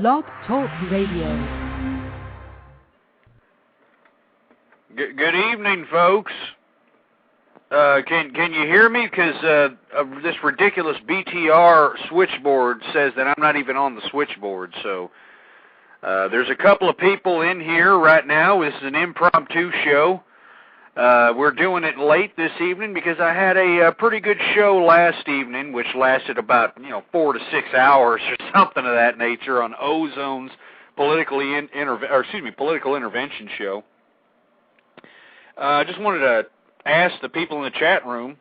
Blog Talk Radio. Good evening, folks. Can you hear me? Because this ridiculous BTR switchboard says that I'm not even on the switchboard. So there's a couple of people in here right now. This is an impromptu show. We're doing it late this evening because I had a pretty good show last evening, which lasted about 4 to 6 hours or something of that nature on Ozone's political intervention show. I just wanted to ask the people in the chat room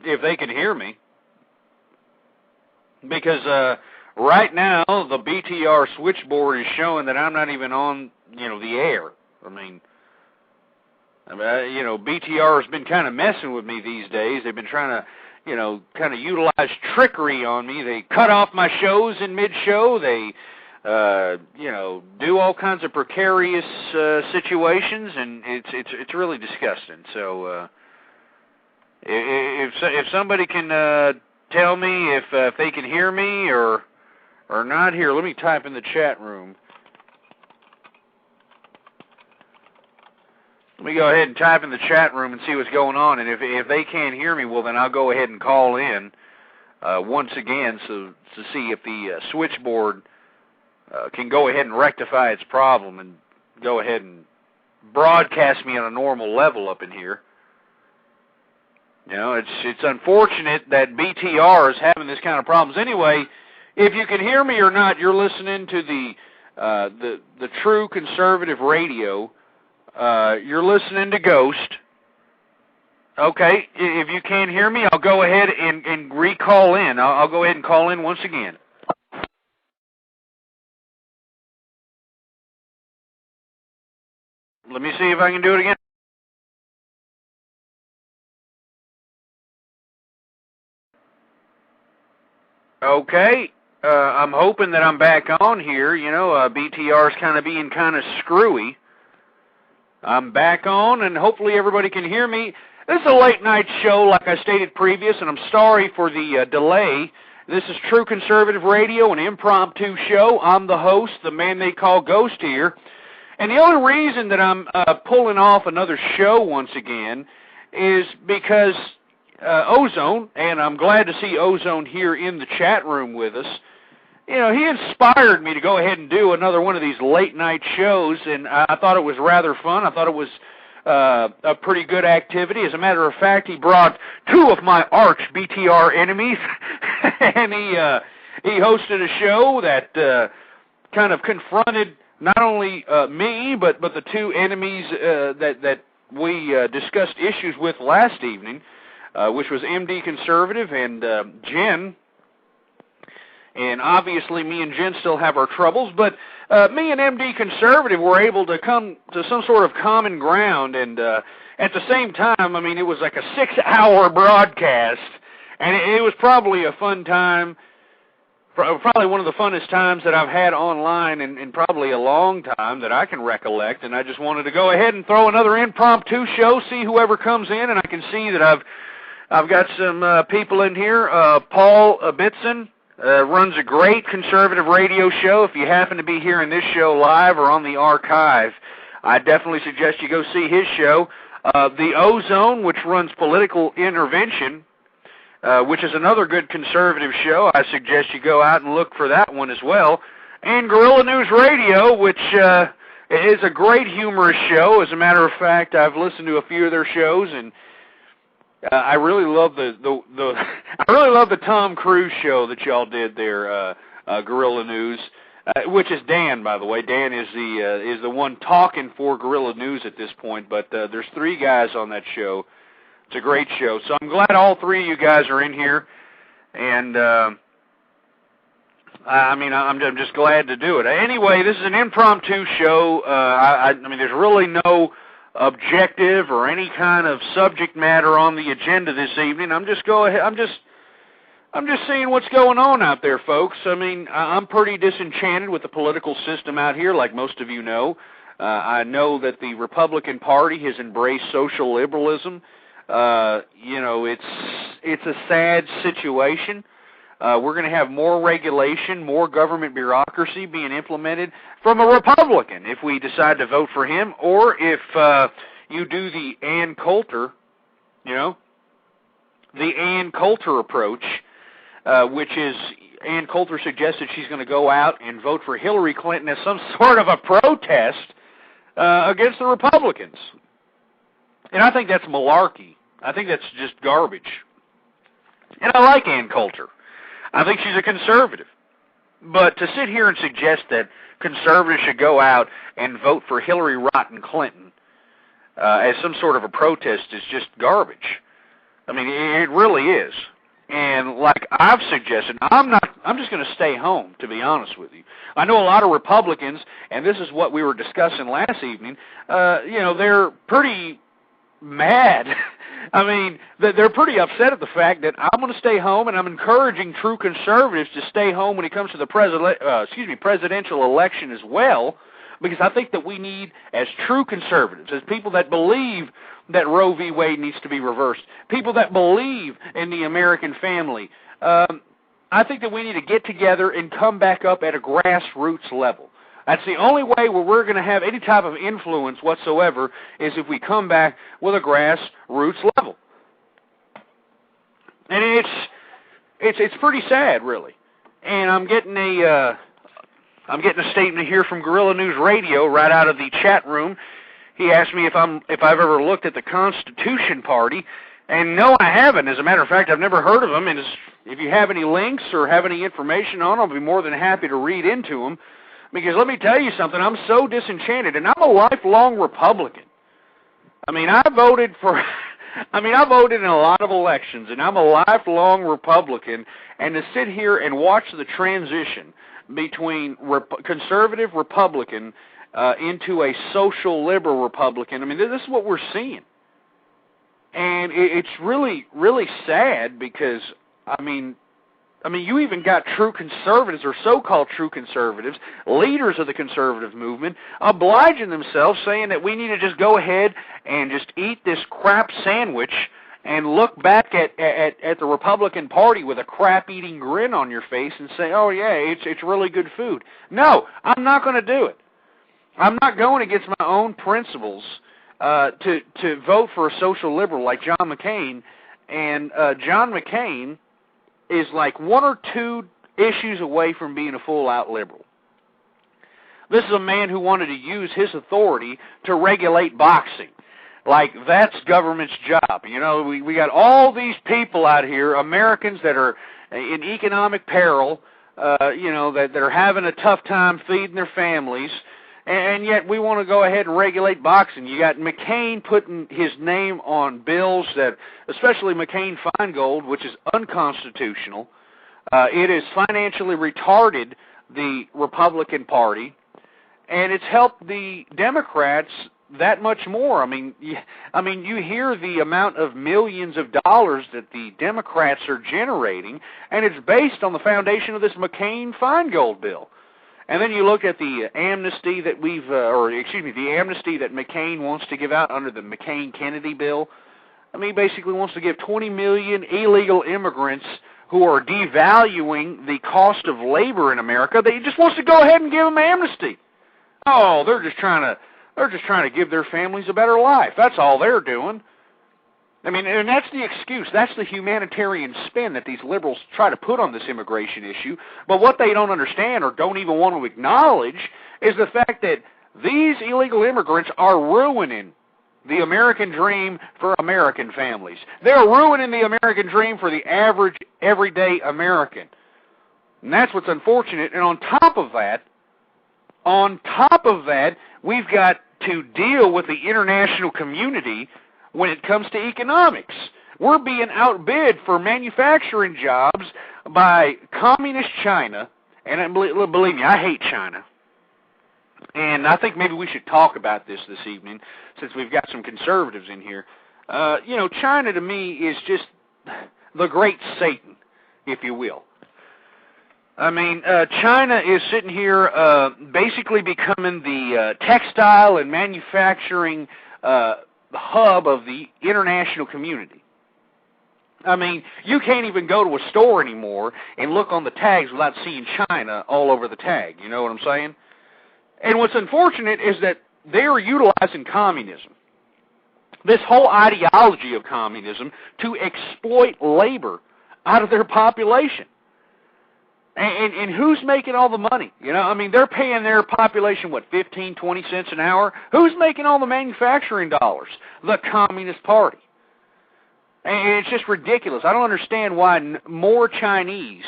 if they can hear me, because right now the BTR switchboard is showing that I'm not even on the air. I mean, BTR has been kind of messing with me these days. They've been trying to, kind of utilize trickery on me. They cut off my shows in mid-show. They, do all kinds of precarious situations, and it's really disgusting. So, if somebody can tell me if they can hear me or not, here, let me type in the chat room. Let me go ahead and type in the chat room and see what's going on, and if they can't hear me, well, then I'll go ahead and call in once again to see if the switchboard can go ahead and rectify its problem and go ahead and broadcast me on a normal level up in here. It's unfortunate that BTR is having this kind of problems. Anyway, if you can hear me or not, you're listening to the True Conservative Radio. You're listening to Ghost. Okay, if you can't hear me, I'll go ahead and recall in. I'll go ahead and call in once again. Let me see if I can do it again. Okay, I'm hoping that I'm back on here. BTR's kind of being kind of screwy. I'm back on, and hopefully everybody can hear me. This is a late-night show, like I stated previous, and I'm sorry for the delay. This is True Conservative Radio, an impromptu show. I'm the host, the man they call Ghost here. And the only reason that I'm pulling off another show once again is because Ozone, and I'm glad to see Ozone here in the chat room with us, he inspired me to go ahead and do another one of these late-night shows, and I thought it was rather fun. I thought it was a pretty good activity. As a matter of fact, he brought two of my arch BTR enemies, and he hosted a show that kind of confronted not only me, but the two enemies that we discussed issues with last evening, which was MD Conservative and Jen. And obviously me and Jen still have our troubles, but me and MD Conservative were able to come to some sort of common ground, and at the same time, it was like a 6-hour broadcast, and it was probably a fun time, probably one of the funnest times that I've had online in probably a long time that I can recollect, and I just wanted to go ahead and throw another impromptu show, see whoever comes in, and I can see that I've got some people in here. Paul Bitson runs a great conservative radio show. If you happen to be hearing this show live or on the archive, I definitely suggest you go see his show. The Ozone, which runs political intervention, which is another good conservative show. I suggest you go out and look for that one as well. And Guerrilla News Radio, which is a great humorous show. As a matter of fact, I've listened to a few of their shows, and I really love the Tom Cruise show that y'all did there, Guerrilla News, which is Dan, by the way. Dan is the one talking for Guerrilla News at this point, but there's 3 guys on that show. It's a great show, so I'm glad all 3 of you guys are in here, and I'm just glad to do it. Anyway, this is an impromptu show. There's really no objective or any kind of subject matter on the agenda this evening. I'm just seeing what's going on out there, folks. I'm pretty disenchanted with the political system out here, like most of you know. I know that the Republican Party has embraced social liberalism. It's a sad situation. We're going to have more regulation, more government bureaucracy being implemented from a Republican if we decide to vote for him, or if you do the Ann Coulter, the Ann Coulter approach, which is Ann Coulter suggested she's going to go out and vote for Hillary Clinton as some sort of a protest against the Republicans. And I think that's malarkey. I think that's just garbage. And I like Ann Coulter. I think she's a conservative. But to sit here and suggest that conservatives should go out and vote for Hillary Rotten Clinton as some sort of a protest is just garbage. I mean, it really is. And like I've suggested, I'm just going to stay home, to be honest with you. I know a lot of Republicans, and this is what we were discussing last evening, they're pretty mad. I mean, they're pretty upset at the fact that I'm going to stay home, and I'm encouraging true conservatives to stay home when it comes to the presidential election as well, because I think that we need, as true conservatives, as people that believe that Roe v. Wade needs to be reversed, people that believe in the American family, I think that we need to get together and come back up at a grassroots level. That's the only way where we're going to have any type of influence whatsoever is if we come back with a grassroots level. And it's pretty sad, really. And I'm getting a statement here from Guerrilla News Radio right out of the chat room. He asked me if I've ever looked at the Constitution Party, and no, I haven't. As a matter of fact, I've never heard of them. And if you have any links or have any information on them, I'll be more than happy to read into them. Because let me tell you something, I'm so disenchanted, and I'm a lifelong Republican. I mean, I voted in a lot of elections, and I'm a lifelong Republican, and to sit here and watch the transition between conservative Republican into a social liberal Republican, I mean, this is what we're seeing. And it's really, really sad because, I mean, you even got true conservatives, or so-called true conservatives, leaders of the conservative movement, obliging themselves, saying that we need to just go ahead and just eat this crap sandwich and look back at the Republican Party with a crap-eating grin on your face and say, oh, yeah, it's really good food. No, I'm not going to do it. I'm not going against my own principles to vote for a social liberal like John McCain. And John McCain is like one or two issues away from being a full-out liberal. This is a man who wanted to use his authority to regulate boxing. Like, that's government's job. You know, we got all these people out here, Americans that are in economic peril, that are having a tough time feeding their families, and yet we want to go ahead and regulate boxing. You got McCain putting his name on bills that, especially McCain-Feingold, which is unconstitutional. It has financially retarded the Republican Party, and it's helped the Democrats that much more. I mean, you hear the amount of millions of dollars that the Democrats are generating, and it's based on the foundation of this McCain-Feingold bill. And then you look at the amnesty that the amnesty that McCain wants to give out under the McCain-Kennedy bill. I mean, he basically wants to give 20 million illegal immigrants who are devaluing the cost of labor in America. He just wants to go ahead and give them amnesty. Oh, they're just trying to give their families a better life. That's all they're doing. I mean, and that's the excuse. That's the humanitarian spin that these liberals try to put on this immigration issue. But what they don't understand or don't even want to acknowledge is the fact that these illegal immigrants are ruining the American dream for American families. They're ruining the American dream for the average, everyday American. And that's what's unfortunate. And on top of that, we've got to deal with the international community when it comes to economics. We're being outbid for manufacturing jobs by communist China, and believe me, I hate China. And I think maybe we should talk about this evening, since we've got some conservatives in here. China to me is just the great Satan, if you will. I mean, China is sitting here basically becoming the textile and manufacturing hub of the international community. I mean, you can't even go to a store anymore and look on the tags without seeing China all over the tag. You know what I'm saying? And what's unfortunate is that they're utilizing communism, this whole ideology of communism, to exploit labor out of their population. And who's making all the money? You know, I mean, they're paying their population, what, 15, 20 cents an hour? Who's making all the manufacturing dollars? The Communist Party. And it's just ridiculous. I don't understand why more Chinese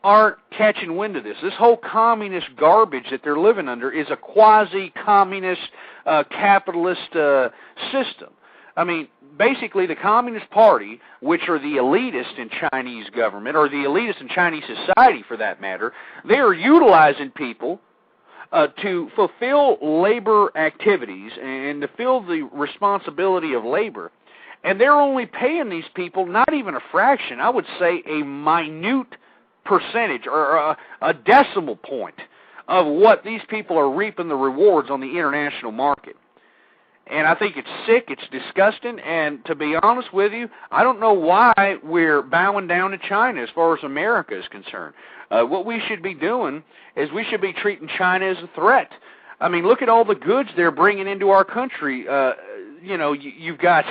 aren't catching wind of this. This whole communist garbage that they're living under is a quasi-communist capitalist system. I mean, basically the Communist Party, which are the elitists in Chinese government, or the elitists in Chinese society for that matter, they are utilizing people to fulfill labor activities and to fill the responsibility of labor. And they're only paying these people not even a fraction, I would say a minute percentage or a decimal point of what these people are reaping the rewards on the international market. And I think it's sick, it's disgusting, and to be honest with you, I don't know why we're bowing down to China as far as America is concerned. What we should be doing is we should be treating China as a threat. I mean, look at all the goods they're bringing into our country. You know, you've got,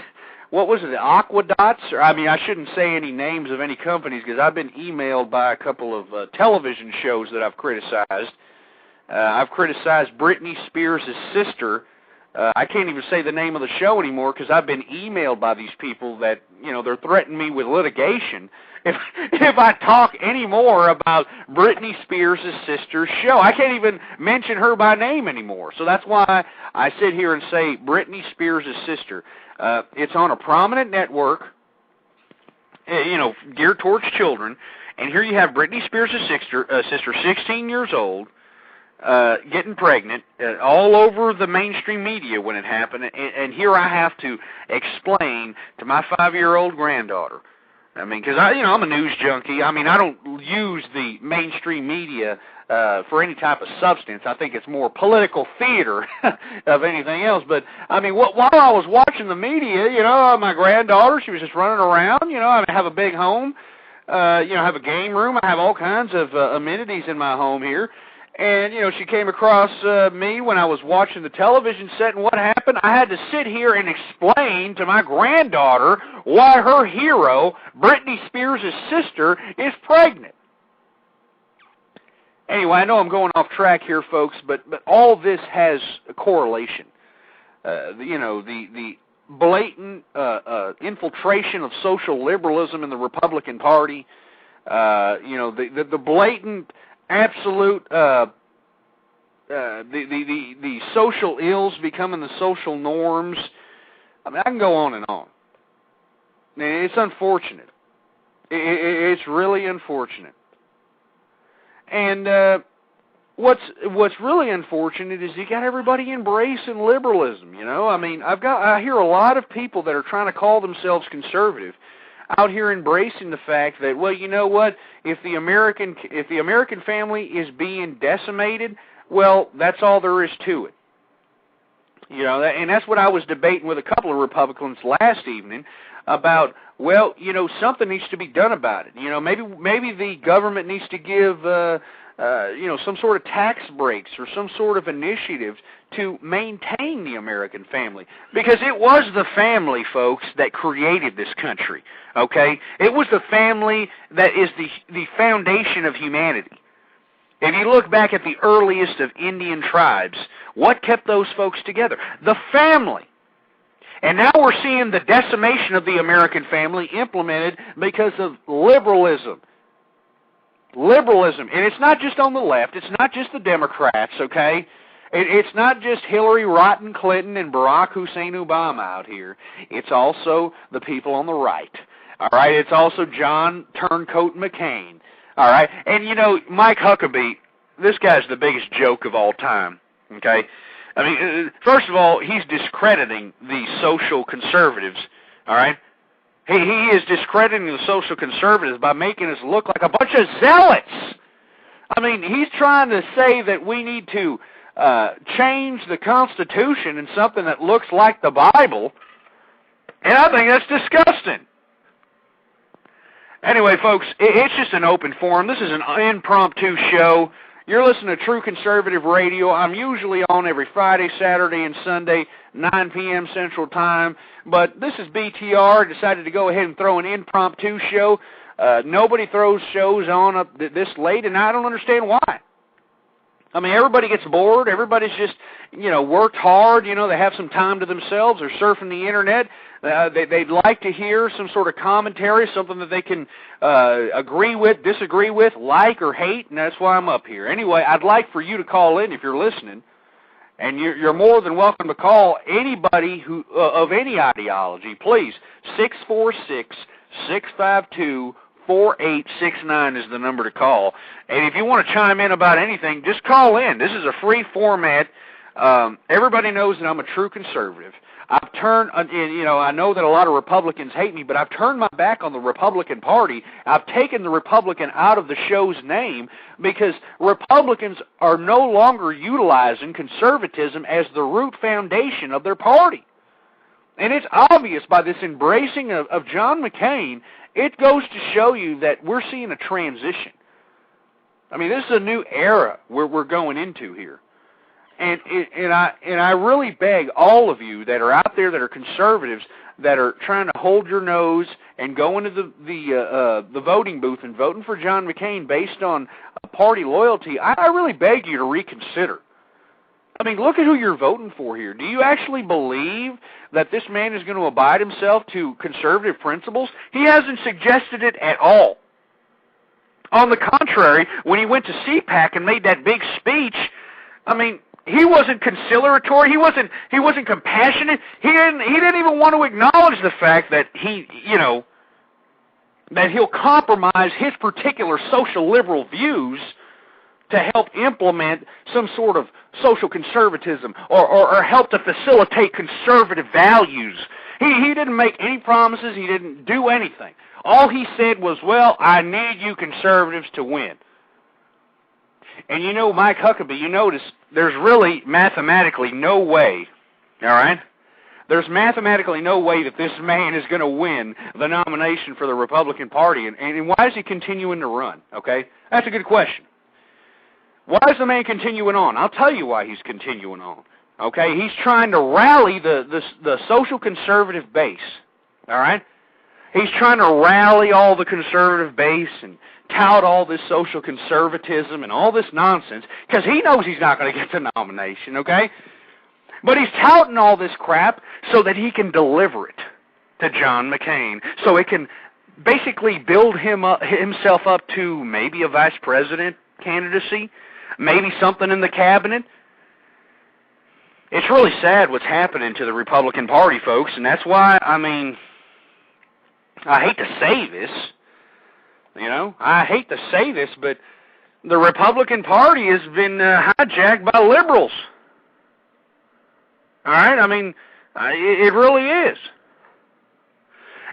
what was it, the Aquadots? Or, I mean, I shouldn't say any names of any companies because I've been emailed by a couple of television shows that I've criticized. I've criticized Britney Spears' sister. I can't even say the name of the show anymore because I've been emailed by these people that, you know, they're threatening me with litigation if I talk any more about Britney Spears' sister's show. I can't even mention her by name anymore. So that's why I sit here and say Britney Spears' sister. It's on a prominent network, you know, geared towards children. And here you have Britney Spears' sister, 16 years old, getting pregnant all over the mainstream media when it happened, and here I have to explain to my 5-year-old granddaughter. I mean, because I'm a news junkie. I mean, I don't use the mainstream media for any type of substance. I think it's more political theater of anything else. But I mean, while I was watching the media, you know, my granddaughter, she was just running around. You know, I have a big home. You know, I have a game room. I have all kinds of amenities in my home here. And, you know, she came across me when I was watching the television set, and what happened? I had to sit here and explain to my granddaughter why her hero, Britney Spears' sister, is pregnant. Anyway, I know I'm going off track here, folks, but all this has a correlation. You know, the blatant infiltration of social liberalism in the Republican Party, you know, the blatant absolute the social ills becoming the social norms. I mean, I can go on and on. It's unfortunate. It's really unfortunate. And what's really unfortunate is you got everybody embracing liberalism. You know, I mean, I hear a lot of people that are trying to call themselves conservative out here embracing the fact that, well, you know what, if the American family is being decimated, well, that's all there is to it. You know, and that's what I was debating with a couple of Republicans last evening about, well, you know, something needs to be done about it. You know, maybe the government needs to give you know, some sort of tax breaks or some sort of initiative to maintain the American family. Because it was the family, folks, that created this country, okay? It was the family that is the foundation of humanity. If you look back at the earliest of Indian tribes, what kept those folks together? The family. And now we're seeing the decimation of the American family implemented because of liberalism. Liberalism. And it's not just on the left. It's not just the Democrats, okay? It's not just Hillary Rotten Clinton and Barack Hussein Obama out here. It's also the people on the right. All right? It's also John Turncoat McCain. All right? And, you know, Mike Huckabee, this guy's the biggest joke of all time, okay? I mean, first of all, he's discrediting the social conservatives, all right? He is discrediting the social conservatives by making us look like a bunch of zealots. I mean, he's trying to say that we need to change the Constitution in something that looks like the Bible, and I think that's disgusting. Anyway, folks, it's just an open forum. This is an impromptu show. You're listening to True Conservative Radio. I'm usually on every Friday, Saturday, and Sunday, 9 p.m. Central Time. But this is BTR. Decided to go ahead and throw an impromptu show. Nobody throws shows on up this late, and I don't understand why. I mean, everybody gets bored. Everybody's just, worked hard. They have some time to themselves. They're surfing the Internet. They'd like to hear some sort of commentary, something that they can agree with, disagree with, like or hate, and that's why I'm up here. Anyway, I'd like for you to call in if you're listening, and you're more than welcome to call anybody who of any ideology. Please, 646-652-4869 is the number to call. And if you want to chime in about anything, just call in. This is a free format. Everybody knows that I'm a true conservative. I've turned, I know that a lot of Republicans hate me, but I've turned my back on the Republican Party. I've taken the Republican out of the show's name because Republicans are no longer utilizing conservatism as the root foundation of their party. And it's obvious by this embracing of John McCain, it goes to show you that we're seeing a transition. I mean, this is a new era we're going into here. And I really beg all of you that are out there that are conservatives that are trying to hold your nose and go into the voting booth and voting for John McCain based on party loyalty, I really beg you to reconsider. I mean, look at who you're voting for here. Do you actually believe that this man is going to abide himself to conservative principles? He hasn't suggested it at all. On the contrary, when he went to CPAC and made that big speech, I mean, he wasn't conciliatory. He wasn't compassionate. He didn't even want to acknowledge the fact that that he'll compromise his particular social liberal views to help implement some sort of social conservatism or help to facilitate conservative values. He didn't make any promises. He didn't do anything. All he said was, well, I need you conservatives to win. And Mike Huckabee, you notice there's really mathematically no way, all right? There's mathematically no way that this man is going to win the nomination for the Republican Party. And why is he continuing to run, okay? That's a good question. Why is the man continuing on? I'll tell you why he's continuing on, okay? He's trying to rally the social conservative base, all right? He's trying to rally all the conservative base and tout all this social conservatism and all this nonsense because he knows he's not going to get the nomination, okay? But he's touting all this crap so that he can deliver it to John McCain, so it can basically build himself up to maybe a vice president candidacy, maybe something in the cabinet. It's really sad what's happening to the Republican Party, folks, and that's why, I hate to say this, I hate to say this, but the Republican Party has been hijacked by liberals. All right? It really is.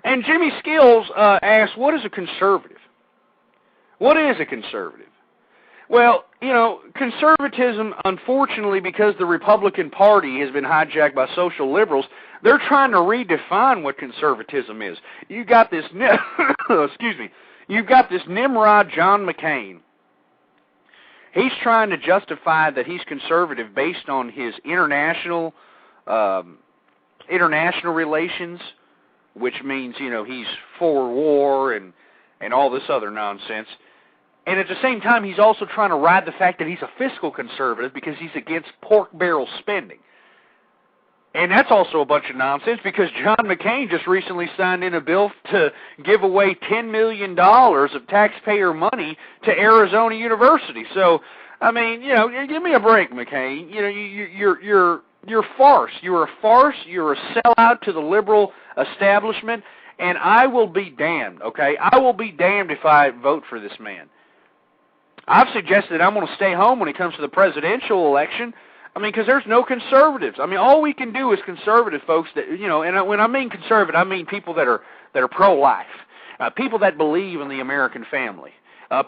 And Jimmy Skills asked, what is a conservative? What is a conservative? Well, conservatism, unfortunately, because the Republican Party has been hijacked by social liberals, they're trying to redefine what conservatism is. You got this, you've got this Nimrod John McCain. He's trying to justify that he's conservative based on his international relations, which means, he's for war and all this other nonsense. And at the same time, he's also trying to ride the fact that he's a fiscal conservative because he's against pork barrel spending. And that's also a bunch of nonsense because John McCain just recently signed in a bill to give away $10 million of taxpayer money to Arizona University. So, give me a break, McCain. You're farce. You're a farce. You're a sellout to the liberal establishment, and I will be damned, okay? I will be damned if I vote for this man. I've suggested I'm going to stay home when it comes to the presidential election. Because there's no conservatives. All we can do is conservative folks that, and when I mean conservative, I mean people that are pro-life, people that believe in the American family,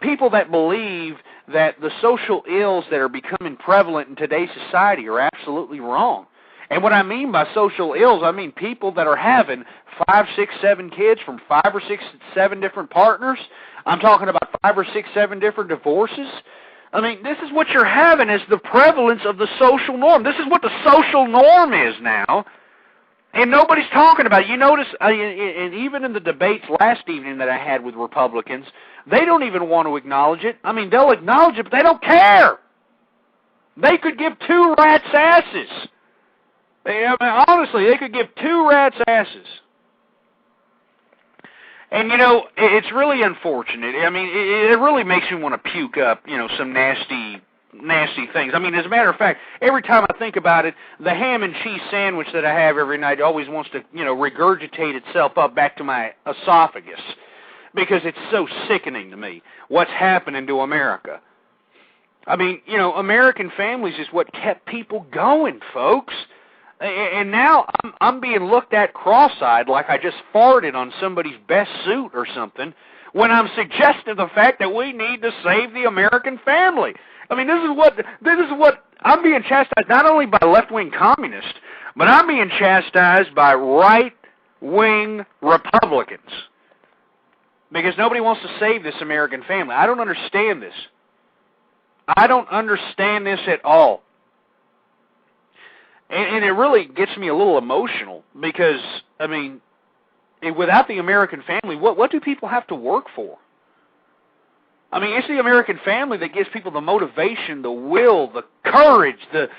people that believe that the social ills that are becoming prevalent in today's society are absolutely wrong. And what I mean by social ills, I mean people that are having 5, 6, 7 kids from 5 or 6, 7 different partners. I'm talking about 5 or 6, 7 different divorces. I mean, this is what you're having is the prevalence of the social norm. This is what the social norm is now. And nobody's talking about it. You notice, and even in the debates last evening that I had with Republicans, they don't even want to acknowledge it. I mean, they'll acknowledge it, but they don't care. They could give 2 rats' asses. Honestly, they could give 2 rats' asses. And, you know, it's really unfortunate. I mean, it really makes me want to puke up, you know, some nasty things. I mean, as a matter of fact, every time I think about it, the ham and cheese sandwich that I have every night always wants to, you know, regurgitate itself up back to my esophagus because it's so sickening to me what's happening to America. I mean, you know, American families is what kept people going, folks. And now I'm being looked at cross-eyed like I just farted on somebody's best suit or something when I'm suggesting the fact that we need to save the American family. I mean, this is what I'm being chastised not only by left-wing communists, but I'm being chastised by right-wing Republicans because nobody wants to save this American family. I don't understand this. I don't understand this at all. And it really gets me a little emotional because, I mean, without the American family, what do people have to work for? I mean, it's the American family that gives people the motivation, the will, the courage, the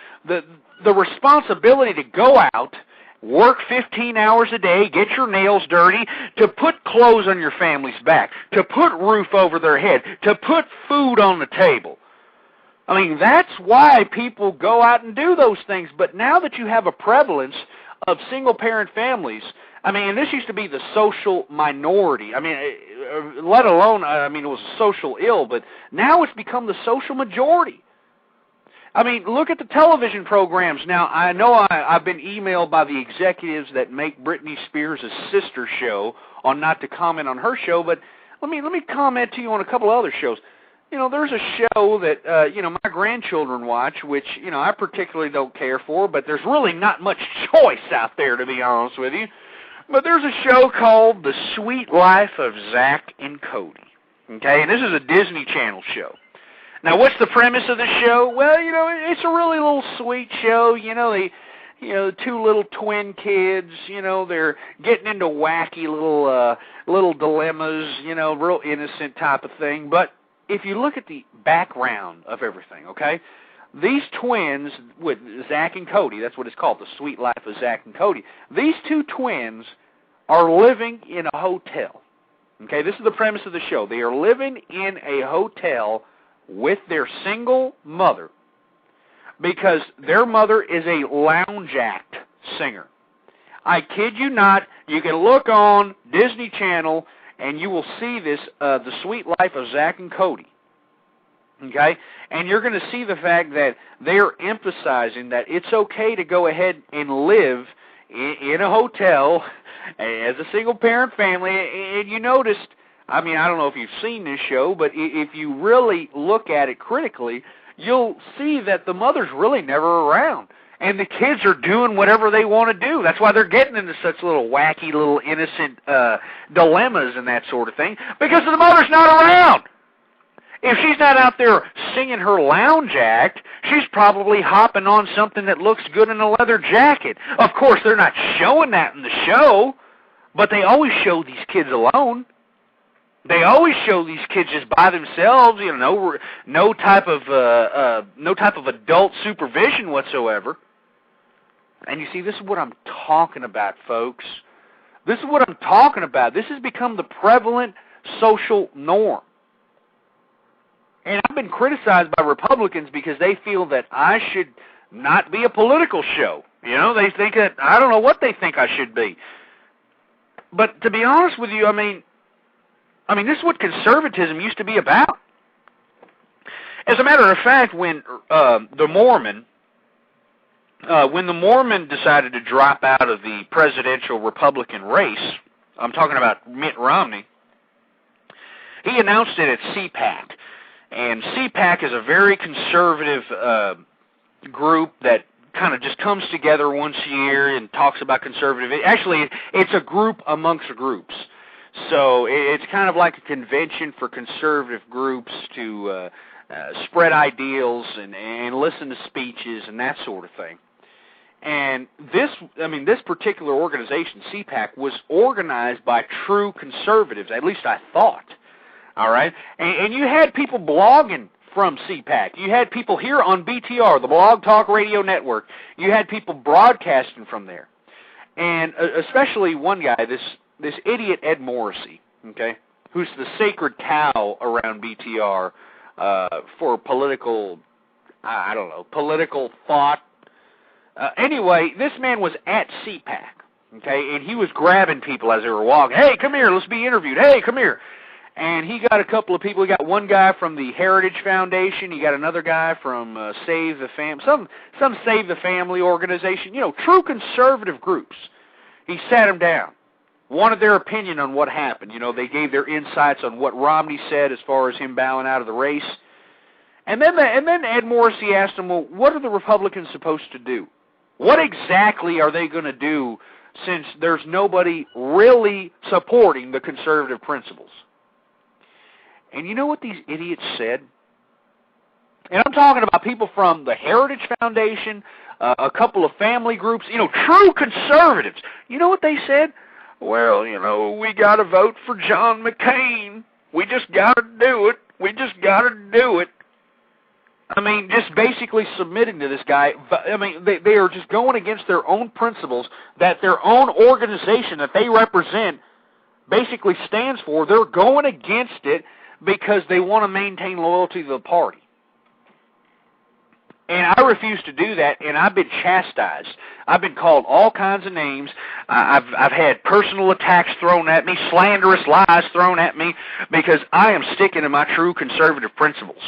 responsibility to go out, work 15 hours a day, get your nails dirty, to put clothes on your family's back, to put roof over their head, to put food on the table. I mean, that's why people go out and do those things. But now that you have a prevalence of single-parent families, I mean, and this used to be the social minority. I mean, let alone, I mean, it was a social ill, but now it's become the social majority. I mean, look at the television programs. Now, I know I've been emailed by the executives that make Britney Spears' sister show on not to comment on her show, but let me comment to you on a couple of other shows. You know, there's a show that, you know, my grandchildren watch, which, you know, I particularly don't care for, but there's really not much choice out there, to be honest with you. But there's a show called The Sweet Life of Zack and Cody, okay? And this is a Disney Channel show. Now, what's the premise of the show? Well, you know, it's a really little sweet show. You know, the 2 little twin kids, you know, they're getting into wacky little dilemmas, you know, real innocent type of thing, but if you look at the background of everything, okay, these twins with Zack and Cody, that's what it's called, The Sweet Life of Zack and Cody, these 2 twins are living in a hotel. Okay, this is the premise of the show. They are living in a hotel with their single mother because their mother is a lounge act singer. I kid you not, you can look on Disney Channel and you will see this, The Sweet Life of Zack and Cody, okay? And you're going to see the fact that they're emphasizing that it's okay to go ahead and live in a hotel as a single-parent family. And you noticed, I mean, I don't know if you've seen this show, but if you really look at it critically, you'll see that the mother's really never around. And the kids are doing whatever they want to do. That's why they're getting into such little wacky, little innocent dilemmas and that sort of thing, because the mother's not around. If she's not out there singing her lounge act, she's probably hopping on something that looks good in a leather jacket. Of course, they're not showing that in the show, but they always show these kids alone. They always show these kids just by themselves, you know, no type of adult supervision whatsoever. And you see, this is what I'm talking about, folks. This is what I'm talking about. This has become the prevalent social norm. And I've been criticized by Republicans because they feel that I should not be a political show. You know, they think that, I don't know what they think I should be. But to be honest with you, I mean, this is what conservatism used to be about. As a matter of fact, when the Mormon decided to drop out of the presidential Republican race, I'm talking about Mitt Romney, he announced it at CPAC. And CPAC is a very conservative group that kind of just comes together once a year and talks about conservative. Actually, it's a group amongst groups. So it's kind of like a convention for conservative groups to spread ideals and listen to speeches and that sort of thing. And this particular organization, CPAC, was organized by true conservatives, at least I thought. All right? And you had people blogging from CPAC. You had people here on BTR, the Blog Talk Radio Network. You had people broadcasting from there. And especially one guy, this idiot Ed Morrissey, okay, who's the sacred cow around BTR for political thought. Anyway, this man was at CPAC, okay, and he was grabbing people as they were walking. Hey, come here, let's be interviewed. Hey, come here. And he got a couple of people. He got one guy from the Heritage Foundation. He got another guy from Save the Family, some Save the Family organization. You know, true conservative groups. He sat them down, wanted their opinion on what happened. You know, they gave their insights on what Romney said as far as him bowing out of the race. And then Ed Morrissey asked him, well, what are the Republicans supposed to do? What exactly are they going to do since there's nobody really supporting the conservative principles? And you know what these idiots said? And I'm talking about people from the Heritage Foundation, a couple of family groups, you know, true conservatives. You know what they said? Well, you know, we got to vote for John McCain. We just got to do it. We just got to do it. I mean, just basically submitting to this guy. I mean, they are just going against their own principles that their own organization that they represent basically stands for. They're going against it because they want to maintain loyalty to the party. And I refuse to do that, and I've been chastised. I've been called all kinds of names. I've had personal attacks thrown at me, slanderous lies thrown at me, because I am sticking to my true conservative principles.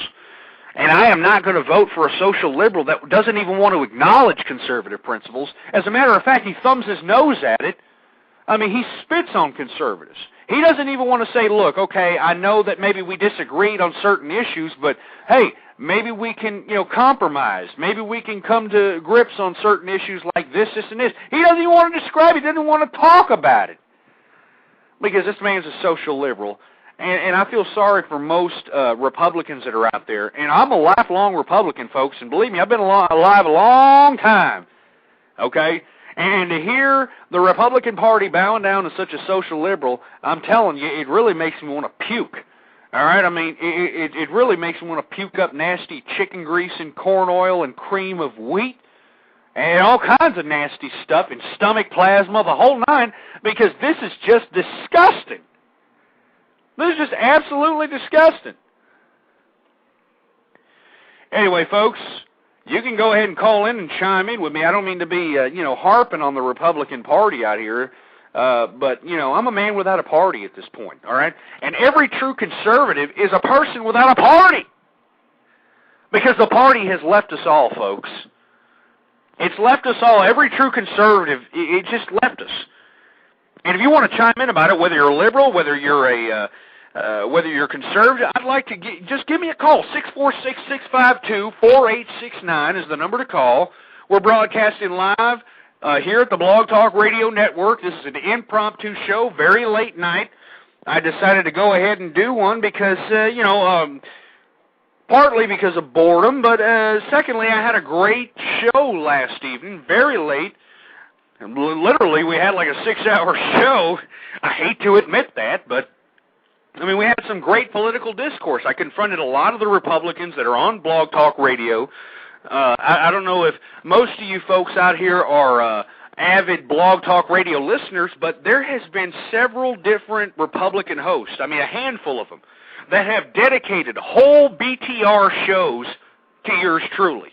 And I am not going to vote for a social liberal that doesn't even want to acknowledge conservative principles. As a matter of fact, he thumbs his nose at it. I mean, he spits on conservatives. He doesn't even want to say, look, okay, I know that maybe we disagreed on certain issues, but hey, maybe we can, you know, compromise. Maybe we can come to grips on certain issues like this, and this. He doesn't even want to describe it. He doesn't want to talk about it. Because this man's a social liberal. And I feel sorry for most Republicans that are out there. And I'm a lifelong Republican, folks, and believe me, I've been alive a long time. Okay? And to hear the Republican Party bowing down to such a social liberal, I'm telling you, it really makes me want to puke. All right? I mean, it really makes me want to puke up nasty chicken grease and corn oil and cream of wheat and all kinds of nasty stuff and stomach plasma, the whole nine, because this is just disgusting. This is just absolutely disgusting. Anyway, folks, you can go ahead and call in and chime in with me. I don't mean to be, harping on the Republican Party out here, but, I'm a man without a party at this point, all right? And every true conservative is a person without a party, because the party has left us all, folks. It's left us all. Every true conservative, it just left us. And if you want to chime in about it, whether you're a liberal, whether you're conservative, I'd like to just give me a call. 646-652-4869 is the number to call. We're broadcasting live here at the Blog Talk Radio Network. This is an impromptu show, very late night. I decided to go ahead and do one because, partly because of boredom, but secondly, I had a great show last evening, very late. And literally, we had like a 6-hour show. I hate to admit that, but, we had some great political discourse. I confronted a lot of the Republicans that are on Blog Talk Radio. I don't know if most of you folks out here are avid Blog Talk Radio listeners, but there has been several different Republican hosts, a handful of them, that have dedicated whole BTR shows to yours truly.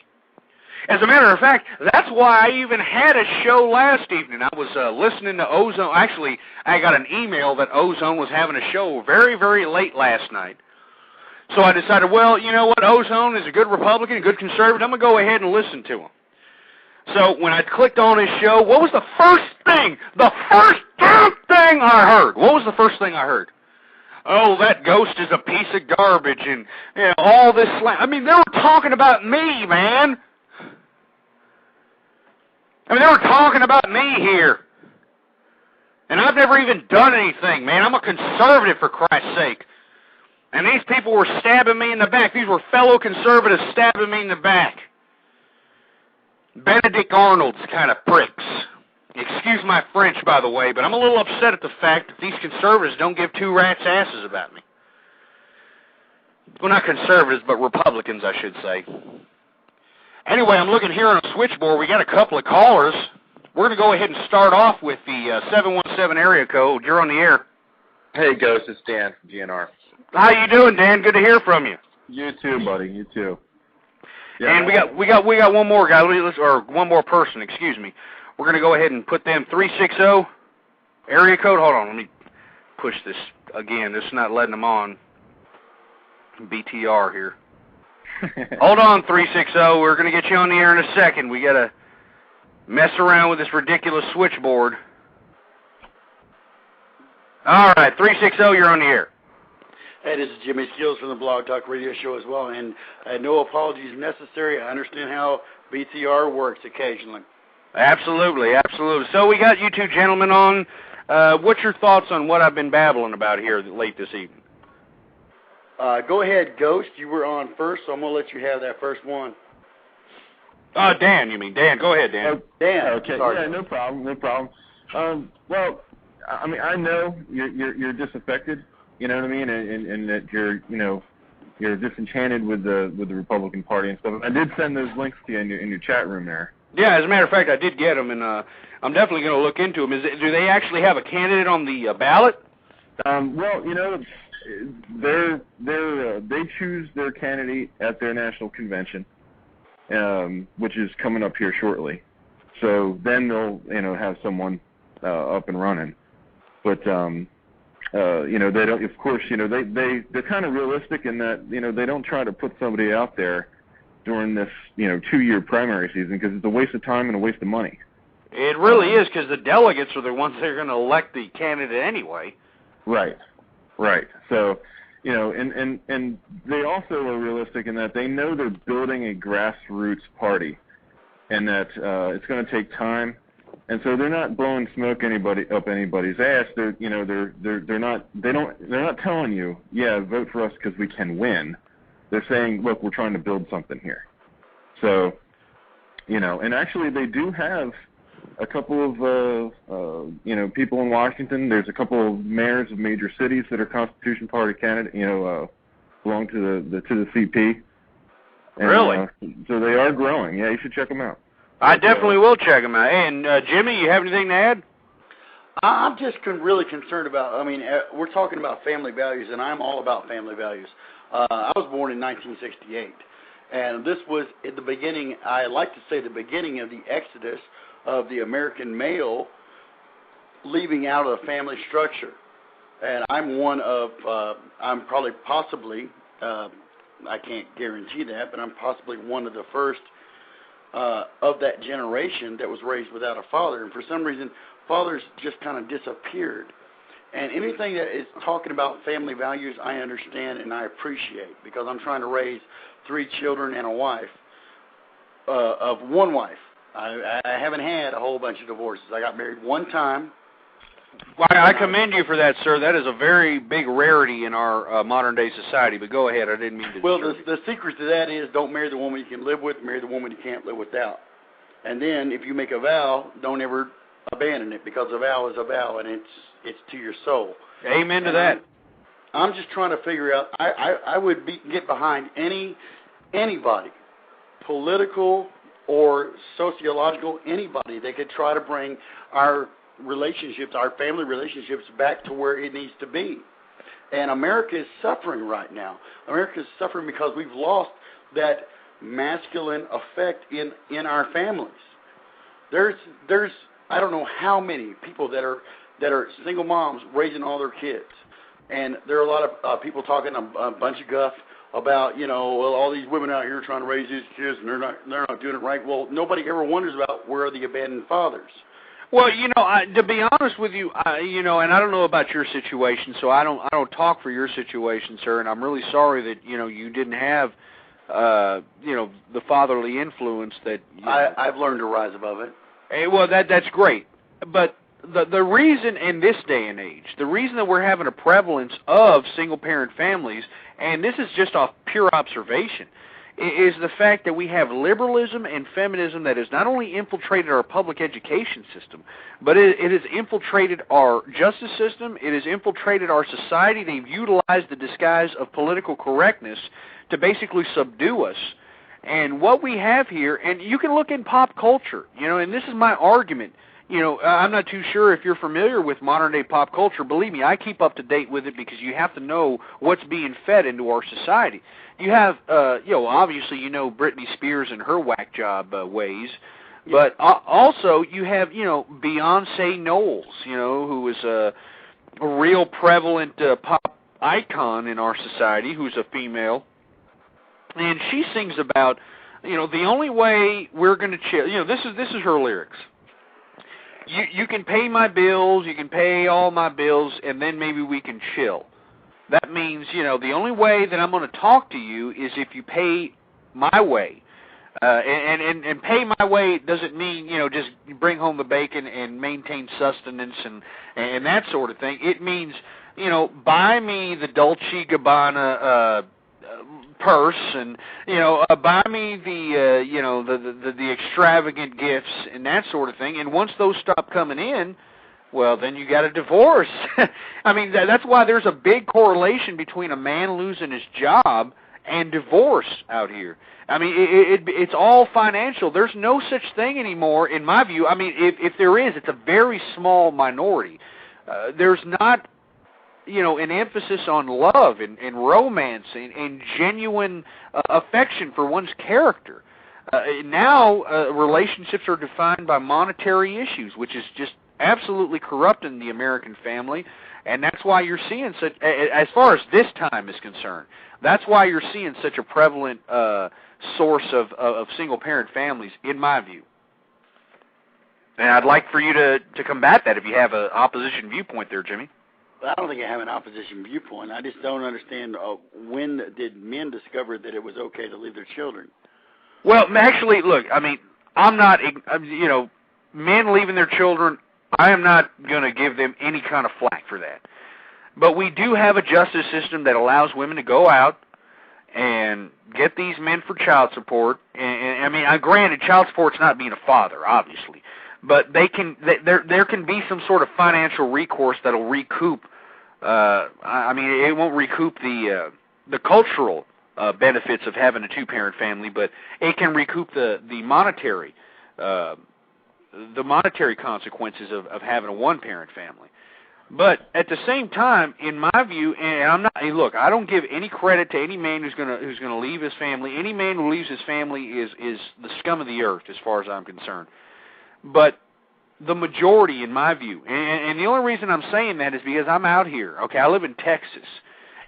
As a matter of fact, that's why I even had a show last evening. I was listening to Ozone. Actually, I got an email that Ozone was having a show very, very late last night. So I decided, well, you know what? Ozone is a good Republican, a good conservative. I'm going to go ahead and listen to him. So when I clicked on his show, what was the first thing? The first damn thing I heard. What was the first thing I heard? Oh, that ghost is a piece of garbage and all this slang. They were talking about me, man. I mean, they were talking about me here. And I've never even done anything, man. I'm a conservative, for Christ's sake. And these people were stabbing me in the back. These were fellow conservatives stabbing me in the back. Benedict Arnold's kind of pricks. Excuse my French, by the way, but I'm a little upset at the fact that these conservatives don't give two rats' asses about me. Well, not conservatives, but Republicans, I should say. Anyway, I'm looking here on a switchboard. We got a couple of callers. We're going to go ahead and start off with the 717 area code. You're on the air. Hey, Ghost, it's Dan from GNR. How you doing, Dan? Good to hear from you. You too, buddy. You too. Yeah. And we got one more guy, or one more person. Excuse me. We're going to go ahead and put them 360 area code. Hold on, let me push this again. This is not letting them on. BTR here. Hold on, 360. We're going to get you on the air in a second. We got to mess around with this ridiculous switchboard. All right, 360. You're on the air. Hey, this is Jimmy Skills from the Blog Talk Radio Show as well, and no apologies necessary. I understand how BTR works occasionally. Absolutely, absolutely. So we got you two gentlemen on. What's your thoughts on what I've been babbling about here late this evening? Go ahead, Ghost. You were on first, so I'm going to let you have that first one. Dan, you mean. Dan, go ahead, Dan. Dan. Okay, sorry. Yeah, no problem. Well, I mean, I know you're disaffected, you know what I mean, and that you're disenchanted with the Republican Party and stuff. I did send those links to you in your chat room there. Yeah, as a matter of fact, I did get them, and I'm definitely going to look into them. Do they actually have a candidate on the ballot? Well, they choose their candidate at their national convention, which is coming up here shortly. So then they'll have someone up and running. But they don't. Of course, they're kind of realistic in that they don't try to put somebody out there during this 2-year primary season because it's a waste of time and a waste of money. It really is, because the delegates are the ones that are going to elect the candidate anyway. Right. So, and they also are realistic in that they know they're building a grassroots party, and that it's going to take time, and so they're not blowing smoke up anybody's ass. They're not telling you, yeah, vote for us because we can win. They're saying, look, we're trying to build something here. So, and actually they do have a couple of, people in Washington. There's a couple of mayors of major cities that are Constitution Party candidate, belong to the CP. And, really? So they are growing. Yeah, you should check them out. I definitely will check them out. And Jimmy, you have anything to add? I'm just really concerned about, we're talking about family values, and I'm all about family values. I was born in 1968, and this was at the beginning, I like to say the beginning of the exodus of the American male leaving out of the family structure. And I'm one of, I'm probably possibly, I can't guarantee that, but I'm possibly one of the first of that generation that was raised without a father. And for some reason, fathers just kind of disappeared. And anything that is talking about family values, I understand and I appreciate, because I'm trying to raise 3 children and a wife, of one wife. I haven't had a whole bunch of divorces. I got married one time. Well, I commend you for that, sir. That is a very big rarity in our modern-day society. But go ahead. I didn't mean to. Well, the secret to that is don't marry the woman you can live with, marry the woman you can't live without. And then if you make a vow, don't ever abandon it, because a vow is a vow, and it's to your soul. Amen to that. I'm just trying to figure out. I would get behind anybody, political or sociological, anybody that could try to bring our relationships, our family relationships, back to where it needs to be. And America is suffering right now. America is suffering because we've lost that masculine effect in our families. There's I don't know how many people that are single moms raising all their kids, and there are a lot of people talking a bunch of guff about all these women out here trying to raise these kids and they're not doing it right. Well, nobody ever wonders about where are the abandoned fathers. Well, to be honest with you, and I don't know about your situation, so I don't talk for your situation, sir. And I'm really sorry that you didn't have the fatherly influence that. I've learned to rise above it. Well, that's great. But the reason in this day and age, the reason that we're having a prevalence of single-parent families, and this is just off pure observation, is the fact that we have liberalism and feminism that has not only infiltrated our public education system, but it has infiltrated our justice system, it has infiltrated our society. They've utilized the disguise of political correctness to basically subdue us. And what we have here, and you can look in pop culture, and this is my argument. I'm not too sure if you're familiar with modern-day pop culture. Believe me, I keep up to date with it because you have to know what's being fed into our society. You have, obviously, Britney Spears and her whack job ways, but also you have, Beyonce Knowles, who is a real prevalent pop icon in our society, who's a female, and she sings about, the only way we're going to chill. This is her lyrics. You can pay my bills, you can pay all my bills, and then maybe we can chill. That means, the only way that I'm going to talk to you is if you pay my way. And pay my way doesn't mean, just bring home the bacon and maintain sustenance and that sort of thing. It means, buy me the Dolce & Gabbana purse and, buy me the extravagant gifts and that sort of thing. And once those stop coming in, well, then you got a divorce. I mean, that's why there's a big correlation between a man losing his job and divorce out here. I mean, it's all financial. There's no such thing anymore, in my view. I mean, if there is, it's a very small minority. There's not, an emphasis on love and romance and genuine affection for one's character. Now, relationships are defined by monetary issues, which is just absolutely corrupting the American family, and that's why you're seeing such, as far as this time is concerned, that's why you're seeing such a prevalent source of single-parent families, in my view. And I'd like for you to combat that if you have an opposition viewpoint there, Jimmy. I don't think I have an opposition viewpoint. I just don't understand when did men discover that it was okay to leave their children? Well, actually, look, I mean, I'm not, men leaving their children, I am not going to give them any kind of flack for that. But we do have a justice system that allows women to go out and get these men for child support. And I mean, granted, child support's not being a father, obviously, but there can be some sort of financial recourse that'll recoup. I mean, it won't recoup the cultural benefits of having a two-parent family, but it can recoup the monetary consequences of having a one-parent family. But at the same time, in my view, and look, I don't give any credit to any man who's gonna leave his family. Any man who leaves his family is the scum of the earth, as far as I'm concerned. But the majority, in my view, and the only reason I'm saying that is because I'm out here. Okay, I live in Texas.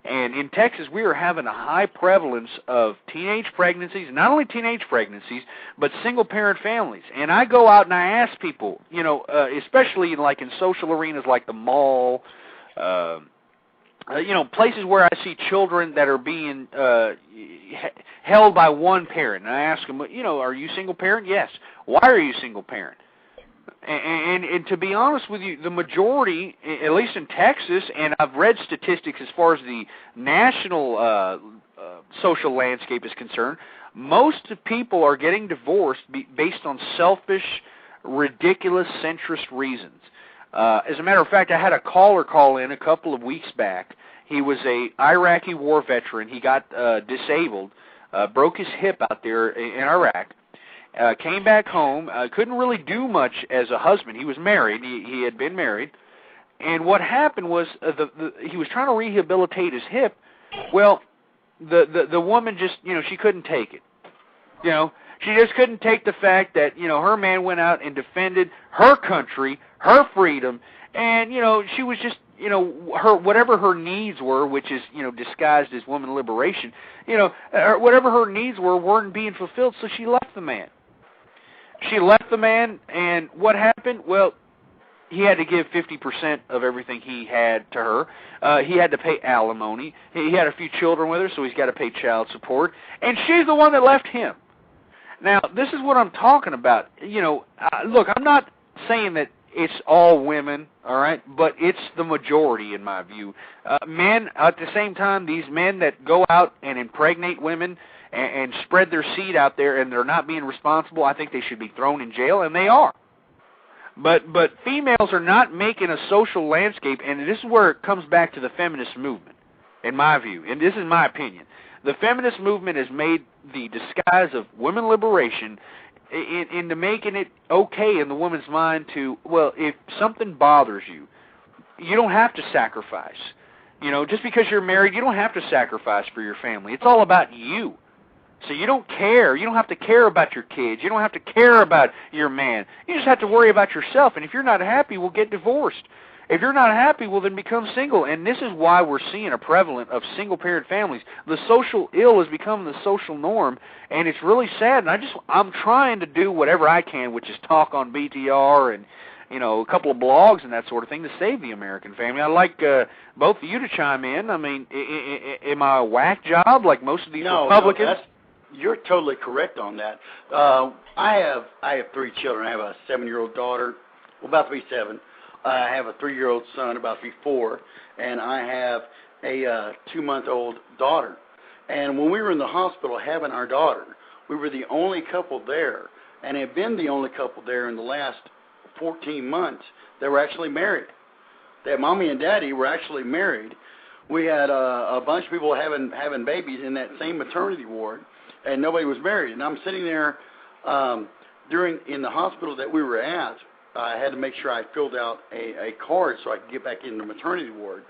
And in Texas, we are having a high prevalence of teenage pregnancies, not only teenage pregnancies, but single-parent families. And I go out and I ask people, especially in social arenas like the mall, places where I see children that are being held by one parent. And I ask them, are you single-parent? Yes. Why are you single-parent? And to be honest with you, the majority, at least in Texas, and I've read statistics as far as the national social landscape is concerned, most people are getting divorced based on selfish, ridiculous, centrist reasons. As a matter of fact, I had a caller call in a couple of weeks back. He was a Iraqi war veteran. He got disabled, broke his hip out there in Iraq. Came back home, couldn't really do much as a husband. He was married. He had been married. And what happened was he was trying to rehabilitate his hip. Well, the woman just, she couldn't take it. She just couldn't take the fact that, her man went out and defended her country, her freedom, and, she was just, whatever her needs were, which is, disguised as woman liberation, whatever her needs were weren't being fulfilled, so she left the man. She left the man, and what happened? Well, he had to give 50% of everything he had to her. He had to pay alimony. He had a few children with her, so he's got to pay child support. And she's the one that left him. Now, this is what I'm talking about. You know, look, I'm not saying that it's all women, all right, but it's the majority in my view. Men, at the same time, these men that go out and impregnate women and spread their seed out there and they're not being responsible, I think they should be thrown in jail, and they are. But females are not making a social landscape, and this is where it comes back to the feminist movement, in my view, and this is my opinion. The feminist movement has made the disguise of women liberation into making it okay in the woman's mind to, well, if something bothers you, you don't have to sacrifice. You know, just because you're married, you don't have to sacrifice for your family. It's all about you. So you don't care. You don't have to care about your kids. You don't have to care about your man. You just have to worry about yourself. And if you're not happy, we'll get divorced. If you're not happy, well, then become single. And this is why we're seeing a prevalent of single-parent families. The social ill has become the social norm, and it's really sad. And I'm trying to do whatever I can, which is talk on BTR and, you know, a couple of blogs and that sort of thing to save the American family. I'd like both of you to chime in. I mean, am I a whack job like most of these Republicans? No, you're totally correct on that. I have 3 children. I have a 7-year-old daughter, well, about to be 7. I have a 3-year-old son, about to be 4, and I have a 2-month-old daughter. And when we were in the hospital having our daughter, we were the only couple there, and have been the only couple there in the last 14 months that were actually married. That mommy and daddy were actually married. We had a bunch of people having babies in that same maternity ward, and nobody was married. And I'm sitting there in the hospital that we were at. I had to make sure I filled out a card so I could get back in the maternity ward.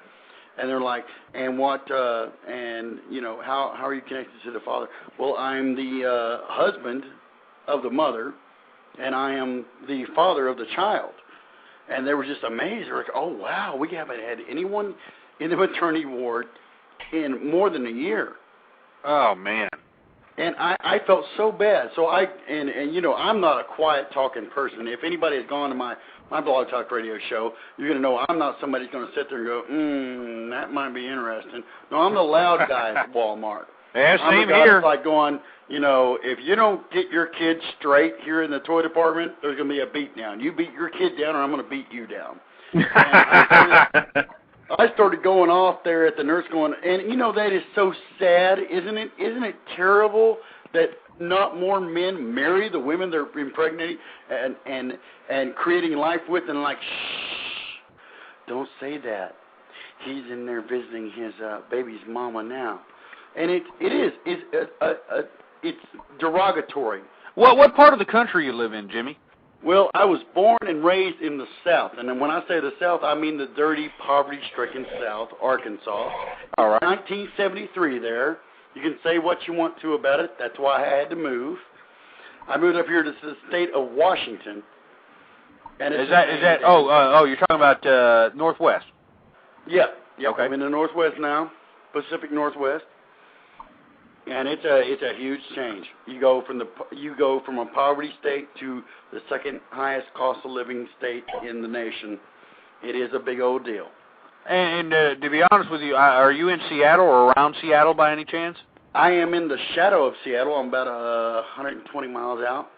And they're like, and what, and, you know, how are you connected to the father? Well, I'm the husband of the mother, and I am the father of the child. And they were just amazed. They were like, oh, wow, we haven't had anyone in the maternity ward in more than a year. Oh, man. And I felt so bad. So and you know, I'm not a quiet talking person. If anybody has gone to my Blog Talk Radio show, you're going to know I'm not somebody who's going to sit there and go, that might be interesting. No, I'm the loud guy at Walmart. Yeah, I'm same the guy here. that's like going, you know, if you don't get your kids straight here in the toy department, there's going to be a beat down. You beat your kid down or I'm going to beat you down. I started going off there at the nurse going, and you know, that is so sad, isn't it? Isn't it terrible that not more men marry the women they're impregnating and creating life with, and like, shh, don't say that. He's in there visiting his baby's mama now. And it's derogatory. What part of the country you live in, Jimmy? Well, I was born and raised in the South, and then when I say the South, I mean the dirty, poverty-stricken South, Arkansas. All right. 1973 there. You can say what you want to about it. That's why I had to move. I moved up here to the state of Washington. And Is that? You're talking about Northwest. Yeah. Okay. I'm in the Northwest now, Pacific Northwest. And it's a huge change. You go from a poverty state to the second highest cost of living state in the nation. It is a big old deal. And to be honest with you, are you in Seattle or around Seattle by any chance? I am in the shadow of Seattle. I'm about 120 miles out.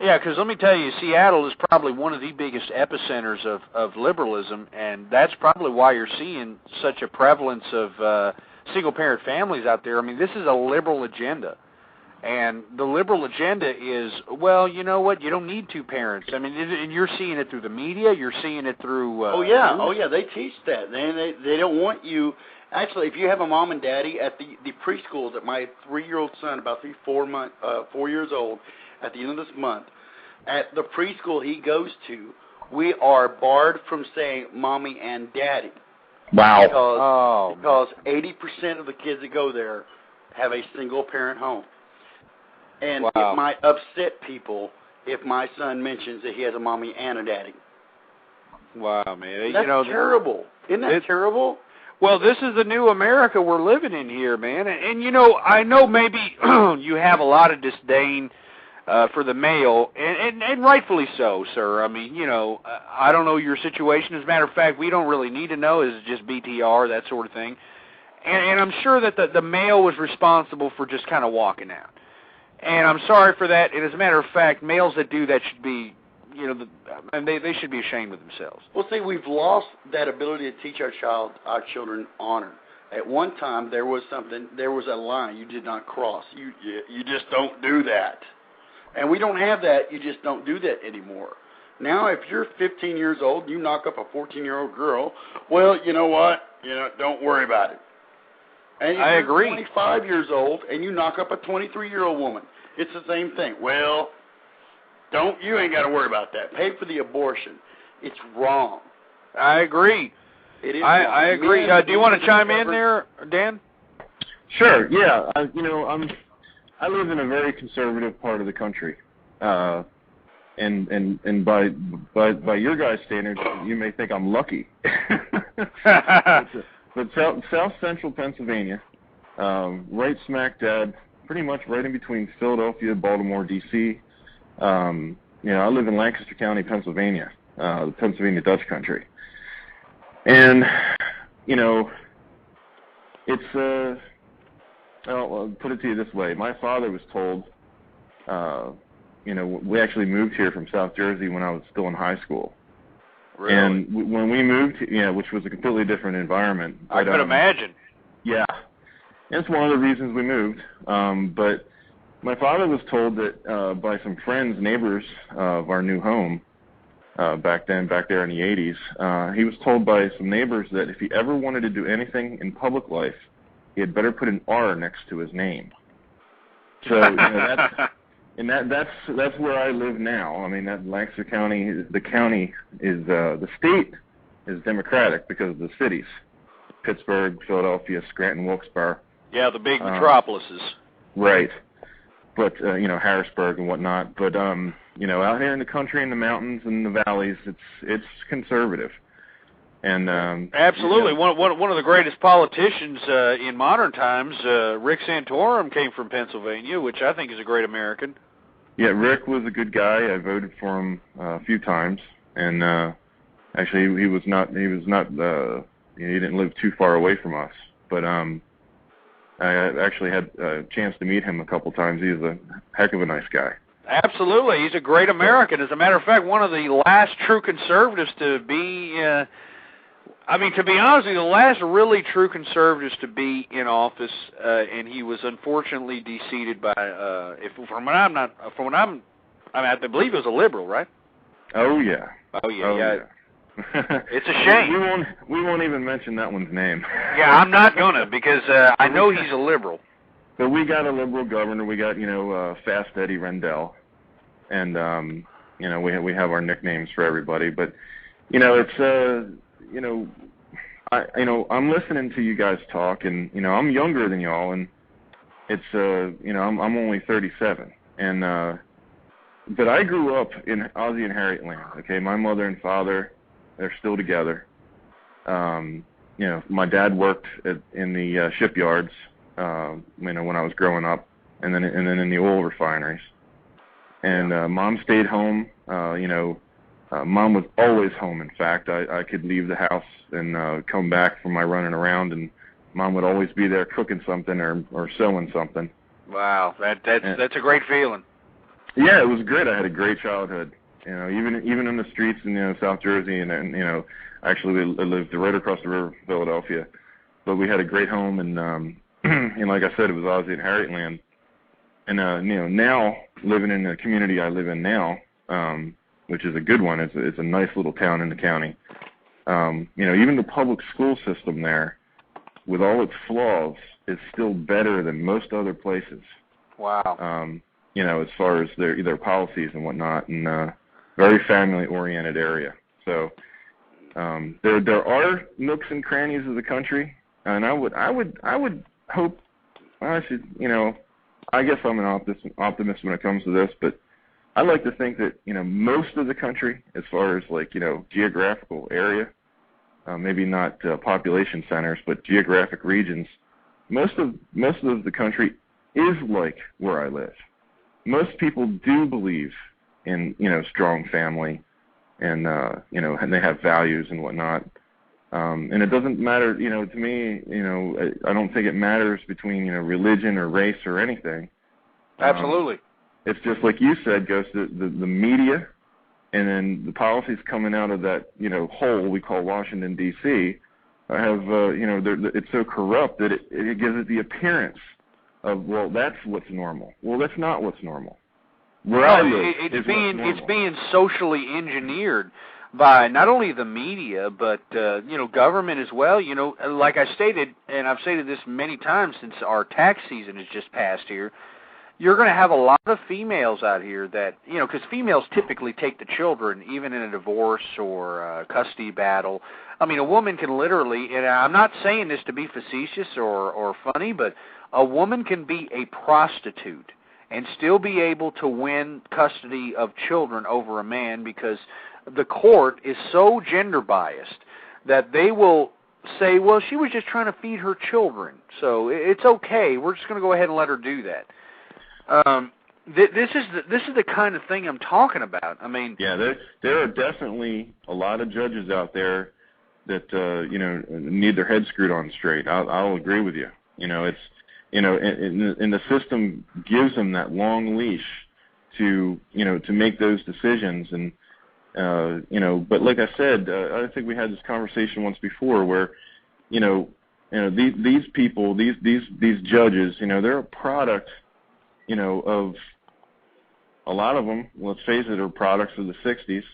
Yeah, because let me tell you, Seattle is probably one of the biggest epicenters of liberalism, and that's probably why you're seeing such a prevalence of single-parent families out there. I mean, this is a liberal agenda. And the liberal agenda is, well, you know what, you don't need 2 parents. I mean, and you're seeing it through the media, you're seeing it through... Oh, yeah, they teach that. They don't want you... Actually, if you have a mom and daddy at the preschool that my 3-year-old son, about 4 years old, at the end of this month, at the preschool he goes to, we are barred from saying mommy and daddy. Wow. Because 80% of the kids that go there have a single-parent home. And it might upset people if my son mentions that he has a mommy and a daddy. Wow, man. That's terrible. Isn't that terrible? Well, this is the new America we're living in here, man. And you know, I know maybe you have a lot of disdain for the male, and rightfully so, sir. I mean, you know, I don't know your situation. As a matter of fact, we don't really need to know. It's just BTR, that sort of thing. And I'm sure that the male was responsible for just kind of walking out. And I'm sorry for that. And as a matter of fact, males that do that should be, they should be ashamed of themselves. Well, see, we've lost that ability to teach our children honor. At one time, there was a line you did not cross. You just don't do that. And we don't have that. You just don't do that anymore. Now, if you're 15 years old and you knock up a 14-year-old girl, well, you know what? Don't worry about it. And if I agree. You're 25 years old and you knock up a 23-year-old woman, it's the same thing. Well, you ain't got to worry about that. Pay for the abortion. It's wrong. I agree. It is. I agree. Do you want to chime in there, Dan? Sure. Yeah. I live in a very conservative part of the country, and by your guys' standards, you may think I'm lucky. But South Central Pennsylvania, right smack dab, pretty much right in between Philadelphia, Baltimore, D.C. I live in Lancaster County, Pennsylvania, the Pennsylvania Dutch country. And, it's, I'll put it to you this way. My father was told, we actually moved here from South Jersey when I was still in high school. Really? And when we moved, which was a completely different environment. I could imagine. Yeah. It's one of the reasons we moved. But my father was told that by some friends, neighbors of our new home, back there in the 80s, he was told by some neighbors that if he ever wanted to do anything in public life, he had better put an R next to his name. So that's where I live now. I mean, that Lancaster County, the county is the state is Democratic because of the cities, Pittsburgh, Philadelphia, Scranton, Wilkes-Barre. Yeah, the big metropolises. Right. But Harrisburg and whatnot. But out here in the country, in the mountains and the valleys, it's conservative. And absolutely, one of the greatest politicians in modern times, Rick Santorum, came from Pennsylvania, which I think is a great American. Yeah, Rick was a good guy. I voted for him a few times, and actually, he didn't live too far away from us. But I actually had a chance to meet him a couple times. He was a heck of a nice guy. Absolutely, he's a great American. As a matter of fact, one of the last true conservatives to be. To be honest with you, the last really true conservatives to be in office, and he was unfortunately defeated by, I believe he was a liberal, right? Oh yeah. Oh yeah. It's a shame. We won't even mention that one's name. Yeah, I'm not gonna because I know he's a liberal. But we got a liberal governor. We got Fast Eddie Rendell, and we have our nicknames for everybody. But it's I'm listening to you guys talk, and I'm younger than y'all, and it's I'm only 37, and but I grew up in Ozzie and Harriet land. Okay, my mother and father, they're still together. My dad worked in the shipyards, when I was growing up, and then in the oil refineries, and mom stayed home. Mom was always home. In fact, I could leave the house and come back from my running around, and Mom would always be there cooking something or sewing something. Wow, that's a great feeling. Yeah, it was great. I had a great childhood. Even in the streets in South Jersey, and actually I lived right across the river, Philadelphia. But we had a great home, and like I said, it was Ozzie and Harriet land. And now living in the community I live in now. Which is a good one. It's a nice little town in the county. Even the public school system there, with all its flaws, is still better than most other places. Wow. As far as their policies and whatnot, and very family-oriented area. So there are nooks and crannies of the country, and I would hope. I guess I'm an optimist when it comes to this, but I like to think that most of the country, as far as geographical area, maybe not population centers, but geographic regions, most of the country is like where I live. Most people do believe in strong family, and and they have values and whatnot. And it doesn't matter, to me, I don't think it matters between religion or race or anything. Absolutely. It's just like you said, Ghost, the media, and then the policies coming out of that, hole we call Washington, D.C., have, it's so corrupt that it gives it the appearance of, well, that's what's normal. Well, that's not what's normal. It's being socially engineered by not only the media, but, government as well. Like I stated, and I've stated this many times since our tax season has just passed here, you're going to have a lot of females out here that, because females typically take the children, even in a divorce or a custody battle. I mean, a woman can literally, and I'm not saying this to be facetious or funny, but a woman can be a prostitute and still be able to win custody of children over a man because the court is so gender biased that they will say, well, she was just trying to feed her children, so it's okay. We're just going to go ahead and let her do that. This is the kind of thing I'm talking about. I mean, yeah, there are definitely a lot of judges out there that need their heads screwed on straight. I'll agree with you. It's and the system gives them that long leash to make those decisions. And but like I said, I think we had this conversation once before where these people, these judges, they're a product. Of a lot of them, let's face it, are products of the '60s,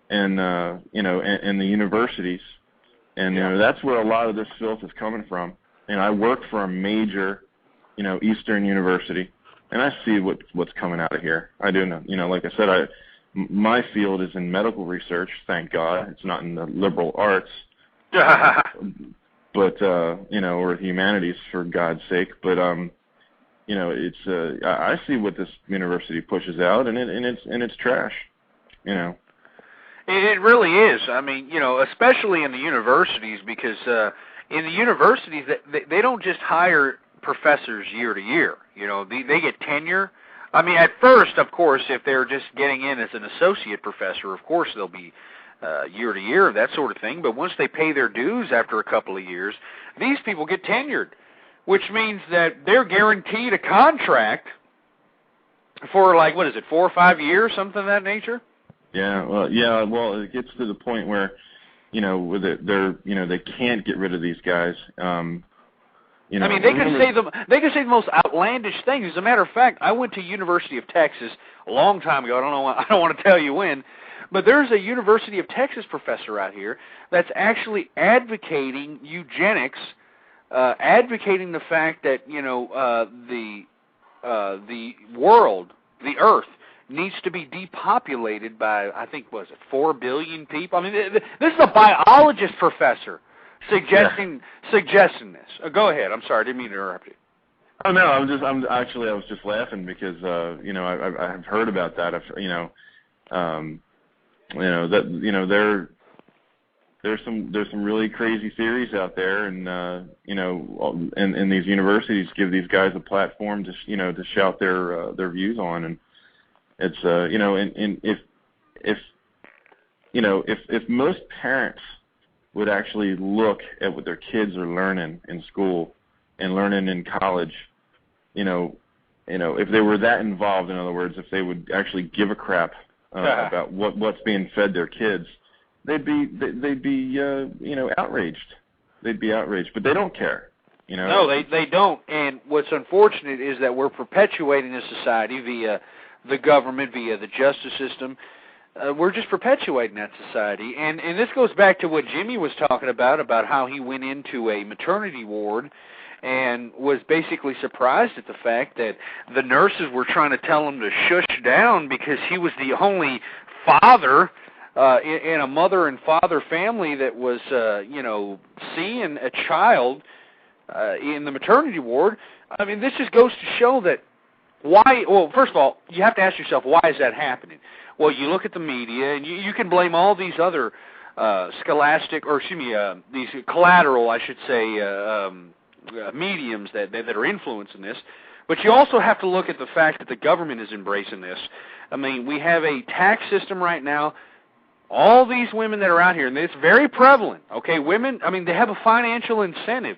and and the universities, and that's where a lot of this filth is coming from. And I work for a major, Eastern university, and I see what's coming out of here. I do know, like I said, my field is in medical research. Thank God, it's not in the liberal arts, but or humanities, for God's sake. But it's I see what this university pushes out, and it's trash. It really is. I mean, especially in the universities, because in the universities they don't just hire professors year to year. They get tenure. I mean, at first, of course, if they're just getting in as an associate professor, of course they'll be year to year, that sort of thing. But once they pay their dues after a couple of years, these people get tenured, which means that they're guaranteed a contract for, like, 4 or 5 years, something of that nature? Well, it gets to the point where, they can't get rid of these guys. I mean, they can say the most outlandish things. As a matter of fact, I went to University of Texas a long time ago. I don't want to tell you when, but there's a University of Texas professor out here that's actually advocating eugenics, advocating the fact that the world, the Earth, needs to be depopulated by, I think, 4 billion people. I mean, this is a biologist professor suggesting this. Go ahead. I'm sorry, I didn't mean to interrupt you. Oh no, I was just laughing because I've heard about that. There's some really crazy theories out there, and and these universities give these guys a platform to shout their views on, and it's and if most parents would actually look at what their kids are learning in school and learning in college, if they were that involved, in other words, if they would actually give a crap about what's being fed their kids, they'd be outraged. They'd be outraged, but they don't care. No, they don't. And what's unfortunate is that we're perpetuating this society via the government, via the justice system. We're just perpetuating that society. And this goes back to what Jimmy was talking about how he went into a maternity ward and was basically surprised at the fact that the nurses were trying to tell him to shush down because he was the only father in a mother and father family that was, seeing a child in the maternity ward. I mean, this just goes to show that first of all, you have to ask yourself, why is that happening? Well, you look at the media, and you can blame all these other these collateral, I should say, mediums that are influencing this. But you also have to look at the fact that the government is embracing this. I mean, we have a tax system right now. All these women that are out here, and it's very prevalent, okay, women, I mean, they have a financial incentive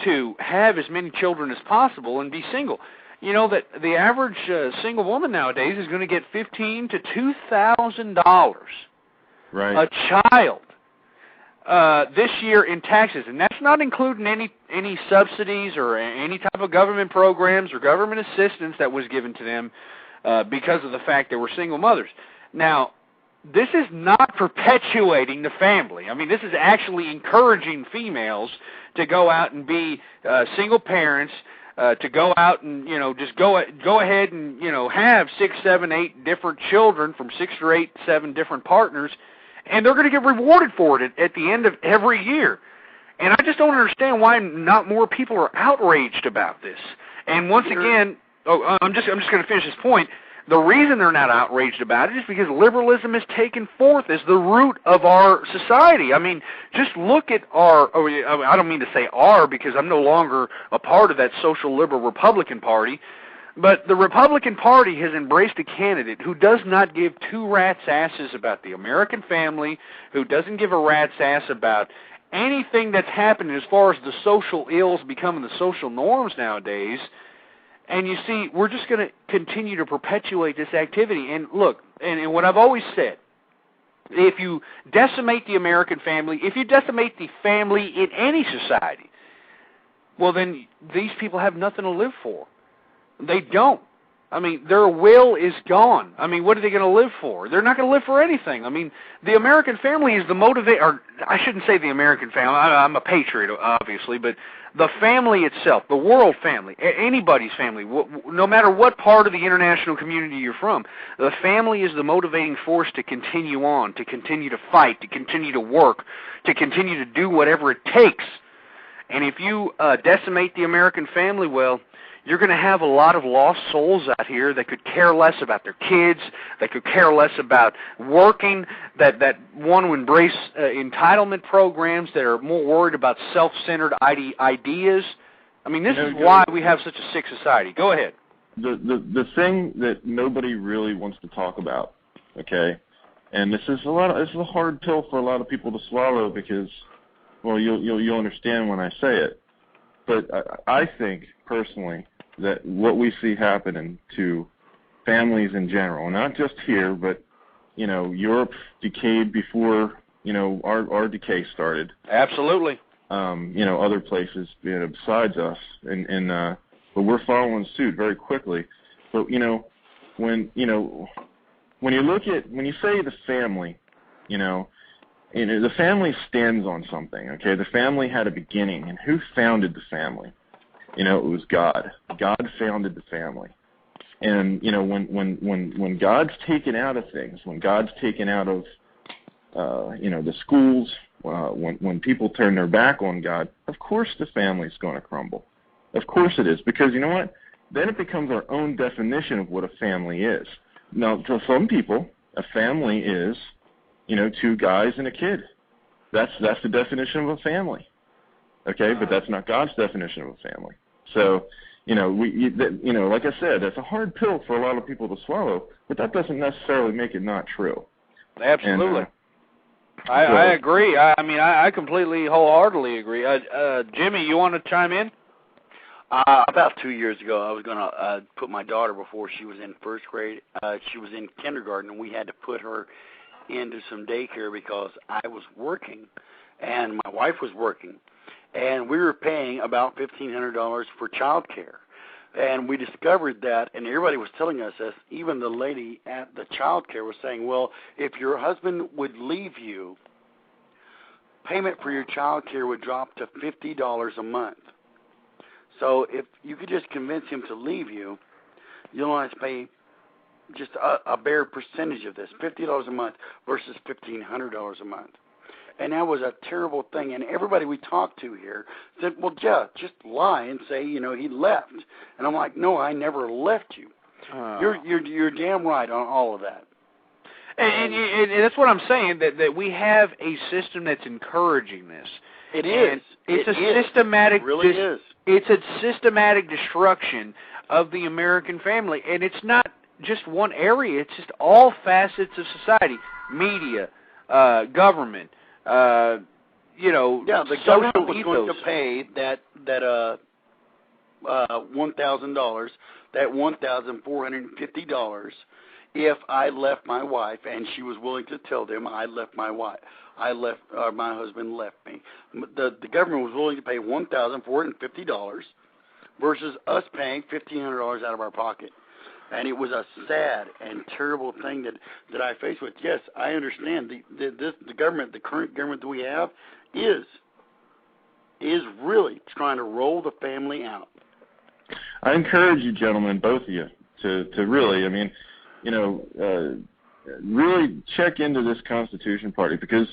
to have as many children as possible and be single. you know, that the average single woman nowadays is going to get $1,500 to $2,000 Right. a child this year in taxes, and that's not including any subsidies or any type of government programs or government assistance that was given to them because of the fact they were single mothers. Now, this is not perpetuating the family. I mean, this is actually encouraging females to go out and be single parents, to go out and, you know, just go ahead and, you know, have 6, 7, 8 different children from 6 or 8, 7 different partners, and they're going to get rewarded for it at the end of every year. And I just don't understand why not more people are outraged about this. And once again, I'm just going to finish this point. The reason they're not outraged about it is because liberalism is taken forth as the root of our society. I mean, just look at I don't mean to say our because I'm no longer a part of that social liberal Republican Party, but the Republican Party has embraced a candidate who does not give two rats' asses about the American family, who doesn't give a rat's ass about anything that's happening as far as the social ills becoming the social norms nowadays. And you see, we're just going to continue to perpetuate this activity. And look, and what I've always said, if you decimate the American family, if you decimate the family in any society, well, then these people have nothing to live for. They don't. I mean, their will is gone. I mean, what are they going to live for? They're not going to live for anything. I mean, the American family is the or I shouldn't say the American family. I'm a patriot, obviously, but the family itself, the world family, anybody's family, no matter what part of the international community you're from, the family is the motivating force to continue on, to continue to fight, to continue to work, to continue to do whatever it takes. And if you decimate the American family, well, you're going to have a lot of lost souls out here that could care less about their kids, that could care less about working, that want to embrace entitlement programs, that are more worried about self-centered ideas. I mean, this is why we have such a sick society. Go ahead. The thing that nobody really wants to talk about, okay, and this is a hard pill for a lot of people to swallow because, well, you'll understand when I say it, but I think personally that what we see happening to families in general, not just here, but, you know, Europe decayed before, you know, our decay started. Absolutely. You know, other places, you know, besides us, but we're following suit very quickly. But, when you say the family, the family stands on something, okay? The family had a beginning, and who founded the family? It was God. God founded the family. And, when God's taken out of things, when God's taken out of, the schools, when people turn their back on God, of course the family's going to crumble. Of course it is. Because you know what? Then it becomes our own definition of what a family is. Now, to some people, a family is, 2 guys and a kid. That's the definition of a family. Okay, but that's not God's definition of a family. So, like I said, that's a hard pill for a lot of people to swallow, but that doesn't necessarily make it not true. Absolutely. And, I agree. I completely, wholeheartedly agree. Jimmy, you want to chime in? About 2 years ago, I was going to put my daughter before she was in first grade. She was in kindergarten, and we had to put her into some daycare because I was working and my wife was working. And we were paying about $1,500 for child care. And we discovered that, and everybody was telling us this, even the lady at the child care was saying, well, if your husband would leave you, payment for your child care would drop to $50 a month. So if you could just convince him to leave you, you'll only have to pay just a bare percentage of this, $50 a month versus $1,500 a month. And that was a terrible thing. And everybody we talked to here said, well, Jeff, just lie and say, he left. And I'm like, no, I never left you. You're damn right on all of that. And that's what I'm saying, that we have a system that's encouraging this. It is. Systematic. It really is. It's a systematic destruction of the American family. And it's not just one area. It's just all facets of society. Media, government, the government was going to pay that $1,000, that $1,450, if I left my wife, and she was willing to tell them my husband left me. The government was willing to pay $1,450 versus us paying $1,500 out of our pocket. And it was a sad and terrible thing that I faced with. Yes, I understand the government, the current government that we have, is really trying to roll the family out. I encourage you, gentlemen, both of you, to really, really check into this Constitution Party, because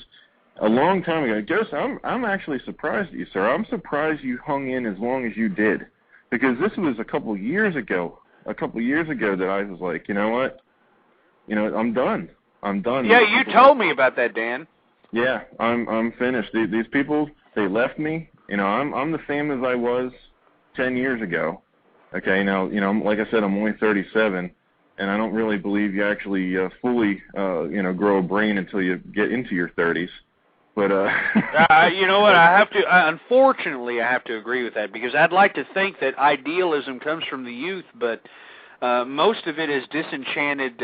a long time ago, Ghost, I'm actually surprised at you, sir. I'm surprised you hung in as long as you did, because this was a couple years ago that I was like, you know what, I'm done. Yeah, you told me about that, Dan. Yeah, I'm finished. These people, they left me. I'm the same as I was 10 years ago. Okay, now, like I said, I'm only 37, and I don't really believe you actually fully, grow a brain until you get into your 30s. But you know what? Unfortunately, I have to agree with that, because I'd like to think that idealism comes from the youth, but most of it is disenchanted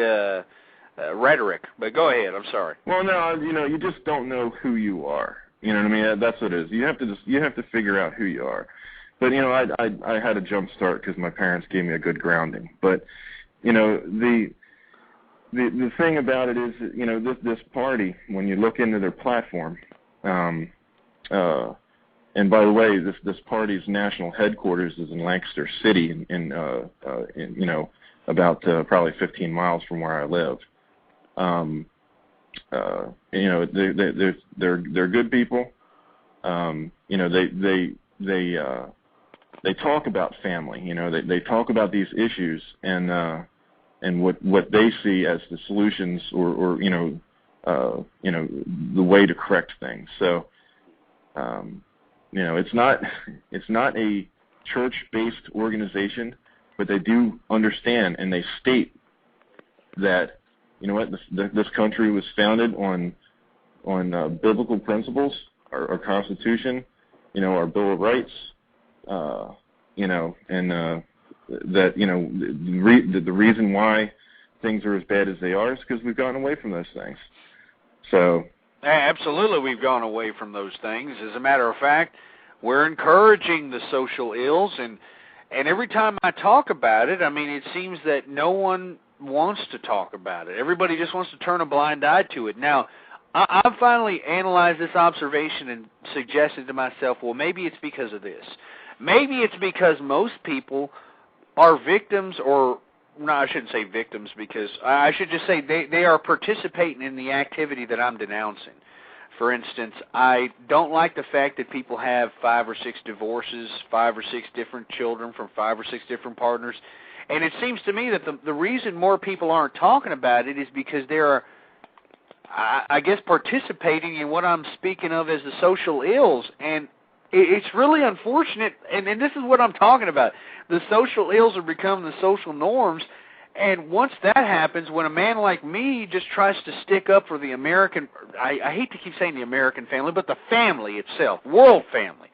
rhetoric. But go ahead. I'm sorry. Well, no, you just don't know who you are. You know what I mean? That's what it is. You have to figure out who you are. But I had a jump start because my parents gave me a good grounding. But the thing about it is that, this party, when you look into their platform, and by the way, this party's national headquarters is in Lancaster City, in about probably 15 miles from where I live. They're good people. They talk about family. They talk about these issues and what they see as the solutions or the way to correct things. So it's not a church-based organization, but they do understand, and they state that this country was founded on biblical principles, our Constitution, our Bill of Rights, that the reason why things are as bad as they are is because we've gotten away from those things. So absolutely, we've gone away from those things. As a matter of fact, we're encouraging the social ills, and every time I talk about it, it seems that no one wants to talk about it. Everybody just wants to turn a blind eye to it. Now, I've finally analyzed this observation and suggested to myself, well, maybe it's because of this. Maybe it's because most people are victims, or no, I shouldn't say victims, because I should just say they are participating in the activity that I'm denouncing. For instance, I don't like the fact that people have 5 or 6 divorces, 5 or 6 different children from 5 or 6 different partners. And it seems to me that the reason more people aren't talking about it is because they're, I guess, participating in what I'm speaking of as the social ills. And it's really unfortunate, and this is what I'm talking about. The social ills are becoming the social norms, and once that happens, when a man like me just tries to stick up for the American, I hate to keep saying the American family, but the family itself, world family.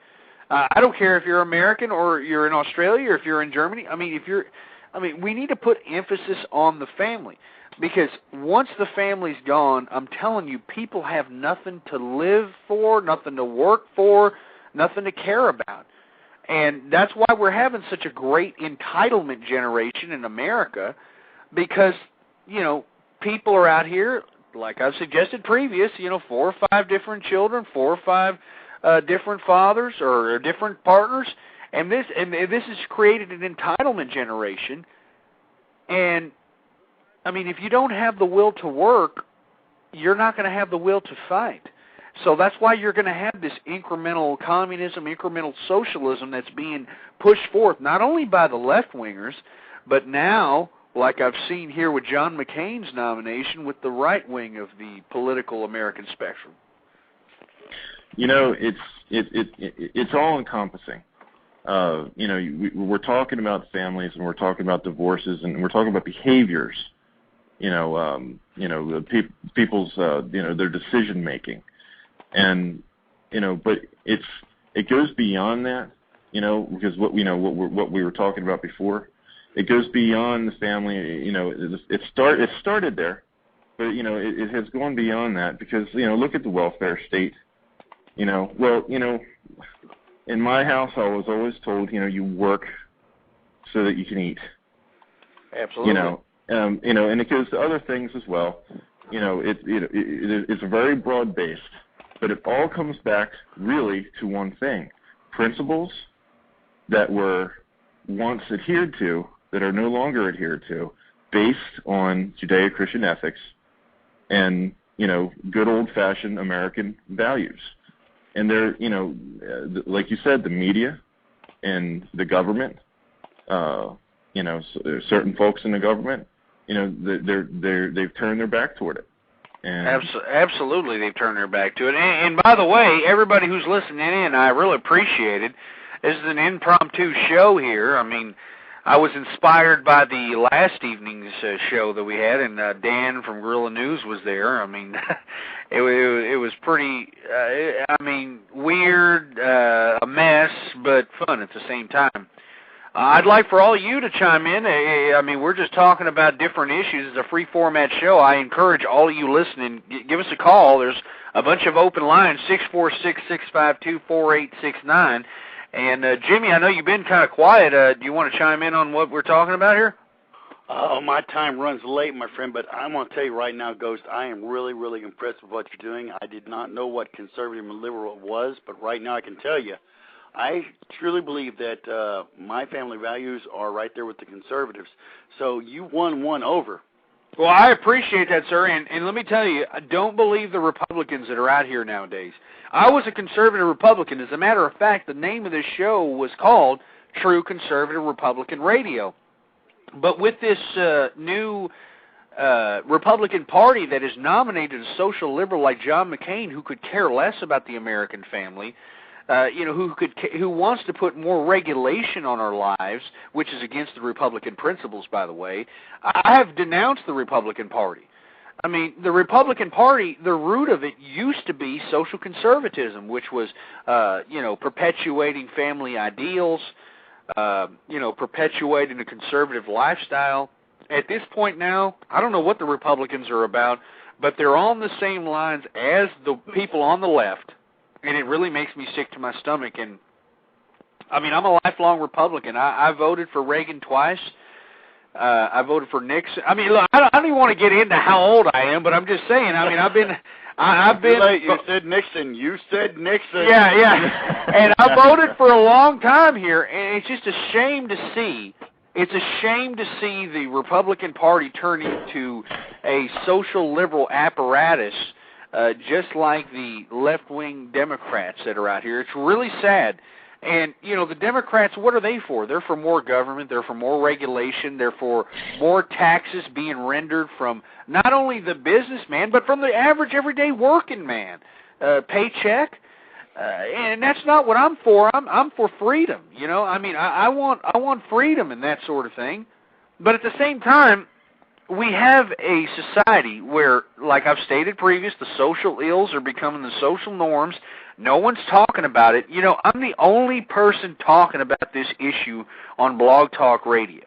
I don't care if you're American or you're in Australia or if you're in Germany. We need to put emphasis on the family, because once the family's gone, I'm telling you, people have nothing to live for, nothing to work for, nothing to care about. And that's why we're having such a great entitlement generation in America, because, people are out here, like I've suggested previous, 4 or 5 different children, 4 or 5 different fathers or different partners, and this has created an entitlement generation. And, if you don't have the will to work, you're not going to have the will to fight. So that's why you're going to have this incremental communism, incremental socialism that's being pushed forth, not only by the left-wingers, but now, like I've seen here with John McCain's nomination, with the right wing of the political American spectrum. It's all-encompassing. We're talking about families, and we're talking about divorces, and we're talking about behaviors, people's, their decision-making. And, but it goes beyond that. because what we were talking about before, it goes beyond the family. It started there, but it has gone beyond that because look at the welfare state. In my house, I was always told, you work so that you can eat. Absolutely. And it goes to other things as well. It's very broad-based, but it all comes back really to one thing: principles that were once adhered to that are no longer adhered to, based on Judeo-Christian ethics and good old-fashioned American values. And they're like you said, the media and the government, certain folks in the government, they've turned their back toward it. And absolutely, they've turned their back to it. And by the way, everybody who's listening in, I really appreciate it. This is an impromptu show here. I mean, I was inspired by the last evening's show that we had, and Dan from Guerrilla News was there. I mean, it was pretty, weird, a mess, but fun at the same time. I'd like for all of you to chime in. I mean, we're just talking about different issues. It's a free format show. I encourage all of you listening, give us a call. There's a bunch of open lines, 646-652-4869. And, Jimmy, I know you've been kind of quiet. Do you want to chime in on what we're talking about here? Oh, my time runs late, my friend, but I'm going to tell you right now, Ghost, I am really, really impressed with what you're doing. I did not know what conservative and liberal was, but right now I can tell you, I truly believe that my family values are right there with the conservatives. So you won one over. Well, I appreciate that, sir, and let me tell you, I don't believe the Republicans that are out here nowadays. I was a conservative Republican. As a matter of fact, the name of this show was called True Conservative Republican Radio. But with this new Republican Party that is nominated a social liberal like John McCain, who could care less about the American family, who wants to put more regulation on our lives, which is against the Republican principles, by the way. I have denounced the Republican Party. I mean, the Republican Party, the root of it used to be social conservatism, which was, perpetuating family ideals, perpetuating a conservative lifestyle. At this point now, I don't know what the Republicans are about, but they're on the same lines as the people on the left. And it really makes me sick to my stomach. And, I mean, I'm a lifelong Republican. I voted for Reagan twice. I voted for Nixon. I mean, look, I don't even want to get into how old I am, but I'm just saying, I mean, I've been... You said Nixon. You said Nixon. Yeah. And I voted for a long time here, and it's just a shame to see. It's a shame to see the Republican Party turn into a social liberal apparatus, just like the left-wing Democrats that are out here. It's really sad. And, the Democrats, what are they for? They're for more government. They're for more regulation. They're for more taxes being rendered from not only the businessman, but from the average, everyday working man. Paycheck. And that's not what I'm for. I'm for freedom. I mean, I want freedom and that sort of thing. But at the same time, we have a society where, like I've stated previous, the social ills are becoming the social norms. No one's talking about it. I'm the only person talking about this issue on Blog Talk Radio.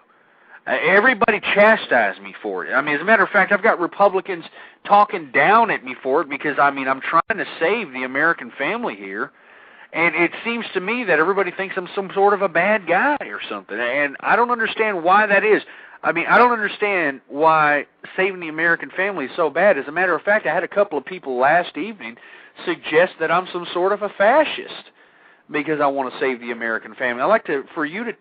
Everybody chastised me for it. I mean, as a matter of fact, I've got Republicans talking down at me for it because, I mean, I'm trying to save the American family here. And it seems to me that everybody thinks I'm some sort of a bad guy or something. And I don't understand why that is. I mean, I don't understand why saving the American family is so bad. As a matter of fact, I had a couple of people last evening suggest that I'm some sort of a fascist because I want to save the American family. I'd like for you to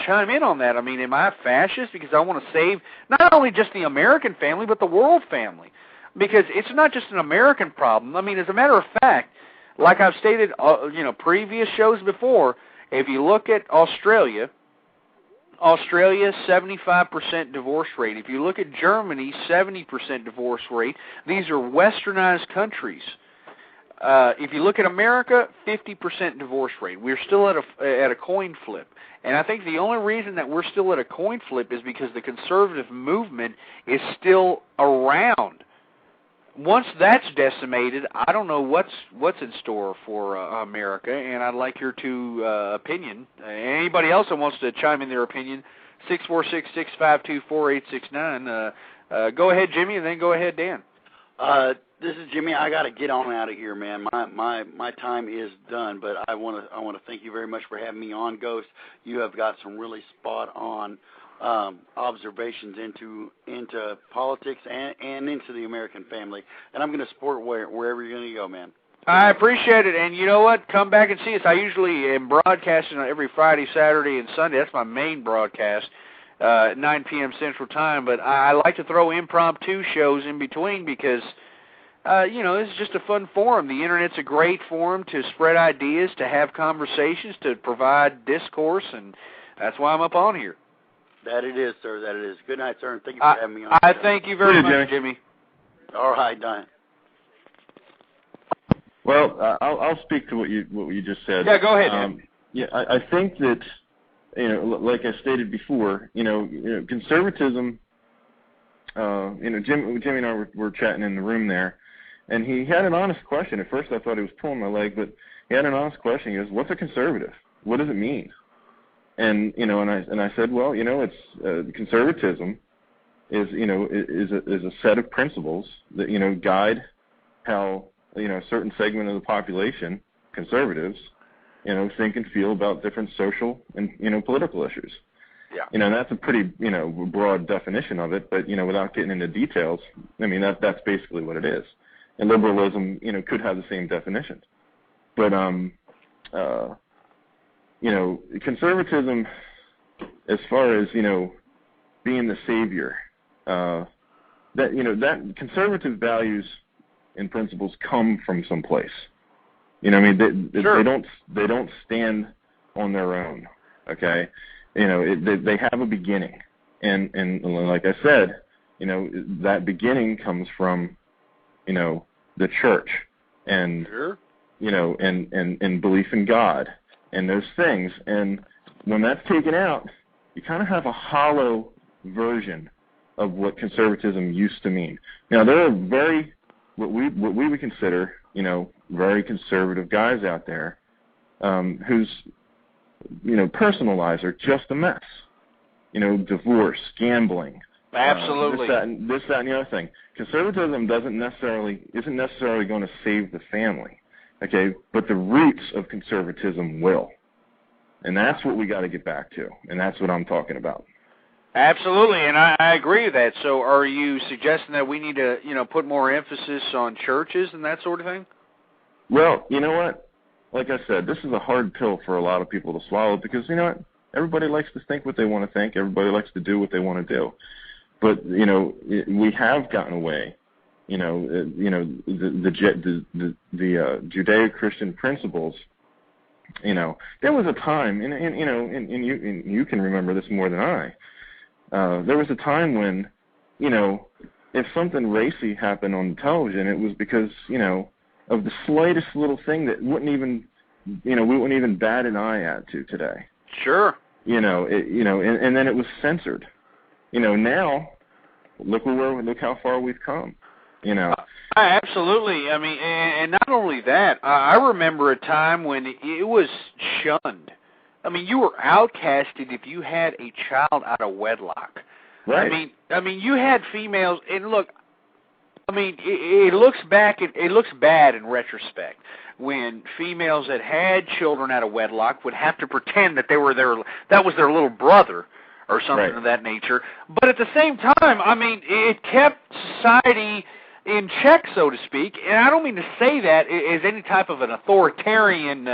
chime in on that. I mean, am I a fascist because I want to save not only just the American family but the world family? Because it's not just an American problem. I mean, as a matter of fact, like I've stated, previous shows before, if you look at Australia, 75% divorce rate. If you look at Germany, 70% divorce rate. These are westernized countries. If you look at America, 50% divorce rate. We're still at a coin flip. And I think the only reason that we're still at a coin flip is because the conservative movement is still around. once that's decimated, I don't know what's in store for America, and I'd like your opinion. Anybody else that wants to chime in their opinion, 646-652-4869. Go ahead, Jimmy, and then go ahead, Dan. This is Jimmy. I got to get on out of here, man. My time is done, but I want to thank you very much for having me on, Ghost. You have got some really spot on observations into politics and into the American family, and I'm going to support wherever you're going to go, man. I appreciate it, and you know what? Come back and see us. I usually am broadcasting every Friday, Saturday, and Sunday. That's my main broadcast at 9 p.m. Central Time, but I like to throw impromptu shows in between because, this is just a fun forum. The Internet's a great forum to spread ideas, to have conversations, to provide discourse, and that's why I'm up on here. That it is, sir. That it is. Good night, sir, and thank you for having me on. I thank you very much, Jimmy. All right, done. Well, I'll speak to what you just said. Yeah, go ahead. I think that, like I stated before, conservatism. Jimmy and I were chatting in the room there, and he had an honest question. At first, I thought he was pulling my leg, but he had an honest question. He goes, "What's a conservative? What does it mean?" And I said, well, it's conservatism is a set of principles that guide how a certain segment of the population, conservatives, think and feel about different social and political issues. Yeah. That's a pretty broad definition of it, but without getting into details, I mean that's basically what it is. And liberalism could have the same definition, but conservatism, as far as being the savior, that conservative values and principles come from someplace. Sure. They don't stand on their own. Okay, they have a beginning, and like I said, that beginning comes from the church, and sure. and belief in God and those things. And when that's taken out, you kind of have a hollow version of what conservatism used to mean. Now, there are what we would consider, very conservative guys out there whose, personal lives are just a mess. Divorce, gambling. Absolutely. This, that, and the other thing. Conservatism isn't necessarily going to save the family. Okay, but the roots of conservatism will. And that's what we got to get back to, and that's what I'm talking about. Absolutely, and I agree with that. So are you suggesting that we need to, put more emphasis on churches and that sort of thing? Well, you know what? Like I said, this is a hard pill for a lot of people to swallow because, everybody likes to think what they want to think. Everybody likes to do what they want to do. But, we have gotten away. The Judeo-Christian principles. There was a time, and you can remember this more than I. There was a time when, if something racy happened on television, it was because, of the slightest little thing that we wouldn't even bat an eye at to today. Sure. And then it was censored. Now, look how far we've come. Absolutely. I mean, and not only that, I remember a time when it was shunned. I mean, you were outcasted if you had a child out of wedlock. Right. I mean, you had females, and look, I mean, it looks bad in retrospect when females that had children out of wedlock would have to pretend that that was their little brother or something of that nature. But at the same time, I mean, it kept society in check, so to speak, and I don't mean to say that as any type of an authoritarian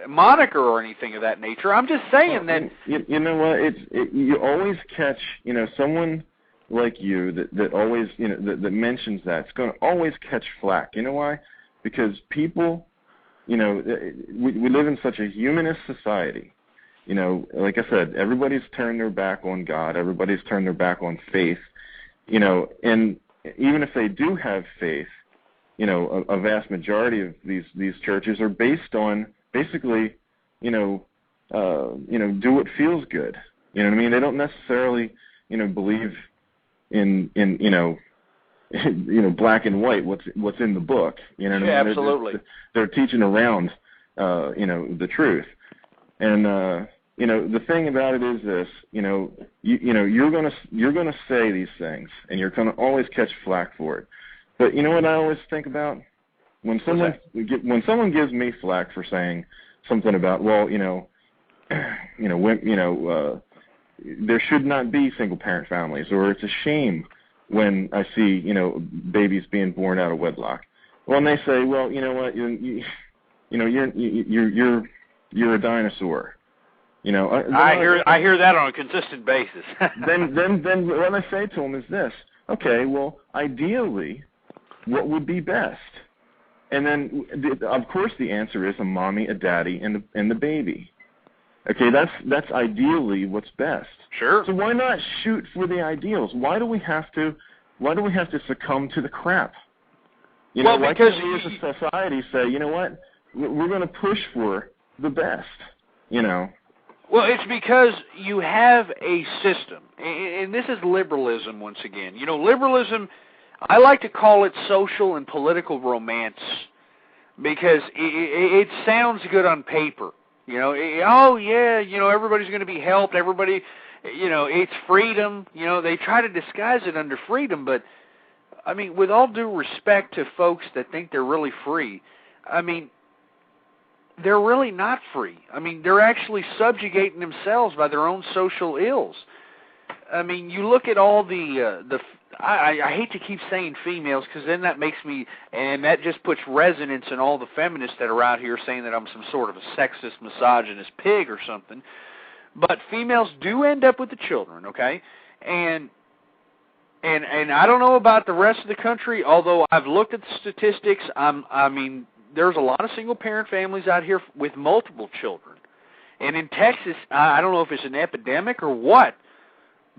moniker or anything of that nature. I'm just saying that... You know what? You always catch, someone like you that always, that mentions that. It's going to always catch flack. You know why? Because people, we live in such a humanist society. Like I said, everybody's turned their back on God. Everybody's turned their back on faith. And even if they do have faith, a vast majority of these churches are based on basically, do what feels good. You know what I mean? They don't necessarily, believe in black and white, what's in the book. You know what I mean? Absolutely. They're teaching around, the truth. And the thing about it is this, you're gonna say these things, and you're gonna always catch flack for it. But you know what I always think about? When someone gives me flack for saying something about, there should not be single parent families, or it's a shame when I see, babies being born out of wedlock. Well, and they say, well, you know what, you're a dinosaur. I hear that on a consistent basis. then what I say to them is this: okay, well, ideally, what would be best? And then, of course, the answer is a mommy, a daddy, and the baby. Okay, that's ideally what's best. Sure. So why not shoot for the ideals? Why do we have to succumb to the crap? Why can't we as a society say, you know what, we're going to push for the best? Well, it's because you have a system, and this is liberalism once again. Liberalism, I like to call it social and political romance because it sounds good on paper. Everybody's going to be helped. Everybody, it's freedom. They try to disguise it under freedom, but, I mean, with all due respect to folks that think they're really free, I mean, they're really not free. I mean, they're actually subjugating themselves by their own social ills. I mean, you look at all I hate to keep saying females because then that makes me, and that just puts resonance in all the feminists that are out here saying that I'm some sort of a sexist, misogynist pig or something. But females do end up with the children, okay? And I don't know about the rest of the country, although I've looked at the statistics. I mean, there's a lot of single-parent families out here with multiple children. And in Texas, I don't know if it's an epidemic or what,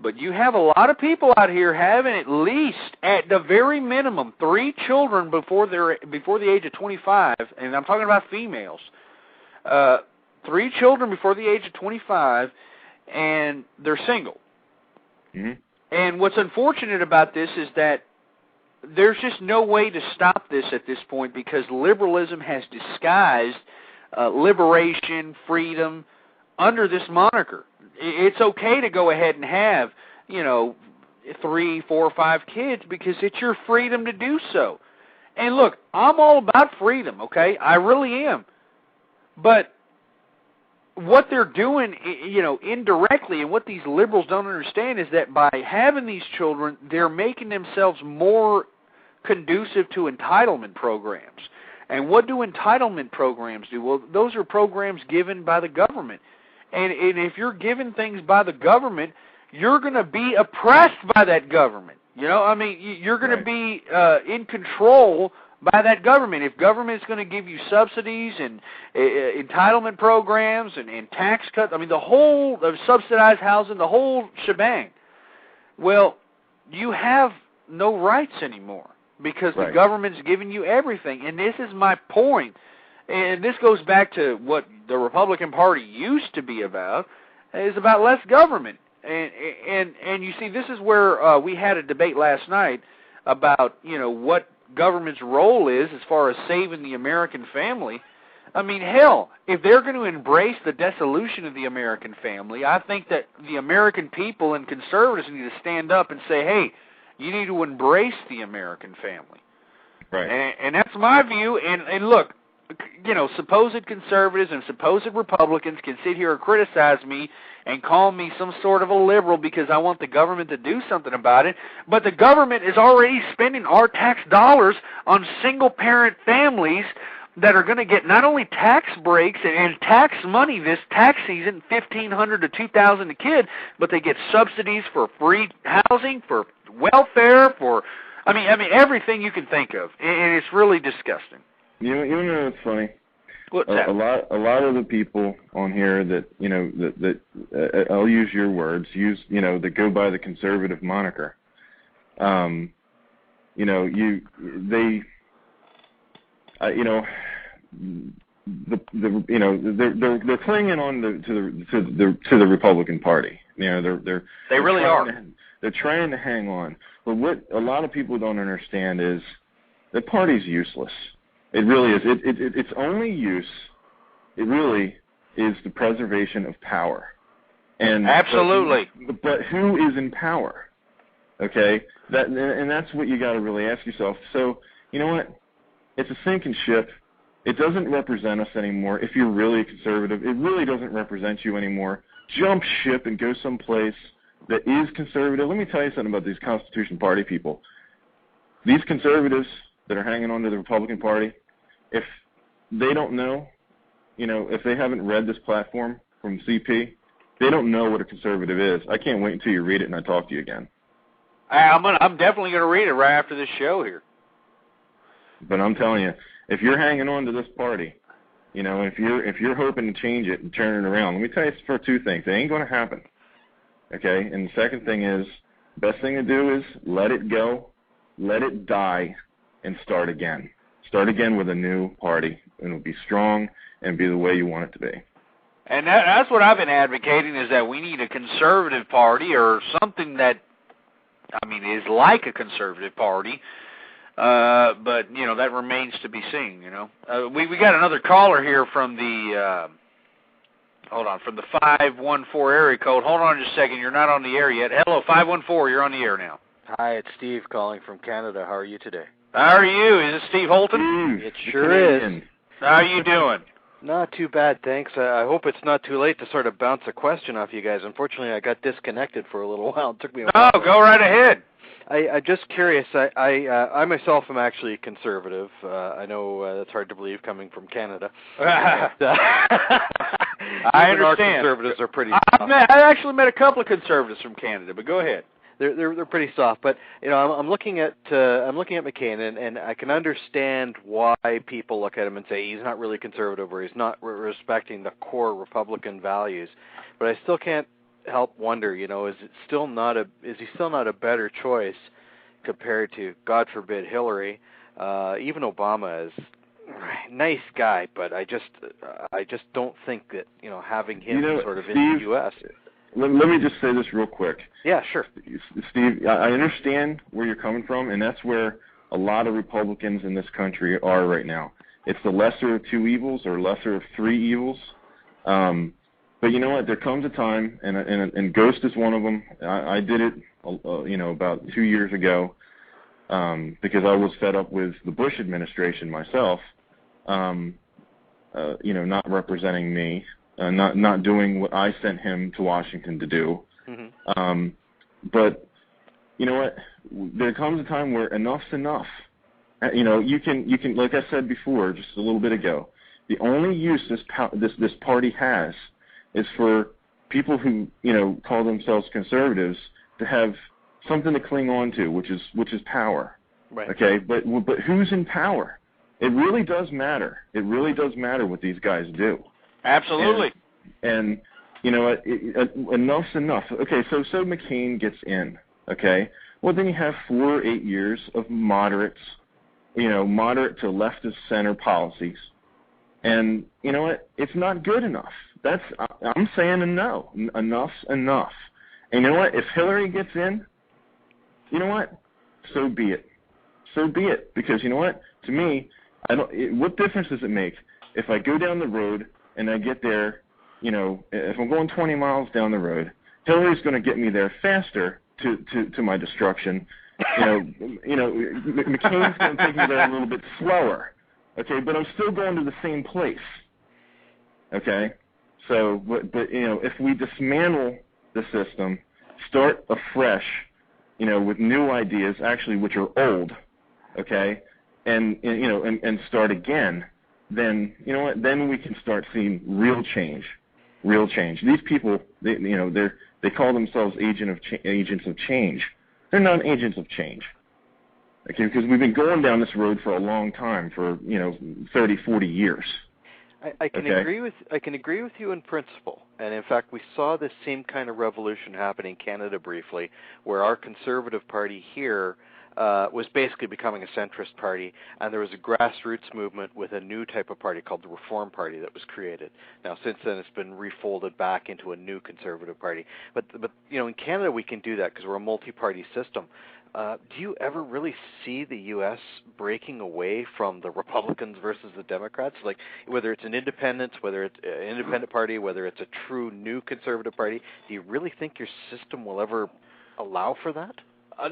but you have a lot of people out here having at least, at the very minimum, 3 children before the age of 25, and I'm talking about females. 3 children before the age of 25, and they're single. Mm-hmm. And what's unfortunate about this is that there's just no way to stop this at this point because liberalism has disguised liberation, freedom, under this moniker. It's okay to go ahead and have, 3, 4, 5 kids because it's your freedom to do so. And look, I'm all about freedom, okay? I really am. But what they're doing, indirectly, and what these liberals don't understand is that by having these children, they're making themselves more conducive to entitlement programs. And what do entitlement programs do? Well, those are programs given by the government. And if you're given things by the government, you're going to be oppressed by that government. You're going to be in control by that government. If government is going to give you subsidies and entitlement programs and tax cuts, the whole subsidized housing, the whole shebang, well, you have no rights anymore because the government's giving you everything. And this is my point. And this goes back to what the Republican Party used to be about, is about less government. And you see, this is where we had a debate last night about, what government's role is as far as saving the American family. I mean, hell, if they're going to embrace the dissolution of the American family, I think that the American people and conservatives need to stand up and say, hey, you need to embrace the American family. Right. And that's my view. And look, supposed conservatives and supposed Republicans can sit here and criticize me and call me some sort of a liberal because I want the government to do something about it. But the government is already spending our tax dollars on single-parent families that are going to get not only tax breaks and tax money this tax season, $1,500 to $2,000 a kid, but they get subsidies for free housing, for welfare, for everything you can think of, and it's really disgusting. You know what's funny? What's that? A lot of the people on here that that I'll use your words, that go by the conservative moniker. They're clinging on to the Republican Party. They really are. They're trying to hang on. But what a lot of people don't understand is the party's useless. It really is. Its only use, it really is the preservation of power. And absolutely. But who is in power? Okay? And that's what you got to really ask yourself. So, you know what? It's a sinking ship. It doesn't represent us anymore. If you're really conservative, it really doesn't represent you anymore. Jump ship and go someplace that is conservative. Let me tell you something about these Constitution Party people. These conservatives that are hanging on to the Republican Party, if they don't know, if they haven't read this platform from CP, they don't know what a conservative is. I can't wait until you read it and I talk to you again. I'm definitely going to read it right after this show here. But I'm telling you, if you're hanging on to this party, if you're hoping to change it and turn it around, let me tell you for two things. It ain't going to happen. Okay? And the second thing is, best thing to do is let it go, let it die, and start again. Start again with a new party, and it'll be strong and be the way you want it to be. And that's what I've been advocating, is that we need a conservative party or something that, is like a conservative party. But, that remains to be seen, We got another caller here from the, from the 514 area code. Hold on just a second. You're not on the air yet. Hello, 514. You're on the air now. Hi, it's Steve calling from Canada. How are you today? How are you? Is this Steve Holton? It sure is. How are you doing? Not too bad, thanks. I hope it's not too late to sort of bounce a question off you guys. Unfortunately, I got disconnected for a little while. It took me a while. No, go right ahead. I'm just curious. I myself am actually conservative. I know that's hard to believe coming from Canada. I understand. Our conservatives are pretty. I actually met a couple of conservatives from Canada, but go ahead. They're pretty soft, but I'm looking at McCain, and I can understand why people look at him and say he's not really conservative or he's not respecting the core Republican values. But I still can't help wonder, is he still not a better choice compared to, God forbid, Hillary? Even Obama is a nice guy, but I just don't think that having him sort of in the U.S. Let me just say this real quick. Yeah, sure. Steve, I understand where you're coming from, and that's where a lot of Republicans in this country are right now. It's the lesser of two evils or lesser of three evils. But you know what? There comes a time, and Ghost is one of them. I did it, about 2 years ago because I was fed up with the Bush administration myself, not representing me. Not doing what I sent him to Washington to do. Mm-hmm. But you know what? There comes a time where enough's enough. You can, like I said before, just a little bit ago, the only use this party has is for people who call themselves conservatives to have something to cling on to, which is power. Right. Okay, but who's in power? It really does matter. It really does matter what these guys do. Absolutely. And enough's enough. Okay, so McCain gets in, okay? Well, then you have 4 or 8 years of moderate to leftist center policies. And you know what? It's not good enough. I'm saying no. Enough's enough. And you know what? If Hillary gets in, you know what? So be it. So be it. Because you know what? To me, what difference does it make if I go down the road and I get there, if I'm going 20 miles down the road, Hillary's going to get me there faster to my destruction. McCain's going to take me there a little bit slower. Okay, but I'm still going to the same place. Okay, so but if we dismantle the system, start afresh, with new ideas, actually which are old, okay, and start again. Then then we can start seeing real change. These people, they call themselves agents of change. They're not agents of change. Okay, because we've been going down this road for a long time, for 30, 40 years. I can agree with you in principle, and in fact, we saw this same kind of revolution happen in Canada briefly, where our Conservative Party here was basically becoming a centrist party, and there was a grassroots movement with a new type of party called the Reform Party that was created. Now, since then, it's been refolded back into a new conservative party. But in Canada, we can do that because we're a multi-party system. Do you ever really see the U.S. breaking away from the Republicans versus the Democrats? Like, whether it's an independent, whether it's an independent party, whether it's a true new conservative party, do you really think your system will ever allow for that?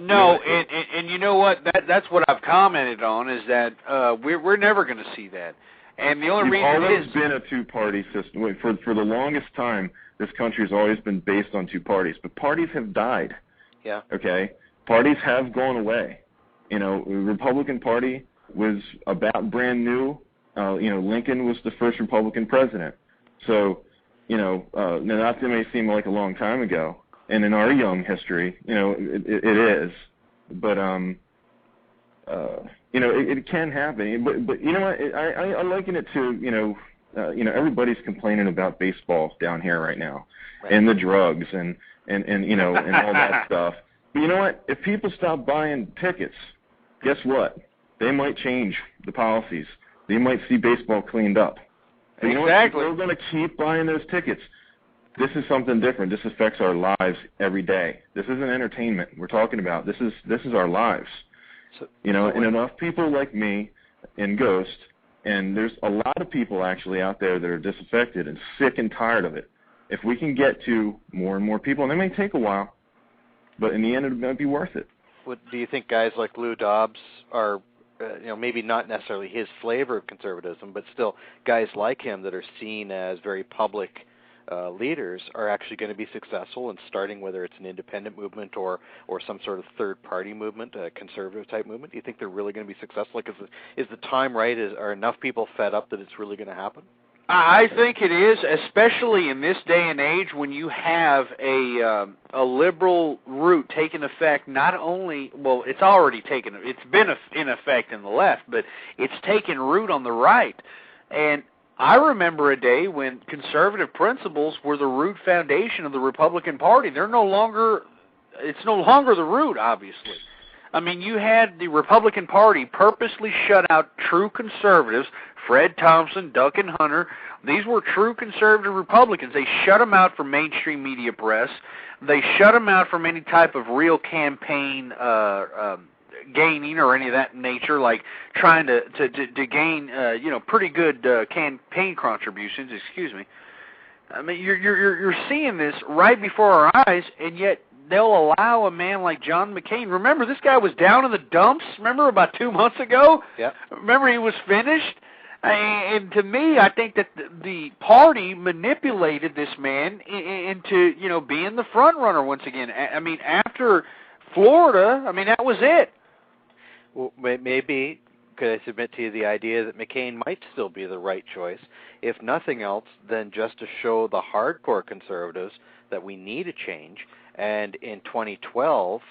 No, and you know what? That's what I've commented on, is that we're never going to see that. And the only reason always been a two-party system. For the longest time, this country has always been based on two parties. But parties have died. Yeah. Okay? Parties have gone away. The Republican Party was about brand new. Lincoln was the first Republican president. So, now that may seem like a long time ago, and in our young history, it is. But it can happen. But you know what? I liken it to everybody's complaining about baseball down here right now, right, and the drugs and and all that stuff. But you know what? If people stop buying tickets, guess what? They might change the policies. They might see baseball cleaned up. But exactly. We're going to keep buying those tickets. This is something different. This affects our lives every day. This isn't entertainment we're talking about. This is our lives. So, and enough people like me and Ghost, and there's a lot of people actually out there that are disaffected and sick and tired of it. If we can get to more and more people, and it may take a while, but in the end, it might be worth it. Do you think guys like Lou Dobbs are, maybe not necessarily his flavor of conservatism, but still guys like him that are seen as very public leaders are actually going to be successful in starting, whether it's an independent movement or some sort of third-party movement, a conservative-type movement? Do you think they're really going to be successful? Like, is the time right? Are enough people fed up that it's really going to happen? I think it is, especially in this day and age when you have a liberal root taking effect. Not only, it's already it's been in effect in the left, but it's taken root on the right. And I remember a day when conservative principles were the root foundation of the Republican Party. It's no longer the root, obviously. I mean, you had the Republican Party purposely shut out true conservatives, Fred Thompson, Duncan Hunter. These were true conservative Republicans. They shut them out from mainstream media press. They shut them out from any type of real campaign gaining or any of that nature, like trying to gain pretty good campaign contributions. Excuse me. I mean, you're seeing this right before our eyes, and yet they'll allow a man like John McCain. Remember, this guy was down in the dumps. Remember about 2 months ago? Yeah. Remember, he was finished. And to me, I think that the party manipulated this man into being the front runner once again. I mean, after Florida, I mean, that was it. Well, maybe could I submit to you the idea that McCain might still be the right choice, if nothing else than just to show the hardcore conservatives that we need a change. And in 2012,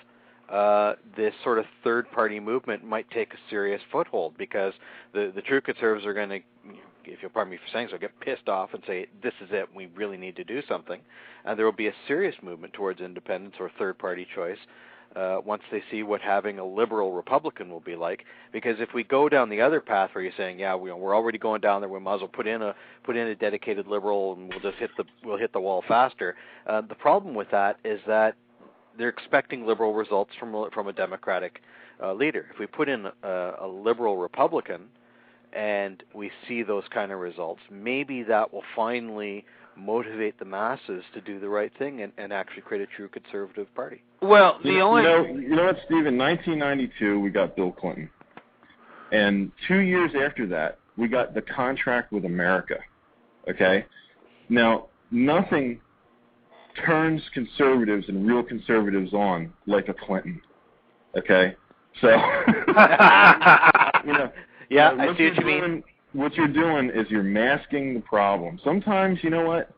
this sort of third-party movement might take a serious foothold, because the true conservatives are going to, if you'll pardon me for saying so, get pissed off and say, this is it, we really need to do something. And there will be a serious movement towards independence or third-party choice once they see what having a liberal Republican will be like. Because if we go down the other path where you're saying, we're already going down there, we might as well put in a dedicated liberal and we'll hit the wall faster. The problem with that is that they're expecting liberal results from a Democratic leader. If we put in a liberal Republican and we see those kind of results, maybe that will finally motivate the masses to do the right thing and actually create a true conservative party. Well, you know what, Steve? In 1992, we got Bill Clinton, and 2 years after that, we got the contract with America. Okay, now nothing turns conservatives and real conservatives on like a Clinton. Okay, so yeah, I see what you mean. What you're doing is you're masking the problem. Sometimes, you know what?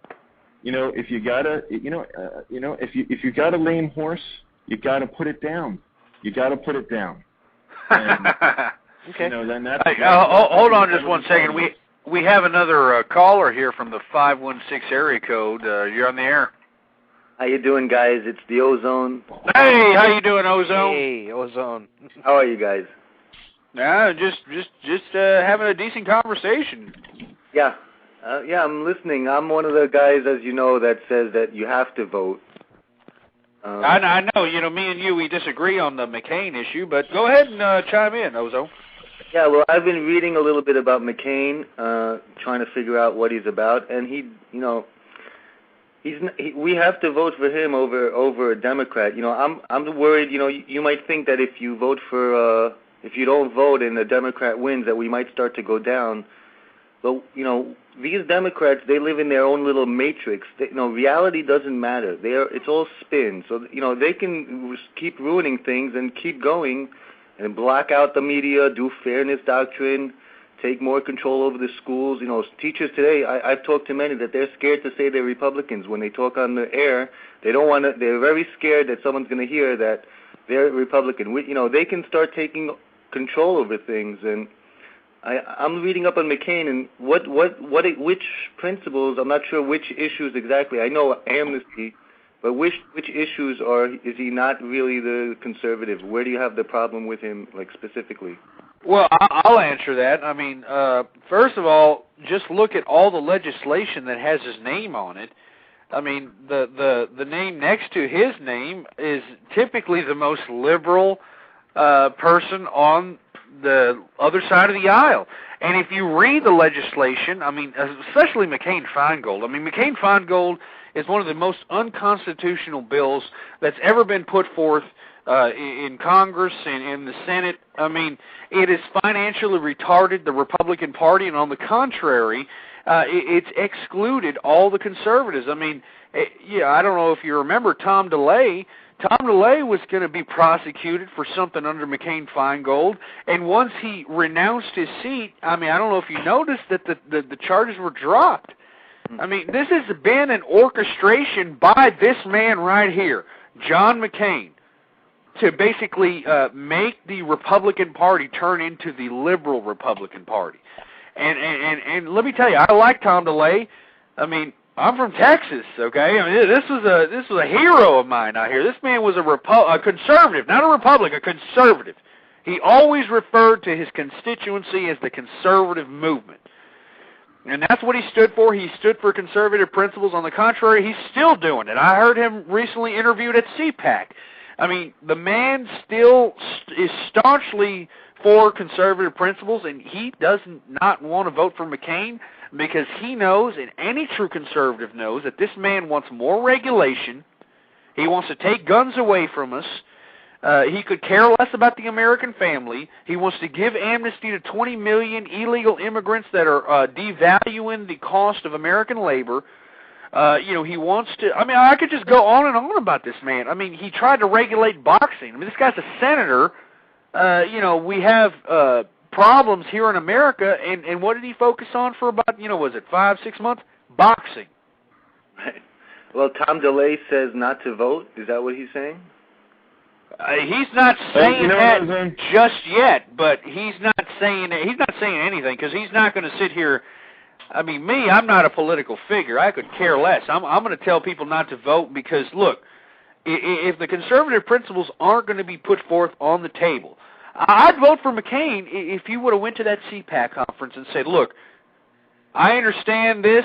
If you gotta, if you got a lame horse, you gotta put it down. You gotta put it down. And, okay. Then that's. Hold on just 1 second. We have another caller here from the 516 area code. You're on the air. How you doing, guys? It's the Ozone. Hey, how you doing, Ozone? Hey, Ozone. How are you guys? Yeah, just having a decent conversation. Yeah. Yeah, I'm listening. I'm one of the guys, as you know, that says that you have to vote. I know, me and you, we disagree on the McCain issue, but go ahead and chime in, Ozone. Yeah, well, I've been reading a little bit about McCain, trying to figure out what he's about, and we have to vote for him over a Democrat. I'm worried. You might think that if you don't vote and the Democrat wins, that we might start to go down. But these Democrats, they live in their own little matrix. Reality doesn't matter. It's all spin. So they can keep ruining things and keep going, and black out the media, do fairness doctrine, take more control over the schools. Teachers today, I've talked to many that they're scared to say they're Republicans. When they talk on the air, they don't want to. They're very scared that someone's going to hear that they're Republican. They can start taking control over things. And I'm reading up on McCain and which principles. I'm not sure which issues exactly. I know amnesty, but which issues is he not really the conservative? Where do you have the problem with him, like specifically? Well, I'll answer that. I mean, first of all, just look at all the legislation that has his name on it. I mean, the name next to his name is typically the most liberal person on the other side of the aisle. And if you read the legislation, I mean, especially McCain-Feingold, McCain-Feingold is one of the most unconstitutional bills that's ever been put forth in Congress and in the Senate. I mean, it has financially retarded the Republican Party, and on the contrary, it's excluded all the conservatives. I mean, I don't know if you remember Tom DeLay. Tom DeLay was going to be prosecuted for something under McCain-Feingold, and once he renounced his seat, I mean, I don't know if you noticed that the charges were dropped. I mean, this has been an orchestration by this man right here, John McCain, to basically make the Republican Party turn into the liberal Republican Party. And let me tell you, I like Tom DeLay. I mean, I'm from Texas, okay? I mean, this was a hero of mine out here. This man was a conservative, not a Republican, a conservative. He always referred to his constituency as the conservative movement. And that's what he stood for. He stood for conservative principles. On the contrary, he's still doing it. I heard him recently interviewed at CPAC. I mean, the man still is staunchly for conservative principles, and he does not want to vote for McCain because he knows, and any true conservative knows, that this man wants more regulation. He wants to take guns away from us. He could care less about the American family. He wants to give amnesty to 20 million illegal immigrants that are devaluing the cost of American labor. He wants to, I mean, I could just go on and on about this man. I mean, he tried to regulate boxing. I mean, this guy's a senator. We have problems here in America, and what did he focus on for about, was it 5-6 months? Boxing. Right. Well, Tom DeLay says not to vote. Is that what he's saying? He's not saying that just yet, but he's not saying anything because he's not going to sit here. I mean, I'm not a political figure. I could care less. I'm going to tell people not to vote because, look, if the conservative principles aren't going to be put forth on the table, I'd vote for McCain if you would have went to that CPAC conference and said, look, I understand this,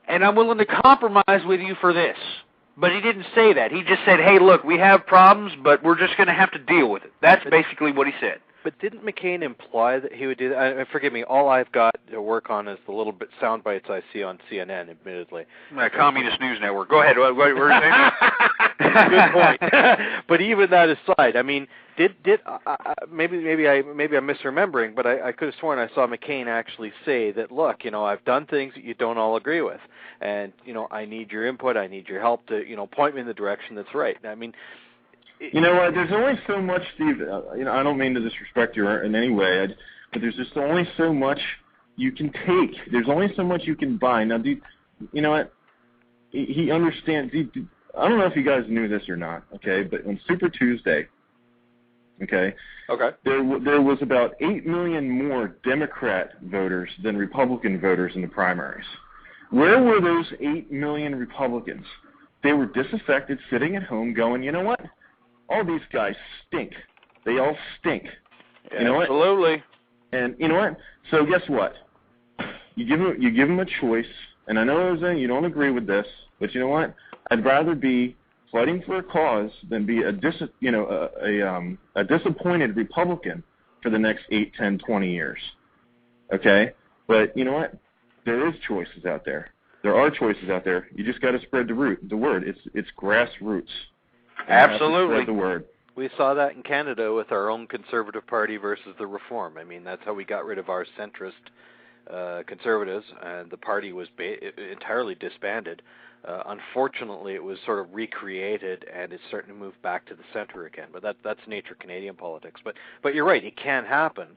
and I'm willing to compromise with you for this. But he didn't say that. He just said, hey, look, we have problems, but we're just going to have to deal with it. That's basically what he said. But didn't McCain imply that he would do that? Forgive me, all I've got to work on is the little bit sound bites I see on CNN, admittedly. Communist News Network. Go ahead. What were you saying? Good point. But even that aside, I mean, maybe I'm misremembering, but I could have sworn I saw McCain actually say that, look, I've done things that you don't all agree with, and I need your input, I need your help to point me in the direction that's right. I mean, you know what? There's only so much, Steve. I don't mean to disrespect you in any way, but there's just only so much you can take. There's only so much you can buy. Now, dude, you know what? He understands. I don't know if you guys knew this or not, okay? But on Super Tuesday, okay, there was about 8 million more Democrat voters than Republican voters in the primaries. Where were those 8 million Republicans? they were disaffected, sitting at home going, you know what? All these guys stink. They all stink. You know Absolutely. what? And you know what? So guess what? You give them a choice, and I know, Ozone, you don't agree with this, but you know what? I'd rather be fighting for a cause than be a disappointed Republican for the next 8, 10, 20 years. Okay? But you know what? There is choices out there. There are choices out there. You just got to spread the word. It's grassroots. Absolutely. Spread the word. We saw that in Canada with our own Conservative Party versus the Reform. I mean, that's how we got rid of our centrist Conservatives, and the party was entirely disbanded. Unfortunately, it was sort of recreated, and it's starting to move back to the center again. But that's nature of Canadian politics. But you're right, it can happen,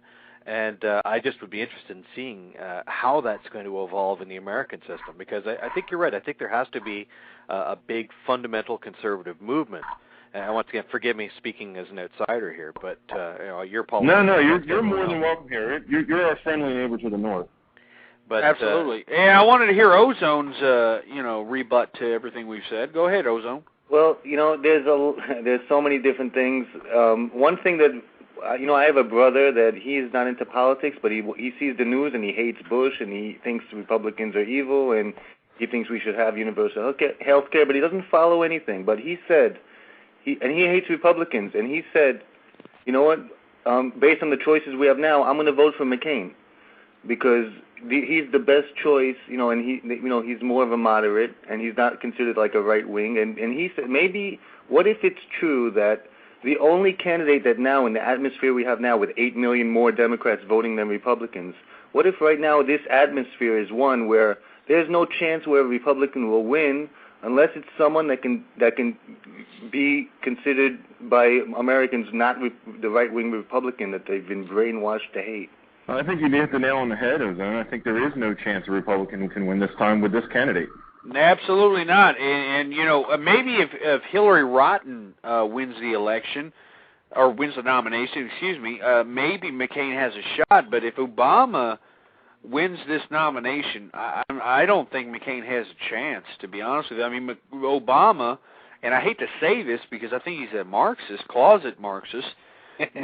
and I just would be interested in seeing how that's going to evolve in the American system, because I think you're right. I think there has to be a big fundamental conservative movement. And once again, forgive me speaking as an outsider here, but your politics. No, you're more than welcome here. You're our friendly neighbor to the north. But, absolutely. I wanted to hear Ozone's, rebut to everything we've said. Go ahead, Ozone. Well, there's so many different things. One thing that, I have a brother that he's not into politics, but he sees the news and he hates Bush and he thinks Republicans are evil and he thinks we should have universal health care, but he doesn't follow anything. But he said, he hates Republicans, and he said, you know what, based on the choices we have now, I'm going to vote for McCain because he's the best choice, and he's more of a moderate, and he's not considered like a right wing. And he said, maybe, what if it's true that the only candidate that now, in the atmosphere we have now with 8 million more Democrats voting than Republicans, what if right now this atmosphere is one where there's no chance where a Republican will win unless it's someone that can be considered by Americans not the right-wing Republican that they've been brainwashed to hate? I think you hit the nail on the head, Ozone. I think there is no chance a Republican can win this time with this candidate. Absolutely not. And maybe if Hillary Rodham wins the election, or wins the nomination, maybe McCain has a shot. But if Obama wins this nomination, I don't think McCain has a chance, to be honest with you. I mean, Obama, and I hate to say this because I think he's a Marxist, closet Marxist,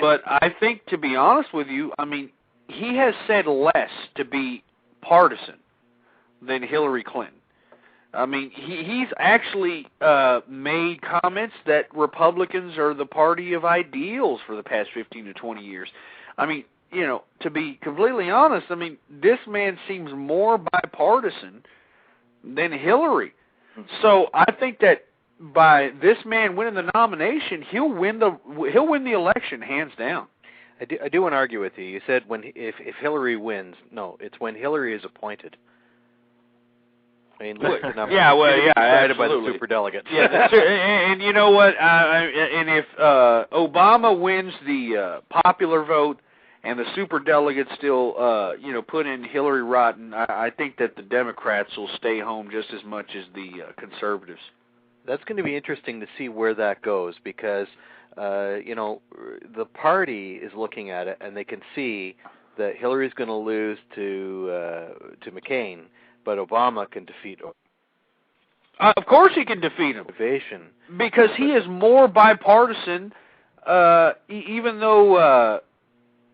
but I think, to be honest with you, I mean, he has said less to be partisan than Hillary Clinton. I mean, he's actually made comments that Republicans are the party of ideals for the past 15 to 20 years. I mean, to be completely honest, I mean, this man seems more bipartisan than Hillary. So I think that by this man winning the nomination, he'll win the election hands down. I do want to argue with you. You said if Hillary wins. No, it's when Hillary is appointed. I mean, look, absolutely. By the superdelegates. Yeah, and you know what? And if Obama wins the popular vote, and the superdelegates still, put in Hillary Rodham, I think that the Democrats will stay home just as much as the conservatives. That's going to be interesting to see where that goes because, the party is looking at it and they can see that Hillary's going to lose to McCain, but Obama can defeat him. Of course he can defeat him. Because he is more bipartisan, even though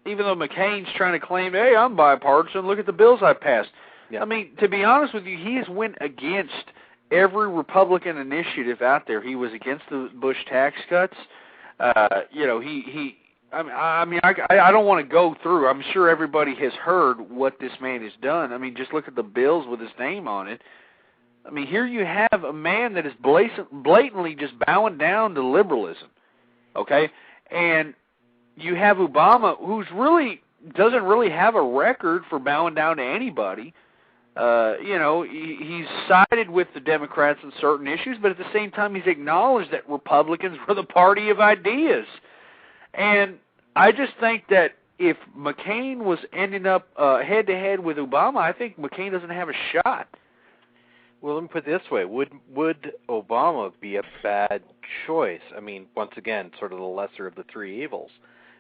McCain's trying to claim, hey, I'm bipartisan, look at the bills I passed. Yeah. I mean, to be honest with you, he has went against every Republican initiative out there. He was against the Bush tax cuts. I don't want to go through. I'm sure everybody has heard what this man has done. I mean, just look at the bills with his name on it. I mean, here you have a man that is blatantly just bowing down to liberalism, okay? And you have Obama, who's doesn't really have a record for bowing down to anybody. He's sided with the Democrats on certain issues, but at the same time, he's acknowledged that Republicans were the party of ideas. And I just think that if McCain was ending up head-to-head with Obama, I think McCain doesn't have a shot. Well, let me put it this way. Would Obama be a bad choice? I mean, once again, sort of the lesser of the three evils.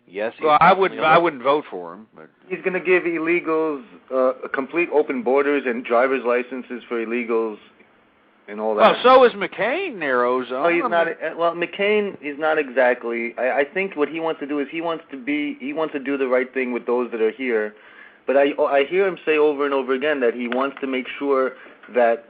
Yes. Well, I wouldn't vote for him. But he's going to give illegals complete open borders and driver's licenses for illegals and all that. Well, so is McCain there, Ozone. No, he's not. Well, McCain is not exactly. I think what he wants to do is he wants to do the right thing with those that are here. But I hear him say over and over again that he wants to make sure that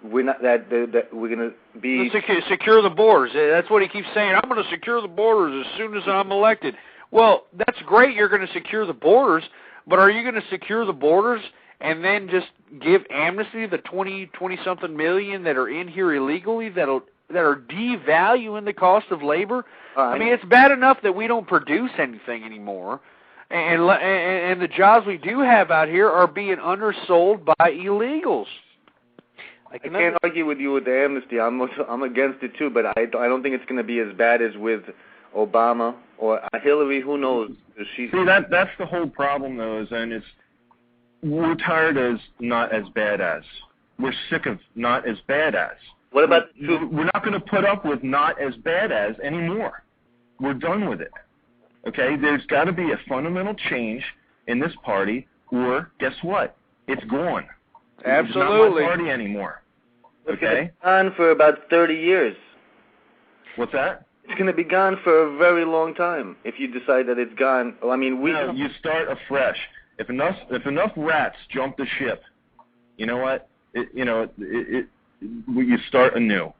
we're not that we're going to be secure the borders. That's what he keeps saying. I'm going to secure the borders as soon as I'm elected. Well, that's great. You're going to secure the borders, but are you going to secure the borders and then just give amnesty to the 20-something million that are in here illegally that are devaluing the cost of labor? I mean, it's bad enough that we don't produce anything anymore, and the jobs we do have out here are being undersold by illegals. I can't argue with you with the amnesty. I'm against it too, but I don't think it's going to be as bad as with Obama or Hillary. Who knows? See, that's the whole problem, though, and we're tired of not as bad as. We're sick of not as bad as. What about we're not going to put up with not as bad as anymore. We're done with it. Okay? There's got to be a fundamental change in this party, or guess what? It's gone. Absolutely. It's not my party anymore. Okay? It's gone for about 30 years. What's that? It's going to be gone for a very long time if you decide that it's gone. Well, I mean, you start afresh. If enough rats jump the ship, you know what? You start anew.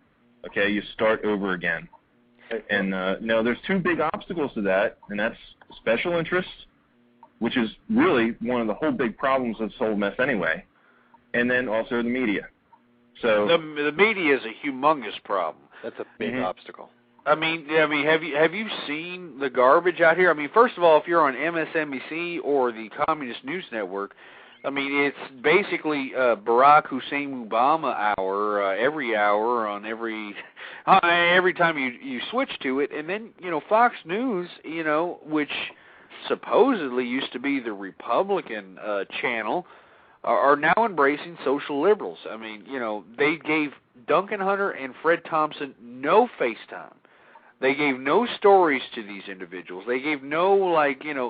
Okay? You start over again. And there's two big obstacles to that, and that's special interests, which is really one of the whole big problems of this whole mess anyway, and then also the media. So the media is a humongous problem. That's a big obstacle. I mean, have you seen the garbage out here? I mean, first of all, if you're on MSNBC or the Communist News Network, I mean, it's basically Barack Hussein Obama hour every hour on every time you switch to it, and then Fox News, which supposedly used to be the Republican channel, are now embracing social liberals. I mean, they gave Duncan Hunter and Fred Thompson no face time. They gave no stories to these individuals. They gave no,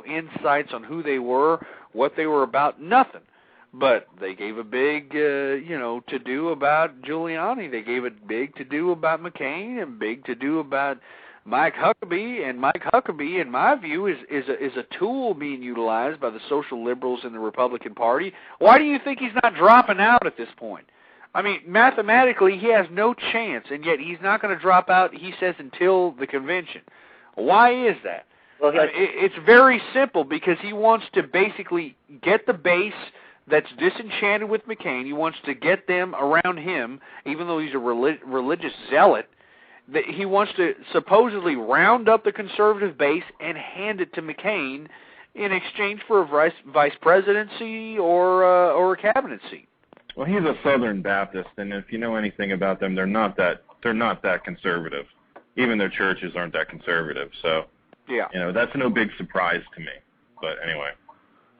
insights on who they were, what they were about, nothing. But they gave a big, to-do about Giuliani. They gave a big to-do about McCain and big to-do about Mike Huckabee. And Mike Huckabee, in my view, is a tool being utilized by the social liberals in the Republican Party. Why do you think he's not dropping out at this point? I mean, mathematically, he has no chance, and yet he's not going to drop out, he says, until the convention. Why is that? Well, it's very simple, because he wants to basically get the base that's disenchanted with McCain. He wants to get them around him, even though he's a religious zealot. He wants to supposedly round up the conservative base and hand it to McCain in exchange for a vice presidency or a cabinet seat. Well, he's a Southern Baptist, and if you know anything about them, they're not that conservative. Even their churches aren't that conservative. So, yeah, that's no big surprise to me. But anyway,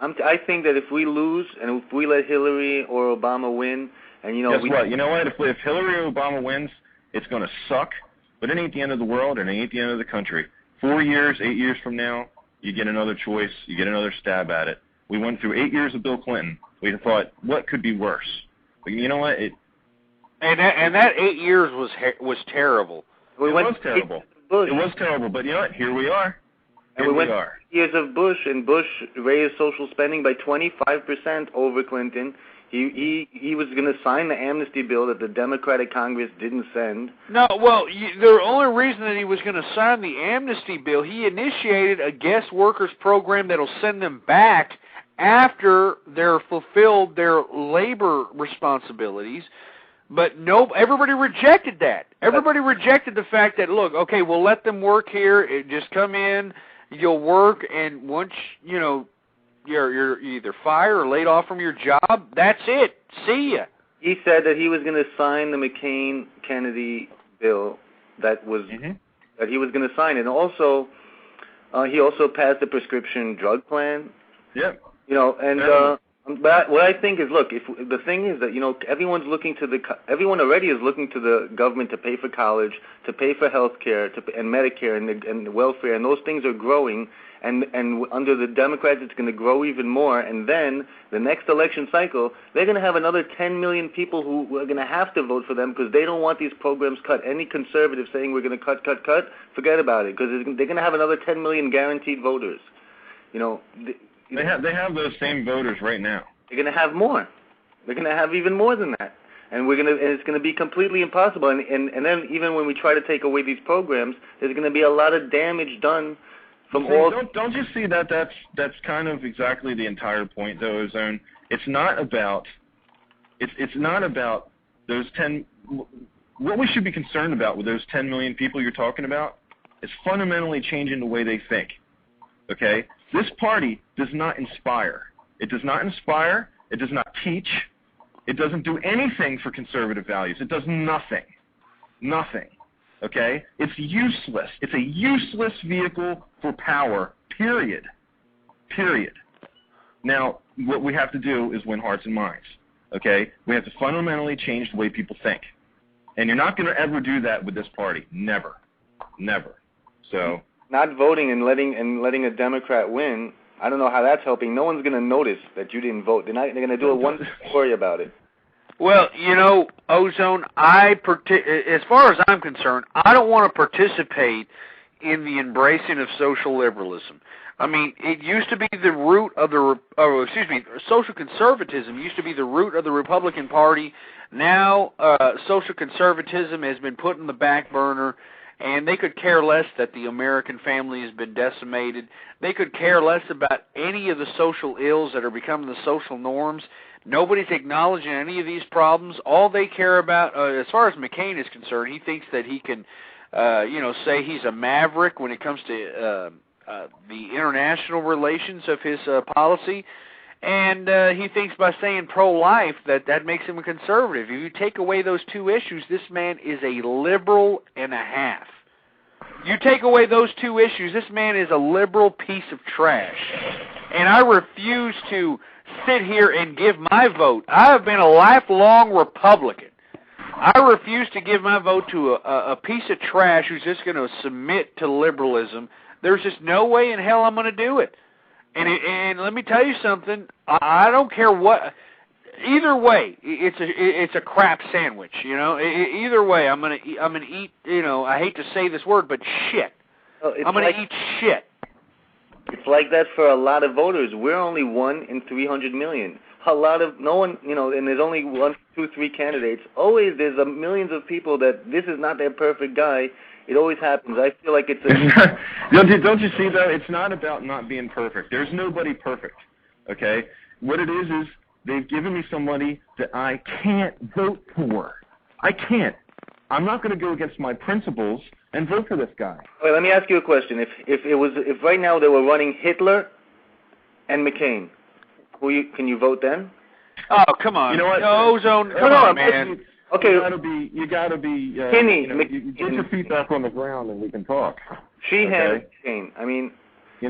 I think that if we lose and if we let Hillary or Obama win, and guess what? You know what? If Hillary or Obama wins, it's going to suck. But it ain't the end of the world, and it ain't the end of the country. 4 years, 8 years from now, you get another choice. You get another stab at it. We went through 8 years of Bill Clinton. We thought, what could be worse? But you know what? And that 8 years was terrible. It was terrible. It was terrible. But you know what? Here we are. We went 8 years of Bush, and Bush raised social spending by 25% over Clinton. He was going to sign the amnesty bill that the Democratic Congress didn't send. No, well, the only reason that he was going to sign the amnesty bill, he initiated a guest workers program that'll send them back after they're fulfilled their labor responsibilities. But everybody rejected that. Everybody rejected the fact that, look, okay, we'll let them work here. Just come in, you'll work, and once, you're either fired or laid off from your job, that's it. See ya. He said that he was going to sign the McCain-Kennedy bill that he was going to sign. And also, he also passed the prescription drug plan. Yeah. But what I think is, look, if the thing is that everyone already is looking to the government to pay for college, to pay for health care, and Medicare and the welfare, and those things are growing, and under the Democrats it's going to grow even more, and then the next election cycle they're going to have another 10 million people who are going to have to vote for them because they don't want these programs cut. Any conservative saying we're going to cut, forget about it, because they're going to have another 10 million guaranteed voters. You know, they have those same voters right now. They're going to have more. They're going to have even more than that. And it's going to be completely impossible. And then even when we try to take away these programs, there's going to be a lot of damage done from all. Don't you see that's kind of exactly the entire point, though, Ozone? It's not about those 10. What we should be concerned about with those 10 million people you're talking about is fundamentally changing the way they think. Okay, this party does not inspire. It does not inspire. It does not teach. It doesn't do anything for conservative values. It does nothing. Nothing. Okay? It's useless. It's a useless vehicle for power, period. Period. Now, what we have to do is win hearts and minds. Okay? We have to fundamentally change the way people think. And you're not going to ever do that with this party. Never. Never. So, not voting and letting a Democrat win, I don't know how that's helping. No one's going to notice that you didn't vote. They're going to do it once. Worry about it. Well, you know, Ozone, as far as I'm concerned, I don't want to participate in the embracing of social liberalism. I mean, it used to be the root of social conservatism used to be the root of the Republican Party. Now, social conservatism has been put in the back burner, and they could care less that the American family has been decimated. They could care less about any of the social ills that are becoming the social norms. Nobody's acknowledging any of these problems. All they care about, as far as McCain is concerned, he thinks that he can, say he's a maverick when it comes to the international relations of his policy. And he thinks by saying pro-life that makes him a conservative. If you take away those two issues, this man is a liberal and a half. You take away those two issues, this man is a liberal piece of trash. And I refuse to sit here and give my vote. I have been a lifelong Republican. I refuse to give my vote to a piece of trash who's just going to submit to liberalism. There's just no way in hell I'm going to do it. And let me tell you something. I don't care what. Either way, it's a crap sandwich. You know. Either way, I'm gonna eat. You know, I hate to say this word, but shit. I'm gonna eat shit. It's like that for a lot of voters. We're only 1 in 300 million. No one, and there's only 1, 2, 3 candidates. Always there's millions of people that this is not their perfect guy. It always happens. I feel like it's don't you see, though? It's not about not being perfect. There's nobody perfect, okay? What it is they've given me somebody that I can't vote for. I can't. I'm not going to go against my principles and vote for this guy. Wait, let me ask you a question. If right now they were running Hitler and McCain, can you vote then? Oh, come on. You know what? Ozone, come on, man. Okay. You gotta be. Kinney, you get your feet back on the ground and we can talk. Sheehan, McCain. I mean. You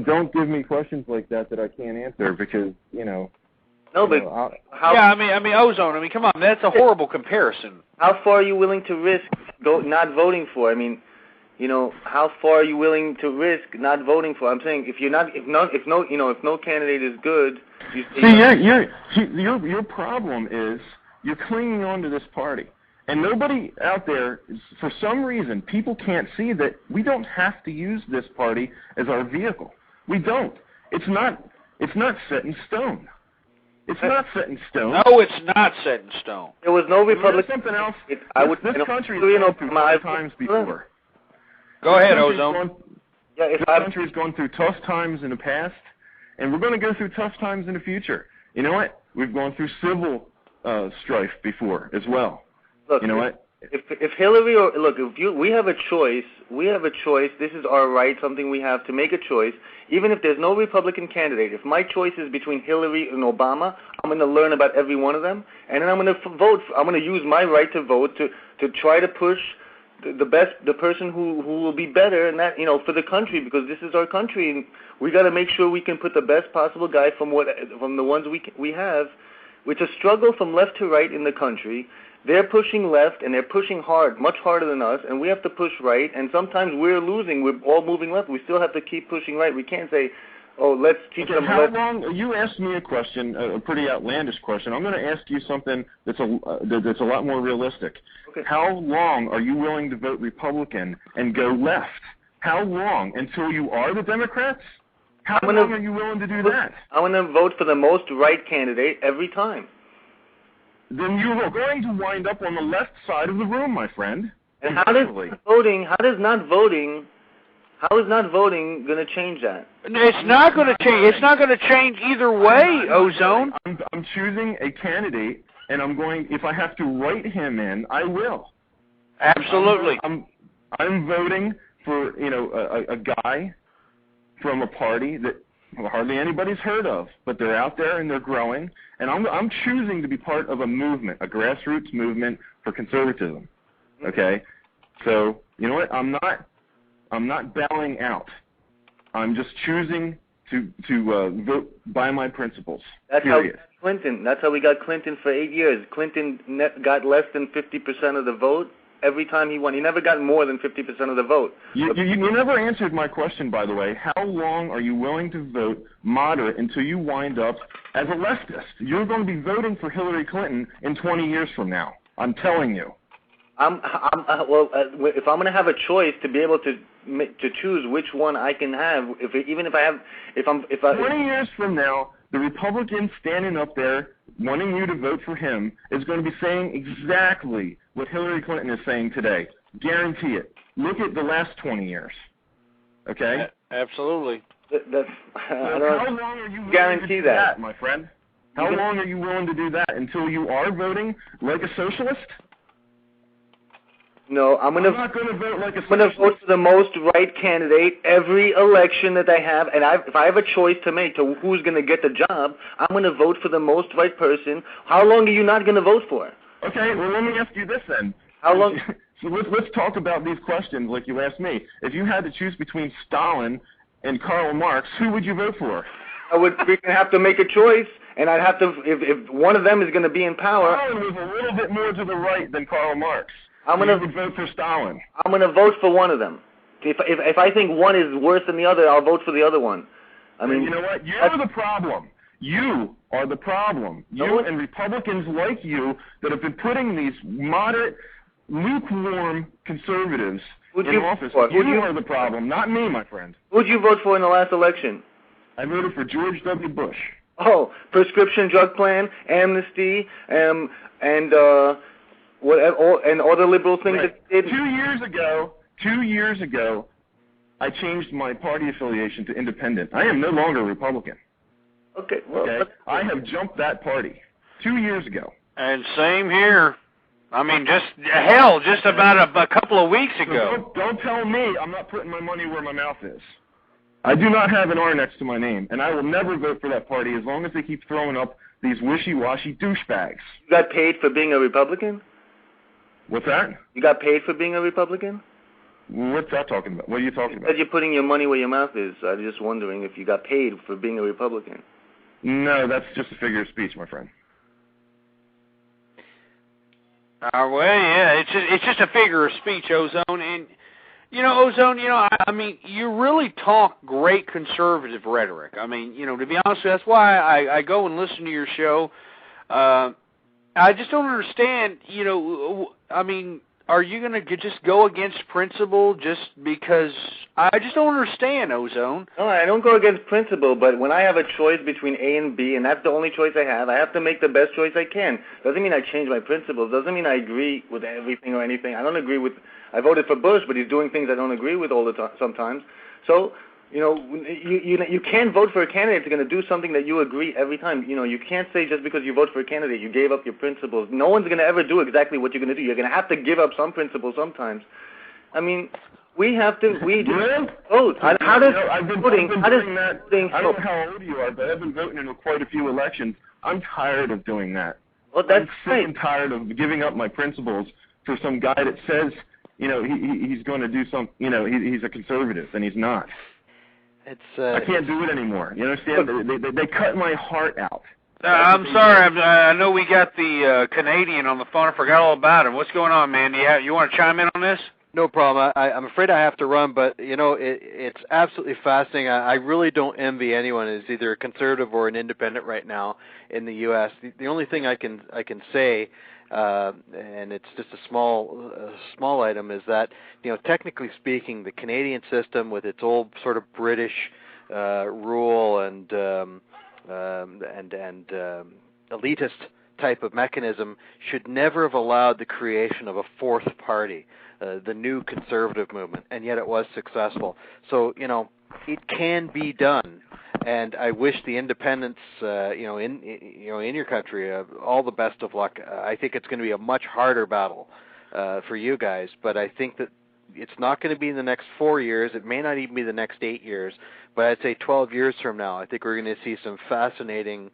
don't give me questions like that I can't answer because No, but how? Yeah, I mean, Ozone. I mean, come on, that's a horrible comparison. How far are you willing to risk not voting for? I mean, how far are you willing to risk not voting for? I'm saying if no candidate is good, your problem is you're clinging on to this party. And nobody out there, for some reason, people can't see that we don't have to use this party as our vehicle. We don't. It's not set in stone. It's not set in stone. No, it's not set in stone. There was no Republican. Something else. This country has gone through tough times before. Go ahead, Ozone. This country has gone through tough times in the past, and we're going to go through tough times in the future. You know what? We've gone through civil strife before as well. Look, you know what? If Hillary we have a choice. We have a choice. This is our right, something we have to make a choice. Even if there's no Republican candidate, if my choice is between Hillary and Obama, I'm going to learn about every one of them, and then I'm going to vote. I'm going to use my right to vote to try to push the person who will be better, and that for the country, because this is our country, and we got to make sure we can put the best possible guy from the ones we have. It's a struggle from left to right in the country, they're pushing left, and they're pushing hard, much harder than us, and we have to push right, and sometimes we're losing. We're all moving left. We still have to keep pushing right. We can't say, oh, let's teach them how left. long? You asked me a question, a pretty outlandish question. I'm going to ask you something that's a lot more realistic. Okay. How long are you willing to vote Republican and go left? How long? Until you are the Democrats? How long are you willing to do that? I'm going to vote for the most right candidate every time. Then you are going to wind up on the left side of the room, my friend. And how is not voting going to change that? It's not going to change. It's not going to change either way, Ozone. I'm choosing a candidate, and I'm going. If I have to write him in, I will. Absolutely. I'm voting for a guy from a party that hardly anybody's heard of, but they're out there and they're growing. And I'm choosing to be part of a movement, a grassroots movement for conservatism. Okay, so you know what? I'm not bowing out. I'm just choosing to vote by my principles. That's period. how Clinton. That's how we got Clinton for 8 years. Clinton got less than 50% of the vote every time he won. He never got more than 50% of the vote. You never answered my question, by the way. How long are you willing to vote moderate until you wind up as a leftist? You're going to be voting for Hillary Clinton in 20 years from now. I'm telling you. If I'm going to have a choice to be able to choose which one I can have, 20 years from now, the Republican standing up there wanting you to vote for him is going to be saying exactly what Hillary Clinton is saying today. Guarantee it. Look at the last 20 years. Okay? Absolutely. How long are you willing guarantee to do that, my friend? How long are you willing to do that? Until you are voting like a socialist? No, I'm not going to vote like a socialist. I'm going to vote for the most right candidate every election that I have, and if I have a choice to make to who's going to get the job, I'm going to vote for the most right person. How long are you not going to vote for? Okay, well, let me ask you this then. How long? So let's talk about these questions like you asked me. If you had to choose between Stalin and Karl Marx, who would you vote for? We're going to have to make a choice, and I'd have to, if one of them is going to be in power. Stalin was a little bit more to the right than Karl Marx. I'm going to vote for Stalin. I'm going to vote for one of them. If I think one is worse than the other, I'll vote for the other one. I mean, you know what? You're the problem. You are the problem. You and Republicans like you that have been putting these moderate, lukewarm conservatives in office. You are the problem, not me, my friend. Who did you vote for in the last election? I voted for George W. Bush. Oh, prescription drug plan, amnesty, and all the liberal things that they did. 2 years ago, I changed my party affiliation to independent. I am no longer a Republican. Okay. Well, okay? I have jumped that party 2 years ago. And same here. I mean, just about a couple of weeks ago. So don't tell me I'm not putting my money where my mouth is. I do not have an R next to my name, and I will never vote for that party as long as they keep throwing up these wishy-washy douchebags. You got paid for being a Republican? What's that? You got paid for being a Republican? What's that talking about? What are you talking about? Because you're putting your money where your mouth is. I was just wondering if you got paid for being a Republican. No, that's just a figure of speech, my friend. Well, yeah, it's just a figure of speech, Ozone. And, Ozone, I mean, you really talk great conservative rhetoric. I mean, to be honest with you, that's why I go and listen to your show. I just don't understand, I mean, are you going to just go against principle just because? I just don't understand, Ozone. No, I don't go against principle, but when I have a choice between A and B, and that's the only choice I have to make the best choice I can. Doesn't mean I change my principles. Doesn't mean I agree with everything or anything. I voted for Bush, but he's doing things I don't agree with all the time sometimes. So, you can't vote for a candidate that's going to do something that you agree every time. You can't say just because you vote for a candidate you gave up your principles. No one's going to ever do exactly what you're going to do. You're going to have to give up some principles sometimes. I mean, we just vote. How does voting? I don't know how old you are, but I've been voting in quite a few elections. I'm tired of doing that. Well, that's I'm sick and tired of giving up my principles for some guy that says, he's going to do some, he's a conservative, and he's not. I can't do it anymore. You understand? They cut my heart out. I'm sorry. I know we got the Canadian on the phone. I forgot all about him. What's going on, man? You want to chime in on this? No problem. I'm afraid I have to run, but it's absolutely fascinating. I really don't envy anyone who's either a conservative or an independent right now in the U.S. The only thing I can say, and it's just a small item, is that technically speaking, the Canadian system with its old sort of British rule and elitist type of mechanism should never have allowed the creation of a fourth party. The new conservative movement, and yet it was successful. So, it can be done, and I wish the independents, in your country, all the best of luck. I think it's going to be a much harder battle for you guys, but I think that it's not going to be in the next 4 years. It may not even be the next 8 years, but I'd say 12 years from now, I think we're going to see some fascinating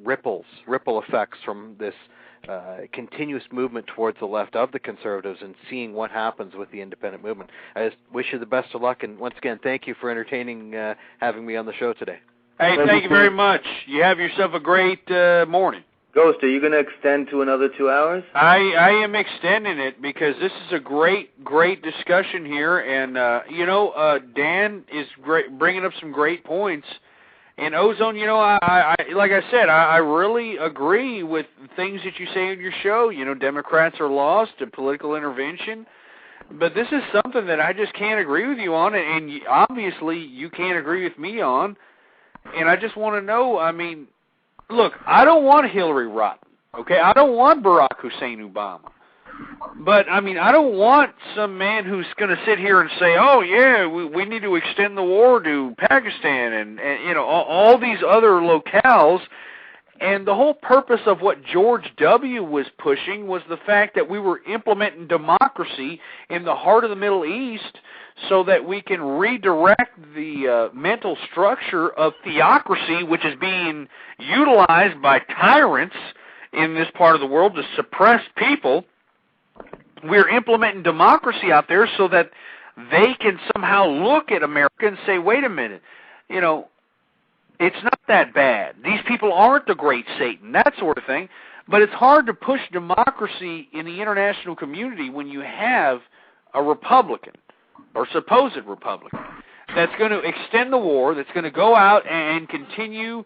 ripple effects from this continuous movement towards the left of the conservatives and seeing what happens with the independent movement. I just wish you the best of luck, and once again, thank you for having me on the show today. Hey, thank you very much. You have yourself a great morning. Ghost, are you going to extend to another 2 hours? I am extending it because this is a great discussion here, and Dan is bringing up some great points. And Ozone, I like I said, I really agree with things that you say in your show. Democrats are lost to political intervention. But this is something that I just can't agree with you on, and obviously you can't agree with me on. And I just want to know, look, I don't want Hillary Rotten, okay? I don't want Barack Hussein Obama. But, I don't want some man who's going to sit here and say, oh, yeah, we need to extend the war to Pakistan and all these other locales. And the whole purpose of what George W. was pushing was the fact that we were implementing democracy in the heart of the Middle East so that we can redirect the mental structure of theocracy, which is being utilized by tyrants in this part of the world to suppress people. We're implementing democracy out there so that they can somehow look at America and say, wait a minute, it's not that bad. These people aren't the great Satan, that sort of thing. But it's hard to push democracy in the international community when you have a Republican or supposed Republican that's going to extend the war, that's going to go out and continue,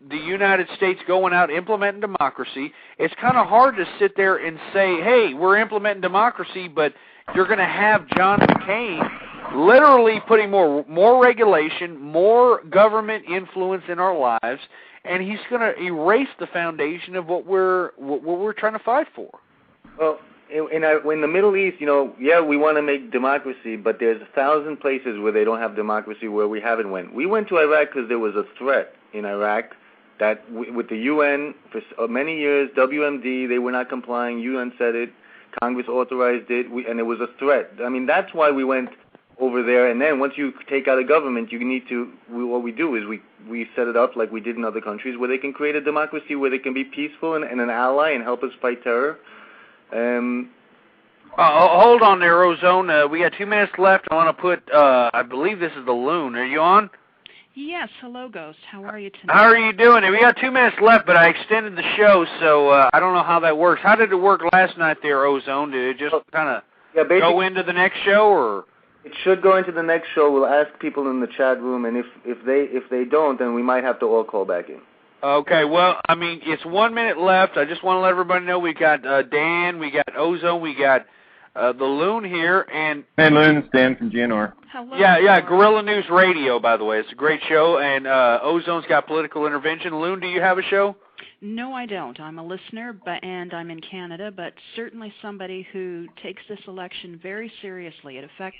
the United States going out implementing democracy. It's kind of hard to sit there and say, hey, we're implementing democracy, but you're going to have John McCain literally putting more regulation, more government influence in our lives, and he's going to erase the foundation of what we're trying to fight for. Well, in the Middle East, we want to make democracy, but there's 1,000 places where they don't have democracy where we haven't went. We went to Iraq because there was a threat in Iraq that with the UN for many years, WMD, they were not complying. UN said it. Congress authorized it, and it was a threat. That's why we went over there. And then once you take out a government, you need to. What we do is we set it up like we did in other countries, where they can create a democracy, where they can be peaceful and an ally and help us fight terror. Hold on there, Ozone. We got 2 minutes left. I want to put. I believe this is the Loon. Are you on? Yes, hello, Ghost. How are you tonight? How are you doing? We got 2 minutes left, but I extended the show, so I don't know how that works. How did it work last night there, Ozone? Did it just kind of go into the next show, or? It should go into the next show. We'll ask people in the chat room, and if they don't, then we might have to all call back in. Okay, well, it's 1 minute left. I just want to let everybody know we got Dan, we got Ozone, we got the Loon here, and... Hey, Loon, it's Dan from GNR. Hello. Yeah, Guerrilla News Radio, by the way. It's a great show, and Ozone's got political intervention. Loon, do you have a show? No, I don't. I'm a listener, and I'm in Canada, but certainly somebody who takes this election very seriously. It affects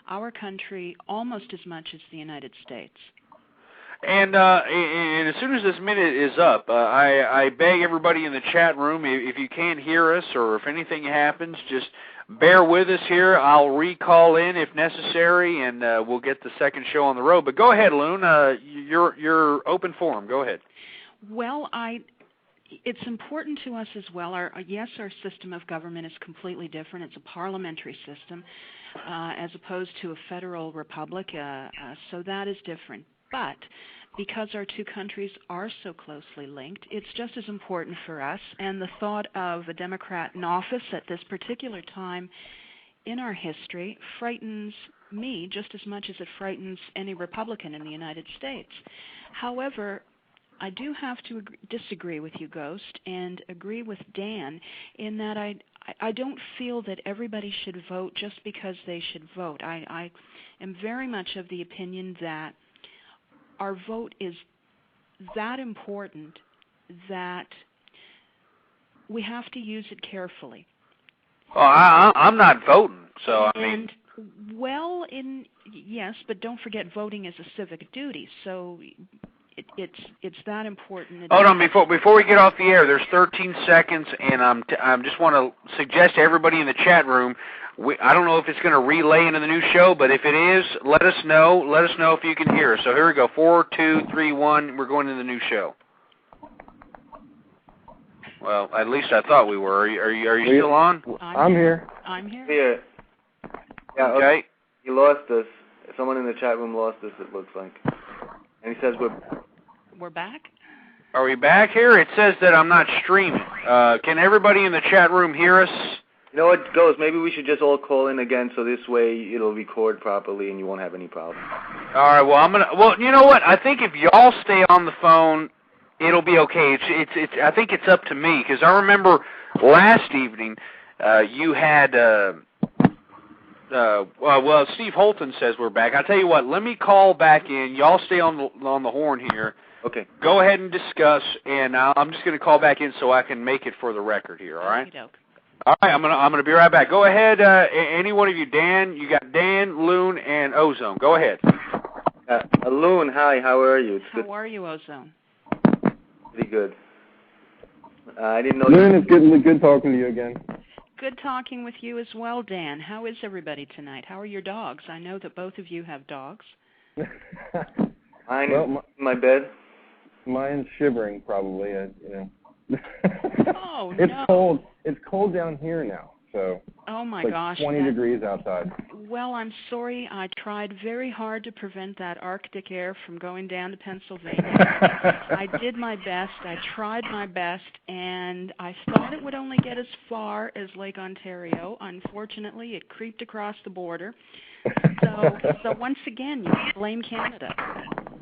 our country almost as much as the United States. And as soon as this minute is up, I beg everybody in the chat room, if you can't hear us or if anything happens, just bear with us here. I'll recall in if necessary, and we'll get the second show on the road. But go ahead, Loon. You're open forum. Go ahead. Well, it's important to us as well. Our system of government is completely different. It's a parliamentary system as opposed to a federal republic, so that is different. But because our two countries are so closely linked, it's just as important for us. And the thought of a Democrat in office at this particular time in our history frightens me just as much as it frightens any Republican in the United States. However, I do have to disagree with you, Ghost, and agree with Dan in that I don't feel that everybody should vote just because they should vote. I am very much of the opinion that our vote is that important that we have to use it carefully. Well, I'm not voting, so I mean... Well, yes, but don't forget voting is a civic duty, so... It's that important. Hold on, before we get off the air, there's 13 seconds, and I just want to suggest to everybody in the chat room, I don't know if it's going to relay into the new show, but if it is, let us know. Let us know if you can hear us. So here we go, 4, 2, 3, 1, we're going to the new show. Well, at least I thought we were. Are you still on? I'm here. I'm here. Here. Yeah, okay. You lost us. Someone in the chat room lost us, it looks like. And he says we're back? Are we back here? It says that I'm not streaming. Can everybody in the chat room hear us? You know what, Ghost, maybe we should just all call in again so this way it'll record properly and you won't have any problem. All right, well, you know what? I think if y'all stay on the phone, it'll be okay. I think it's up to me, because I remember last evening you had... well, Steve Holton says we're back. I'll tell you what, let me call back in. Y'all stay on the horn here. Okay. Go ahead and discuss, and I'm just going to call back in so I can make it for the record here, all right? All right, I'm gonna be right back. Go ahead, any one of you. Dan, you got Dan, Loon, and Ozone. Go ahead. Loon, hi, how are you? How are you, Ozone? Pretty good. I didn't know... Loon, it's good talking to you again. Good talking with you as well, Dan. How is everybody tonight? How are your dogs? I know that both of you have dogs. Mine in my bed. Mine's shivering, probably. Oh, it's no. cold. It's cold down here now, so. Oh my it's like gosh. 20 degrees outside. Well, I'm sorry. I tried very hard to prevent that Arctic air from going down to Pennsylvania. I did my best. I tried my best, and I thought it would only get as far as Lake Ontario. Unfortunately, it creeped across the border. So once again, you blame Canada.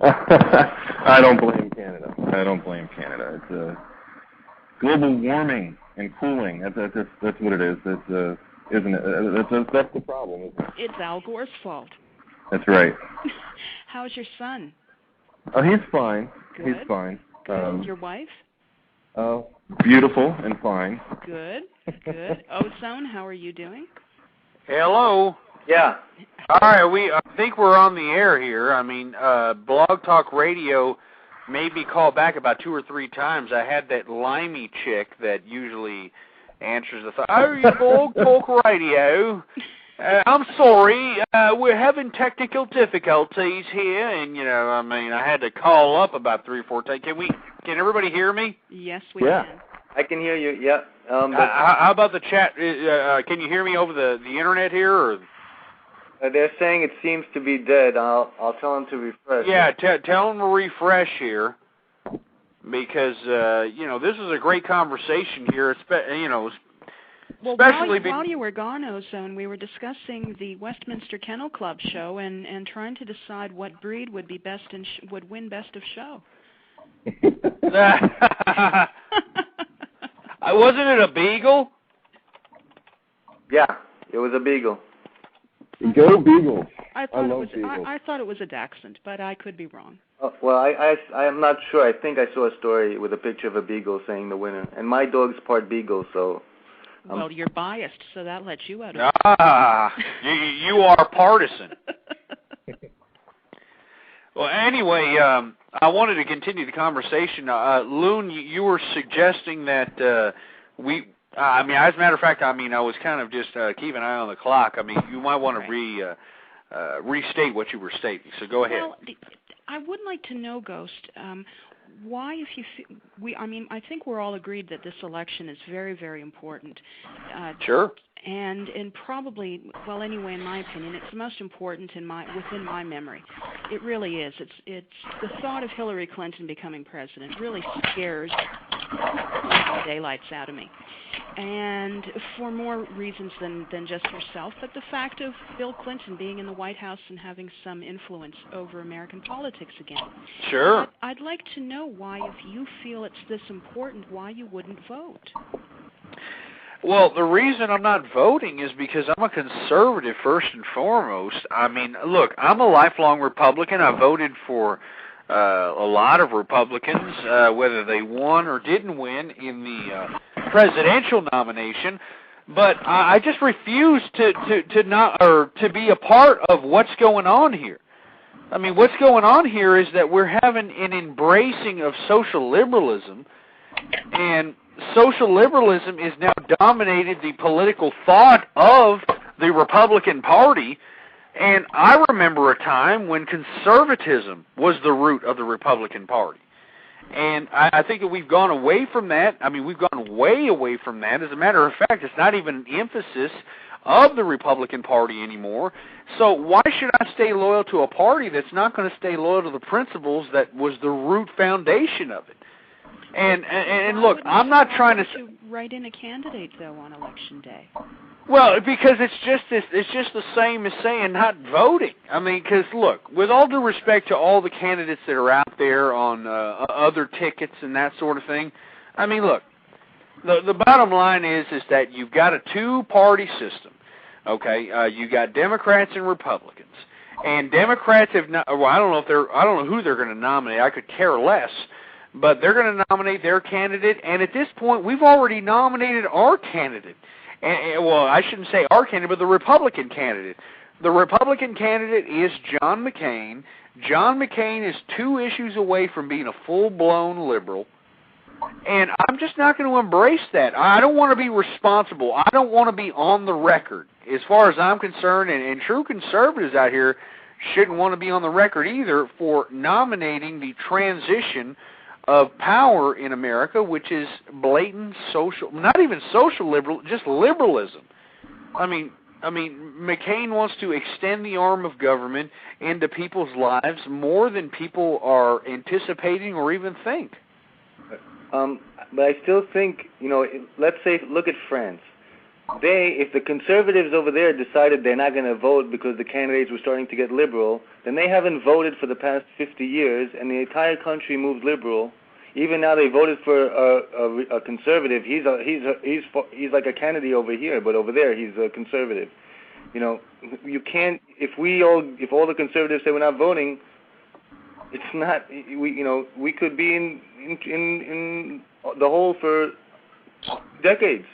I don't blame Canada. It's global warming and cooling. That's what it is. That's isn't it? That's the problem, isn't it? It's Al Gore's fault. That's right. How's your son? Oh, he's fine. Good. He's fine. Your wife? Oh, beautiful and fine. Good. Ozone, how are you doing? Hello. Yeah. All right, I think we're on the air here. I mean, Blog Talk Radio made me call back about 2 or 3 times. I had that limey chick that usually answers the phone. Oh, you Blog Talk Radio. I'm sorry, we're having technical difficulties here, and I had to call up about 3 or 4 times. Can everybody hear me? Yes, we can. I can hear you. Yeah. How about the chat? Can you hear me over the internet here? Or? They're saying it seems to be dead. I'll tell them to refresh. Yeah, tell them to refresh here, because this is a great conversation here. Well, while you were gone, Ozone, we were discussing the Westminster Kennel Club show and trying to decide what breed would be best and would win best of show. Wasn't it a beagle? Yeah, it was a beagle. Go Beagles. I thought it was a Dachshund, but I could be wrong. Well, I am not sure. I think I saw a story with a picture of a beagle saying the winner. And my dog's part beagle, so... Well, you're biased, so that lets you out of it. You are partisan. Well, anyway, I wanted to continue the conversation. Loon, you were suggesting that as a matter of fact, I was kind of just keeping an eye on the clock. You might want to restate what you were stating, so go ahead. Well, I would like to know, Ghost, why, if you I think we're all agreed that this election is very, very important. Sure. And probably, well, anyway, in my opinion, it's the most important within my memory. It really is. It's the thought of Hillary Clinton becoming president really scares the daylights out of me. And for more reasons than just herself, but the fact of Bill Clinton being in the White House and having some influence over American politics again. Sure. I'd like to know why, if you feel it's this important, why you wouldn't vote. Well, the reason I'm not voting is because I'm a conservative first and foremost. I mean, look, I'm a lifelong Republican. I voted for a lot of Republicans, whether they won or didn't win in the presidential nomination. But I just refuse to be a part of what's going on here. I mean, what's going on here is that we're having an embracing of social liberalism, and social liberalism is now dominated the political thought of the Republican Party. And I remember a time when conservatism was the root of the Republican Party. And I think that we've gone away from that. I mean, we've gone way away from that. As a matter of fact, it's not even an emphasis of the Republican Party anymore. So why should I stay loyal to a party that's not going to stay loyal to the principles that was the root foundation of it? And look, I'm not trying to write in a candidate though on election day. Well, because it's just the same as saying not voting. I mean, because look, with all due respect to all the candidates that are out there on other tickets and that sort of thing, I mean, look, the bottom line is that you've got a two-party system. Okay, you got Democrats and Republicans, and Democrats have not. Well, I don't know who they're going to nominate. I could care less. But they're going to nominate their candidate, and at this point, we've already nominated our candidate. And, well, I shouldn't say our candidate, but the Republican candidate. The Republican candidate is John McCain. John McCain is 2 issues away from being a full-blown liberal, and I'm just not going to embrace that. I don't want to be responsible. I don't want to be on the record. As far as I'm concerned, and true conservatives out here shouldn't want to be on the record either for nominating the transition of power in America, which is blatant social, not even social liberal, just liberalism. I mean, McCain wants to extend the arm of government into people's lives more than people are anticipating or even think. But I still think, let's say, look at France. If the conservatives over there decided they're not going to vote because the candidates were starting to get liberal, then they haven't voted for the past 50 years, and the entire country moved liberal. Even now, they voted for a conservative. He's like a Kennedy over here, but over there he's a conservative. You can't. If all the conservatives say we're not voting, it's not. We could be in the hole for decades.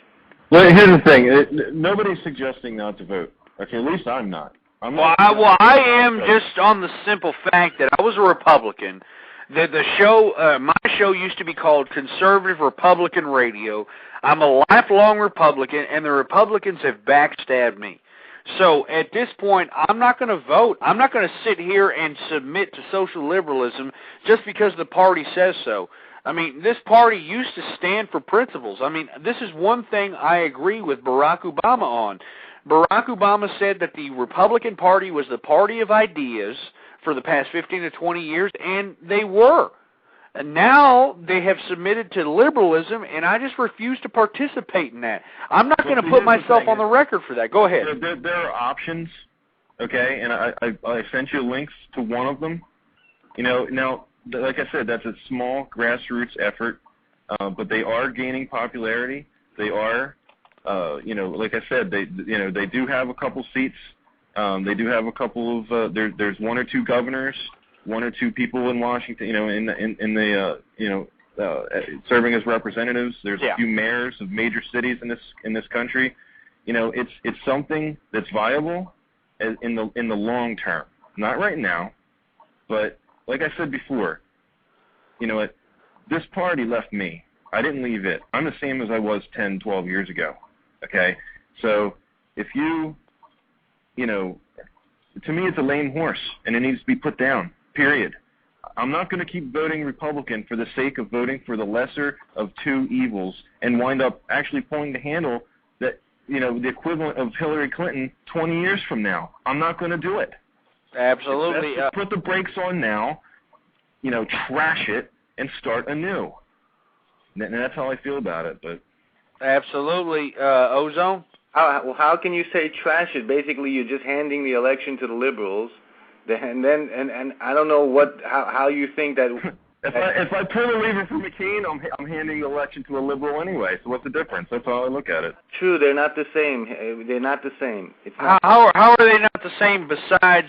Well, here's the thing. Nobody's suggesting not to vote. Okay, at least I'm not. I am just on the simple fact that I was a Republican. My show used to be called Conservative Republican Radio. I'm a lifelong Republican, and the Republicans have backstabbed me. So at this point, I'm not going to vote. I'm not going to sit here and submit to social liberalism just because the party says so. I mean, this party used to stand for principles. I mean, this is one thing I agree with Barack Obama on. Barack Obama said that the Republican Party was the party of ideas for the past 15 to 20 years, and they were. And now they have submitted to liberalism, and I just refuse to participate in that. I'm not going to put myself on the record for that. Go ahead. There are options, okay, and I sent you links to one of them. Now, like I said, that's a small grassroots effort, but they are gaining popularity. They are, like I said, they do have a couple seats. They do have a couple of there's 1 or 2 governors, 1 or 2 people in Washington, serving as representatives. There's a few mayors of major cities in this country. It's something that's viable in the long term. Not right now, but like I said before, this party left me. I didn't leave it. I'm the same as I was 10, 12 years ago. Okay, so if to me it's a lame horse, and it needs to be put down, period. I'm not going to keep voting Republican for the sake of voting for the lesser of two evils and wind up actually pulling the handle that, the equivalent of Hillary Clinton 20 years from now. I'm not going to do it. Absolutely. Put the brakes on now, trash it, and start anew. And that's how I feel about it. But absolutely. Ozone? How can you say trash it? Basically, you're just handing the election to the liberals. And I don't know how you think that. if I pull the lever for McCain, I'm handing the election to a liberal anyway. So what's the difference? That's how I look at it. True, they're not the same. They're not the same. It's not how are they not the same? Besides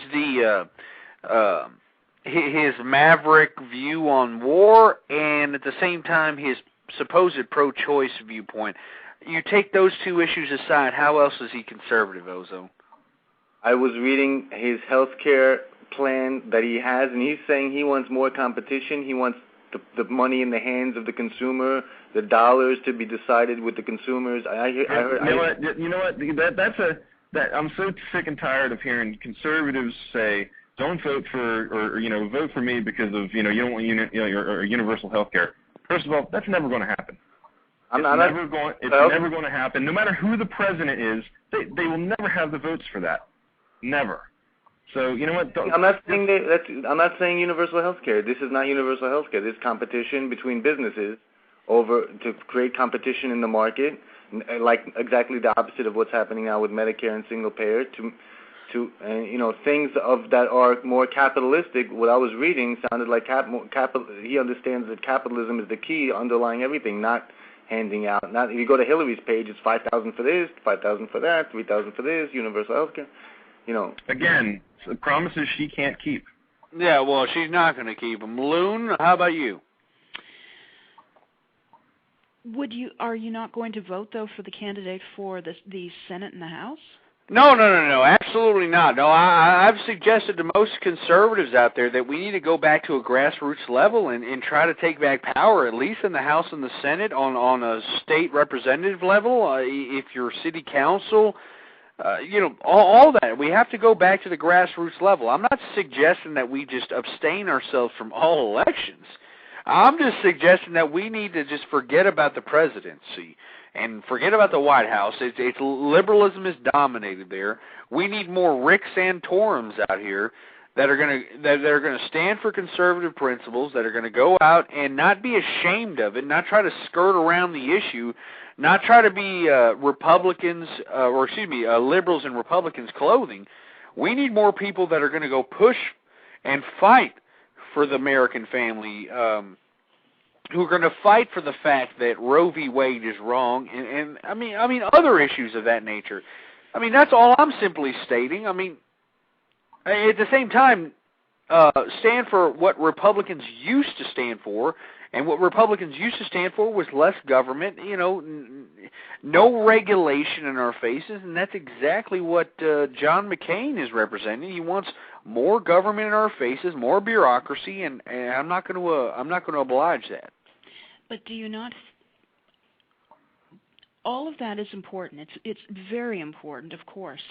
his maverick view on war, and at the same time his supposed pro-choice viewpoint. You take those two issues aside, how else is he conservative, Ozone? I was reading his health care plan that he has, and he's saying he wants more competition. He wants the money in the hands of the consumer, the dollars to be decided with the consumers. You know what? I'm so sick and tired of hearing conservatives say, "Don't vote for," or vote for me because of you don't want universal health care. First of all, that's never going to happen. It's never going to happen. No matter who the president is, they will never have the votes for that. Never. So you know what? I'm not saying universal health care. This is not universal health care. This is competition between businesses to create competition in the market, like exactly the opposite of what's happening now with Medicare and single payer. Things that are more capitalistic. What I was reading sounded like he understands that capitalism is the key underlying everything, not handing out. Not if you go to Hillary's page, it's 5,000 for this, 5,000 for that, 3,000 for this, universal health care. Again, promises she can't keep. Yeah, well, she's not going to keep them. Loon, how about you? Are you not going to vote though for the candidate for the Senate and the House? No, absolutely not. No, I've suggested to most conservatives out there that we need to go back to a grassroots level and try to take back power, at least in the House and the Senate, on a state representative level. If you're city council, all that. We have to go back to the grassroots level. I'm not suggesting that we just abstain ourselves from all elections. I'm just suggesting that we need to just forget about the presidency and forget about the White House. It's liberalism is dominated there. We need more Rick Santorums out here that are going to stand for conservative principles, that are going to go out and not be ashamed of it, not try to skirt around the issue, not try to be liberals in Republicans' clothing. We need more people that are going to go push and fight for the American family, who are going to fight for the fact that Roe v. Wade is wrong, and I mean other issues of that nature. I mean, that's all I'm simply stating. I mean, at the same time, stand for what Republicans used to stand for, and what Republicans used to stand for was less government, no regulation in our faces, and that's exactly what John McCain is representing. He wants more government in our faces, more bureaucracy, and I'm not going to oblige that. But do you not? All of that is important. It's very important, of course,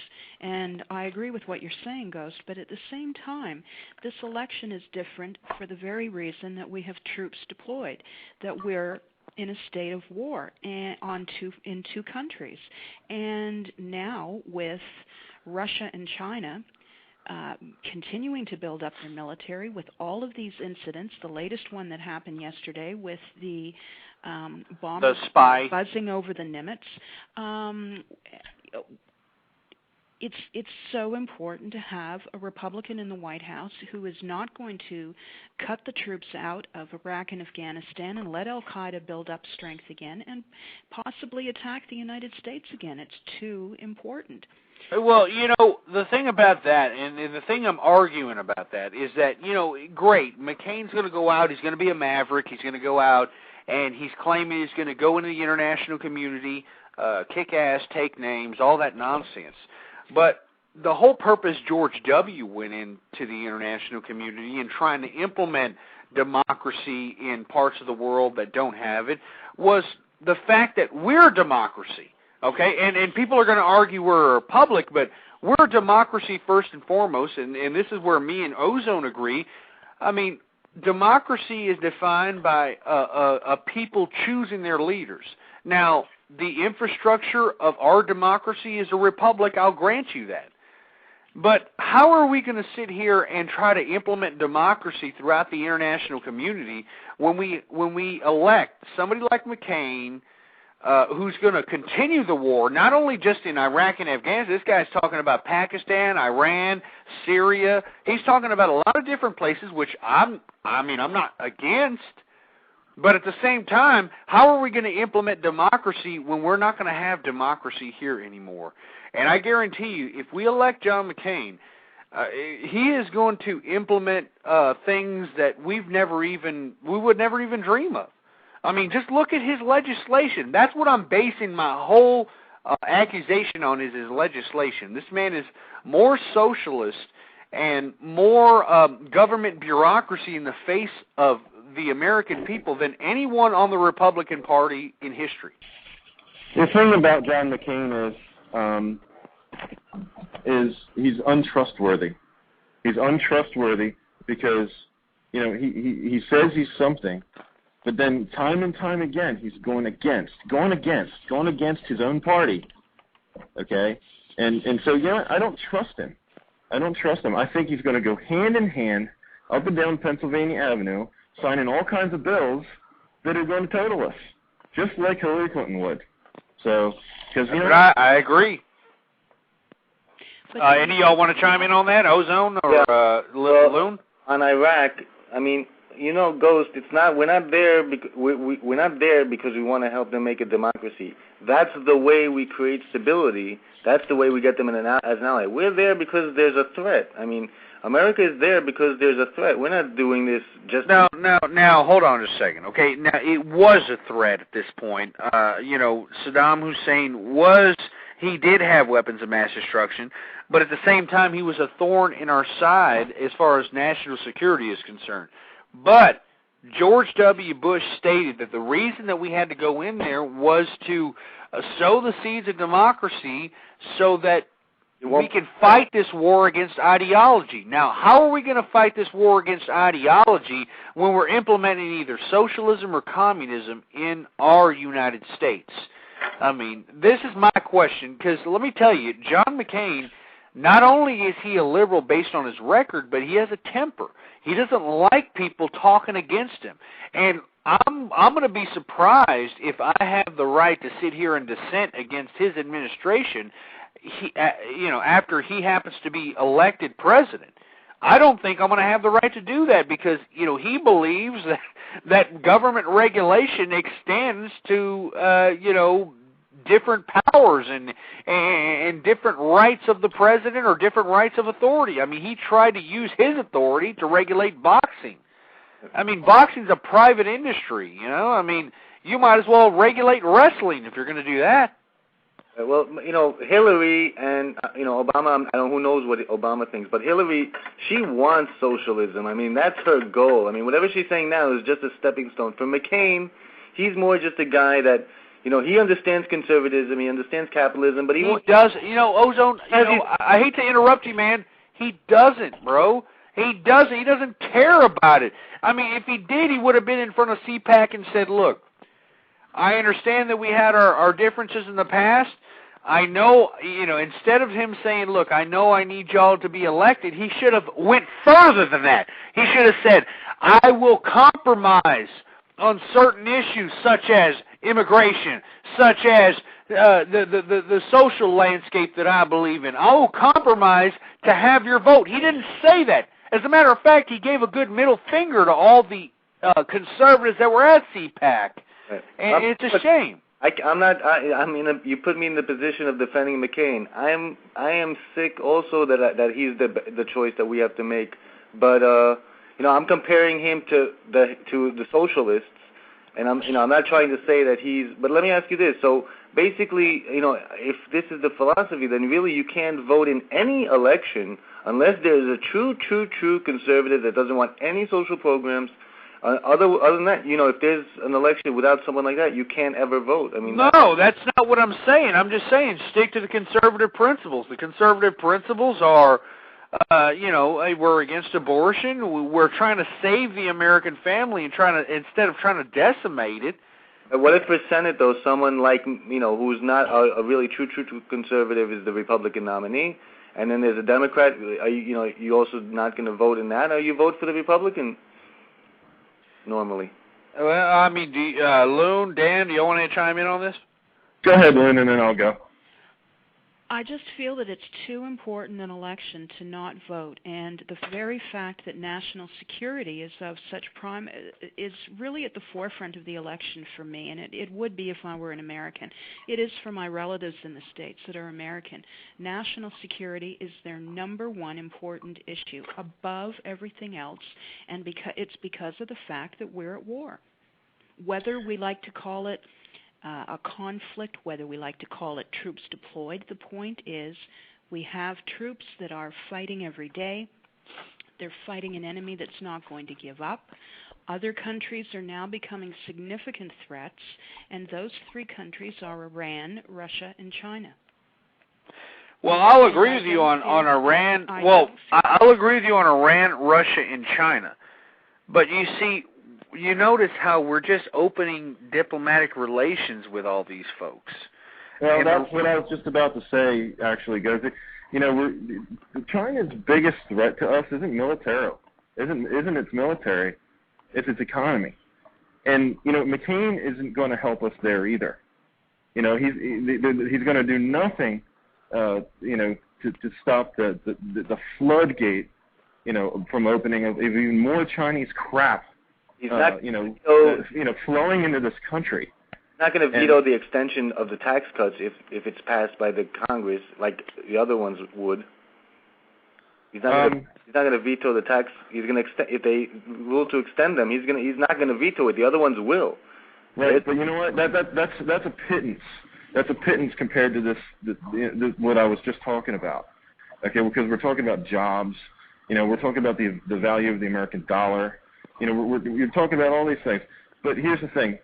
and I agree with what you're saying, Ghost. But at the same time, this election is different for the very reason that we have troops deployed, that we're in a state of war in two countries, and now with Russia and China continuing to build up their military with all of these incidents, the latest one that happened yesterday with the bombers buzzing over the Nimitz. It's so important to have a Republican in the White House who is not going to cut the troops out of Iraq and Afghanistan and let al-Qaeda build up strength again and possibly attack the United States again. It's too important. Well, the thing about that, and the thing I'm arguing about that, is that, great, McCain's going to go out, he's going to be a maverick, he's going to go out, and he's claiming he's going to go into the international community, kick ass, take names, all that nonsense. But the whole purpose George W. went into the international community and trying to implement democracy in parts of the world that don't have it was the fact that we're a democracy. Okay, and people are going to argue we're a republic, but we're a democracy first and foremost, and this is where me and Ozone agree. I mean, democracy is defined by a people choosing their leaders. Now, the infrastructure of our democracy is a republic. I'll grant you that. But how are we going to sit here and try to implement democracy throughout the international community when we elect somebody like McCain, who's going to continue the war, not only just in Iraq and Afghanistan? This guy's talking about Pakistan, Iran, Syria. He's talking about a lot of different places, which I'm not against. But at the same time, how are we going to implement democracy when we're not going to have democracy here anymore? And I guarantee you, if we elect John McCain, he is going to implement things that we would never even dream of. I mean, just look at his legislation. That's what I'm basing my whole accusation on, is his legislation. This man is more socialist and more government bureaucracy in the face of the American people than anyone on the Republican Party in history. The thing about John McCain is he's untrustworthy. He's untrustworthy because, you know, he says he's something, but then time and time again he's going against his own party. Okay? And so, you know, I don't trust him. I think he's going to go hand in hand up and down Pennsylvania Avenue, signing all kinds of bills that are going to total us, just like Hillary Clinton would. So, because, you know, I agree. Any of y'all want to chime in on that, Ozone or Loon? On Iraq, I mean, you know, Ghost, it's not. We're not there. We're not there because we want to help them make a democracy. That's the way we create stability. That's the way we get them as an ally. We're there because there's a threat. I mean, America is there because there's a threat. We're not doing this just... Now, hold on just a second, okay? Now, it was a threat at this point. You know, Saddam Hussein he did have weapons of mass destruction, but at the same time, he was a thorn in our side as far as national security is concerned. But George W. Bush stated that the reason that we had to go in there was to sow the seeds of democracy so that we can fight this war against ideology. Now, how are we going to fight this war against ideology when we're implementing either socialism or communism in our United States? I mean, this is my question, because let me tell you, John McCain, not only is he a liberal based on his record, but he has a temper. He doesn't like people talking against him. And I'm going to be surprised if I have the right to sit here and dissent against his administration, after he happens to be elected president. I don't think I'm going to have the right to do that because, you know, he believes that government regulation extends to, different powers and different rights of the president or different rights of authority. I mean, he tried to use his authority to regulate boxing. I mean, boxing's a private industry, you know. I mean, you might as well regulate wrestling if you're going to do that. Well, you know, Hillary and, Obama, I don't know who knows what Obama thinks, but Hillary, she wants socialism. I mean, that's her goal. I mean, whatever she's saying now is just a stepping stone. For McCain, he's more just a guy that, you know, he understands conservatism, he understands capitalism, but he does, Ozone, I hate to interrupt you, man. He doesn't, bro. He doesn't. He doesn't care about it. I mean, if he did, he would have been in front of CPAC and said, look, I understand that we had our differences in the past. I know, instead of him saying, look, I know I need y'all to be elected, he should have went further than that. He should have said, I will compromise on certain issues such as immigration, such as the social landscape that I believe in. I will compromise to have your vote. He didn't say that. As a matter of fact, he gave a good middle finger to all the conservatives that were at CPAC. And it's a shame. You put me in the position of defending McCain. I am sick also that he's the choice that we have to make. But I'm comparing him to the socialists, and I'm not trying to say that he's. But let me ask you this: so basically, if this is the philosophy, then really you can't vote in any election unless there's a true conservative that doesn't want any social programs. Other than that, if there's an election without someone like that, you can't ever vote. I mean, no, that's not what I'm saying. I'm just saying stick to the conservative principles. The conservative principles are we're against abortion. We're trying to save the American family and instead of trying to decimate it. What if for Senate, though, someone like, who's not a really true conservative is the Republican nominee, and then there's a Democrat, are you also not going to vote in that, or you vote for the Republican normally? Well, I mean, Loon, Dan, do you want to chime in on this? Go ahead, Loon, and then I'll go. I just feel that it's too important an election to not vote, and the very fact that national security is of such is really at the forefront of the election for me, and it would be if I were an American. It is for my relatives in the States that are American. National security is their number one important issue above everything else, and it's because of the fact that we're at war. Whether we like to call it a conflict, whether we like to call it troops deployed, the point is we have troops that are fighting every day. They're fighting an enemy that's not going to give up. Other countries are now becoming significant threats, and those three countries are Iran, Russia, and China. Well, I'll agree with you on Iran. I'll agree with you on Iran, Russia, and China. But you see, you notice how we're just opening diplomatic relations with all these folks. Well, that's what I was just about to say, actually, guys. China's biggest threat to us isn't its military, it's its economy. And, McCain isn't going to help us there either. He's going to do nothing, to stop the floodgate, from opening of even more Chinese crap. He's not, flowing into this country. He's not going to veto the extension of the tax cuts if it's passed by the Congress, like the other ones would. He's not going to veto the tax. He's going to if they rule to extend them. He's not going to veto it. The other ones will. Right, but you know what? That's a pittance. That's a pittance compared to this what I was just talking about. Okay, because we're talking about jobs. We're talking about the value of the American dollar. We're talking about all these things. But here's the thing.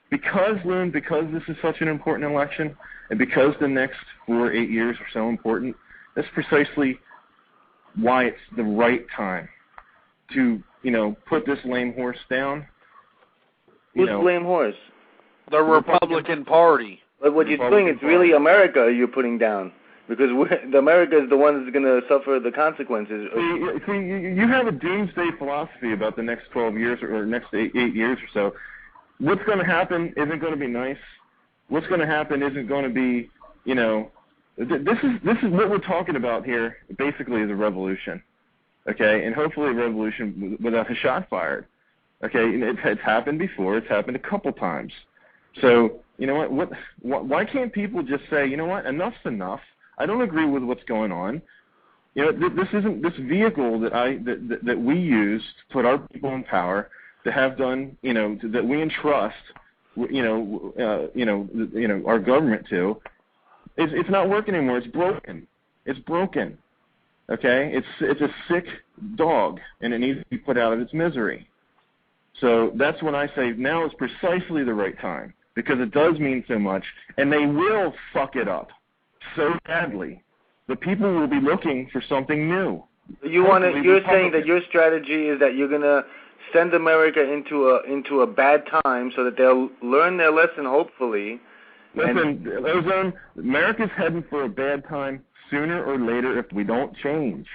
Because this is such an important election, and because the next 4 or 8 years are so important, that's precisely why it's the right time to, put this lame horse down. Who's the lame horse? The Republican Party. But what you're doing, it's really America you're putting down. Because America is the one that's going to suffer the consequences. See, you have a doomsday philosophy about the next 12 years or next 8 years or so. What's going to happen isn't going to be nice. What's going to happen isn't going to be, this is what we're talking about here. Basically, is a revolution, okay, and hopefully a revolution without a shot fired, okay. And it's happened before. It's happened a couple times. So you know what? Why can't people just say, you know what? Enough's enough. I don't agree with what's going on. This isn't this vehicle that we use to put our people in power to have done. That we entrust. Our government to. It's not working anymore. It's broken. It's broken. Okay. It's a sick dog, and it needs to be put out of its misery. So that's when I say now is precisely the right time, because it does mean so much, and they will fuck it up so badly. The people will be looking for something new. You're saying that your strategy is that you're going to send America into a bad time so that they'll learn their lesson, hopefully. Listen, Ozone, America's heading for a bad time sooner or later if we don't change.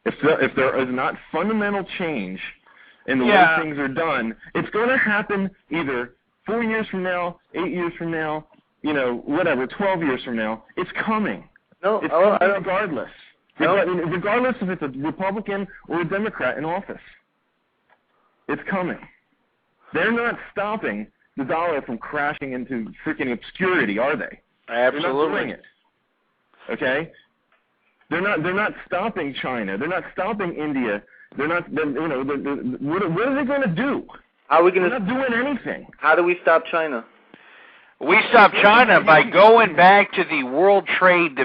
If there is not fundamental change in the way things are done, it's going to happen either 4 years from now, 8 years from now, 12 years from now. It's coming. No, it's coming regardless. No. Regardless if it's a Republican or a Democrat in office. It's coming. They're not stopping the dollar from crashing into freaking obscurity, are they? Absolutely. They're not doing it. Okay? They're not stopping China. They're not stopping India. They're not. What are they going to do? They're not doing anything. How do we stop China? We stop China by going back to the World Trade the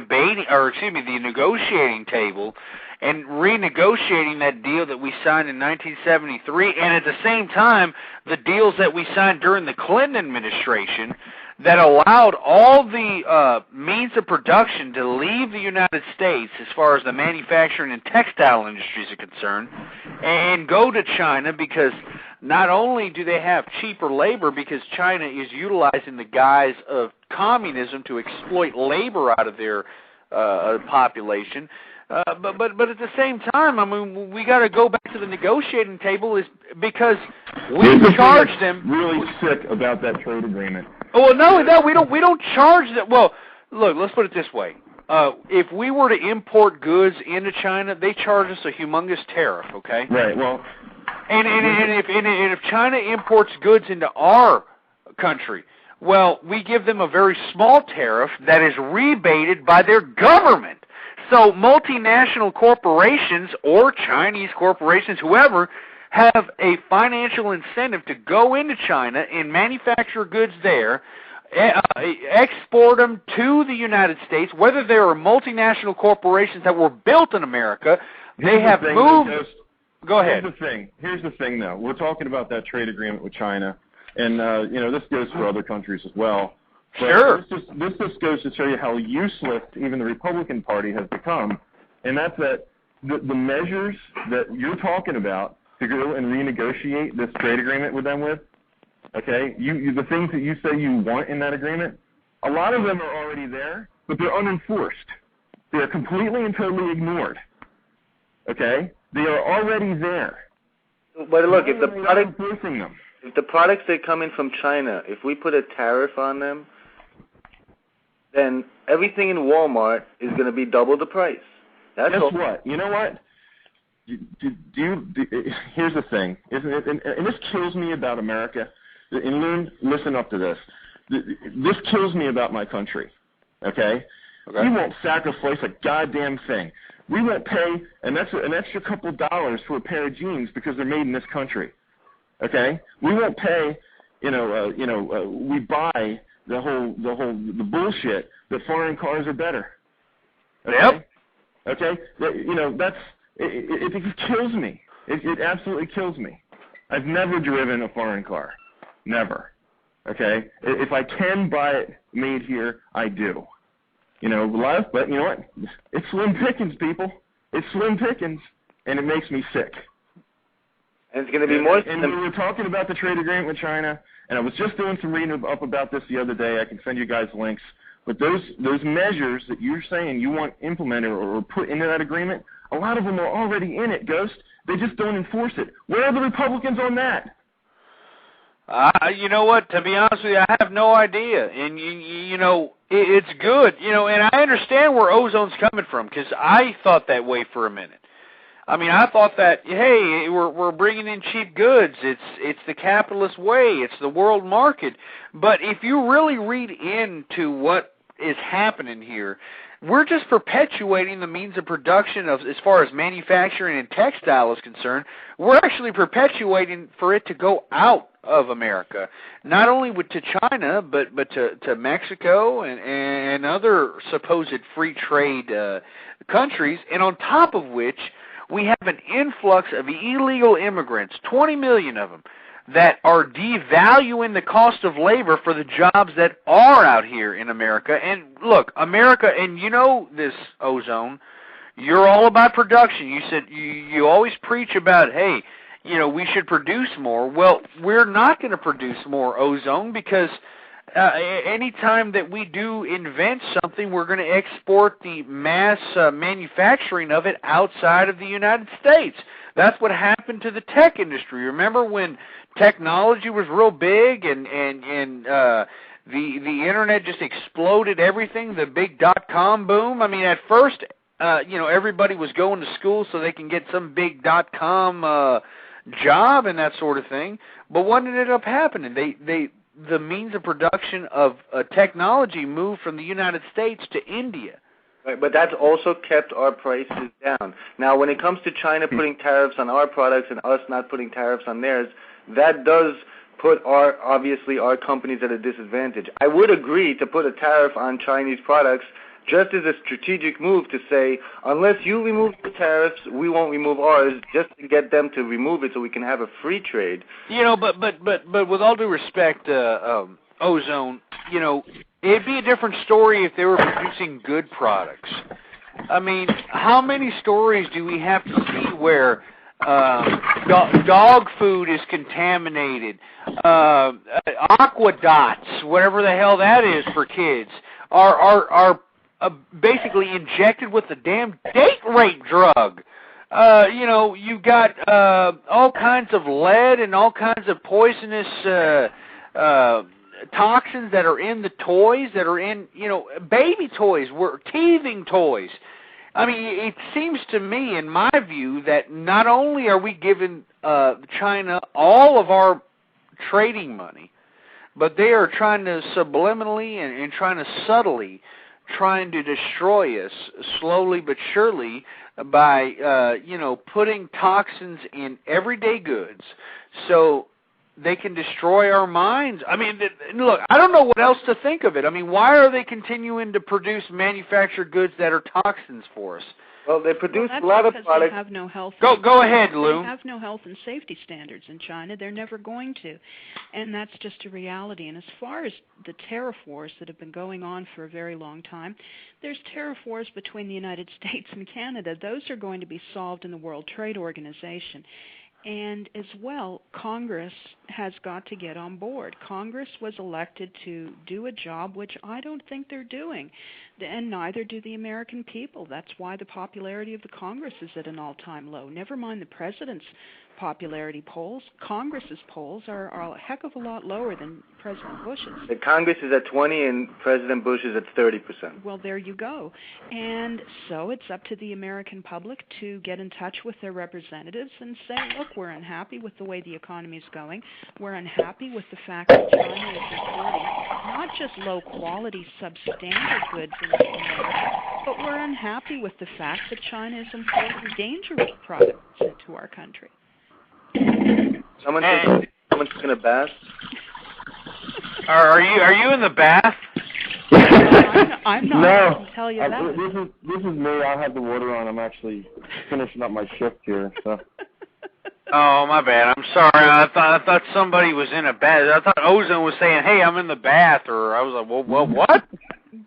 negotiating table and renegotiating that deal that we signed in 1973, and at the same time, the deals that we signed during the Clinton administration that allowed all the means of production to leave the United States as far as the manufacturing and textile industries are concerned and go to China, because not only do they have cheaper labor because China is utilizing the guise of communism to exploit labor out of their population, but at the same time, I mean, we got to go back to the negotiating table, is because we charge them. Really sick about that trade agreement. Oh no, we don't charge that. Well, look, let's put it this way: if we were to import goods into China, they charge us a humongous tariff. Okay. Right. Well. And if China imports goods into our country, well, we give them a very small tariff that is rebated by their government. So multinational corporations or Chinese corporations, whoever, have a financial incentive to go into China and manufacture goods there, export them to the United States, whether they are multinational corporations that were built in America. They have moved. Go ahead. Here's the thing, though. We're talking about that trade agreement with China, and this goes for other countries as well. But sure. This just goes to show you how useless even the Republican Party has become, and that's that the measures that you're talking about to go and renegotiate this trade agreement with them with, okay, the things that you say you want in that agreement, a lot of them are already there, but they're unenforced. They are completely and totally ignored. Okay? They are already there. But look, if the products that come in from China, if we put a tariff on them, then everything in Walmart is going to be double the price. Guess what? You know what? Here's the thing, and this kills me about America. And listen up to this. This kills me about my country. Okay? We won't sacrifice a goddamn thing. We won't pay an extra couple of dollars for a pair of jeans because they're made in this country. Okay? We won't pay. We buy the bullshit that foreign cars are better. Okay? Yep. Okay? It kills me. It absolutely kills me. I've never driven a foreign car. Never. Okay? If I can buy it made here, I do. But you know what? It's slim pickings, people. It's slim pickings, and it makes me sick. And it's going to be more. And we were talking about the trade agreement with China, and I was just doing some reading up about this the other day. I can send you guys links. But those measures that you're saying you want implemented or put into that agreement, a lot of them are already in it, Ghost. They just don't enforce it. Where are the Republicans on that? You know what? To be honest with you, I have no idea. And it's good. And I understand where ozone's coming from, because I thought that way for a minute. I mean, I thought that, hey, we're bringing in cheap goods. It's the capitalist way. It's the world market. But if you really read into what is happening here, we're just perpetuating the means of production of, as far as manufacturing and textile is concerned. We're actually perpetuating for it to go out of America, not only to China, but to Mexico and other supposed free trade countries, and on top of which we have an influx of illegal immigrants, 20 million of them, that are devaluing the cost of labor for the jobs that are out here in America. And look, America, and you know this, Ozone, you're all about production. You said you always preach about, hey, we should produce more. Well, we're not going to produce more, Ozone, because any time that we do invent something, we're going to export the mass manufacturing of it outside of the United States. That's what happened to the tech industry. Remember when technology was real big and the internet just exploded everything, the big .com boom? I mean, at first, everybody was going to school so they can get some big .com job and that sort of thing. But what ended up happening? The means of production of technology moved from the United States to India. Right, but that's also kept our prices down. Now, when it comes to China putting tariffs on our products and us not putting tariffs on theirs, that does put obviously our companies at a disadvantage. I would agree to put a tariff on Chinese products just as a strategic move to say, unless you remove the tariffs, we won't remove ours, just to get them to remove it so we can have a free trade. But with all due respect, Ozone, you know, it'd be a different story if they were producing good products. I mean, how many stories do we have to see where dog food is contaminated, aqua dots, whatever the hell that is for kids, are basically injected with the damn date rape drug. You know, you've got all kinds of lead and all kinds of poisonous toxins that are in the toys, that are in, you know, baby toys, teething toys. I mean, it seems to me, in my view, that not only are we giving China all of our trading money, but they are trying to subliminally and trying to subtly trying to destroy us slowly but surely by, you know, putting toxins in everyday goods so they can destroy our minds. I mean, look, I don't know what else to think of it. I mean, why are they continuing to produce manufactured goods that are toxins for us? Well, they produce a lot of products. They have no health. Go ahead, Lou. They have no health and safety standards in China. They're never going to, and that's just a reality. And as far as the tariff wars that have been going on for a very long time, there's tariff wars between the United States and Canada. Those are going to be solved in the World Trade Organization. And as well, Congress has got to get on board. Congress was elected to do a job which I don't think they're doing, and neither do the American people. That's why the popularity of the Congress is at an all-time low. Never mind the president's popularity polls. Congress's polls are a heck of a lot lower than President Bush's. The Congress is at 20 and President Bush is at 30%. Well, there you go. And so it's up to the American public to get in touch with their representatives and say, look, we're unhappy with the way the economy is going. We're unhappy with the fact that China is importing not just low-quality, substandard goods into America, but we're unhappy with the fact that China is importing dangerous products into our country. Someone's taking a bath. Are you in the bath? I'm not. No, I can tell you that. This is me. I have the water on. I'm actually finishing up my shift here. So. Oh, my bad. I'm sorry. I thought somebody was in a bath. I thought Ozone was saying, "Hey, I'm in the bath," or I was like, "Well, what?"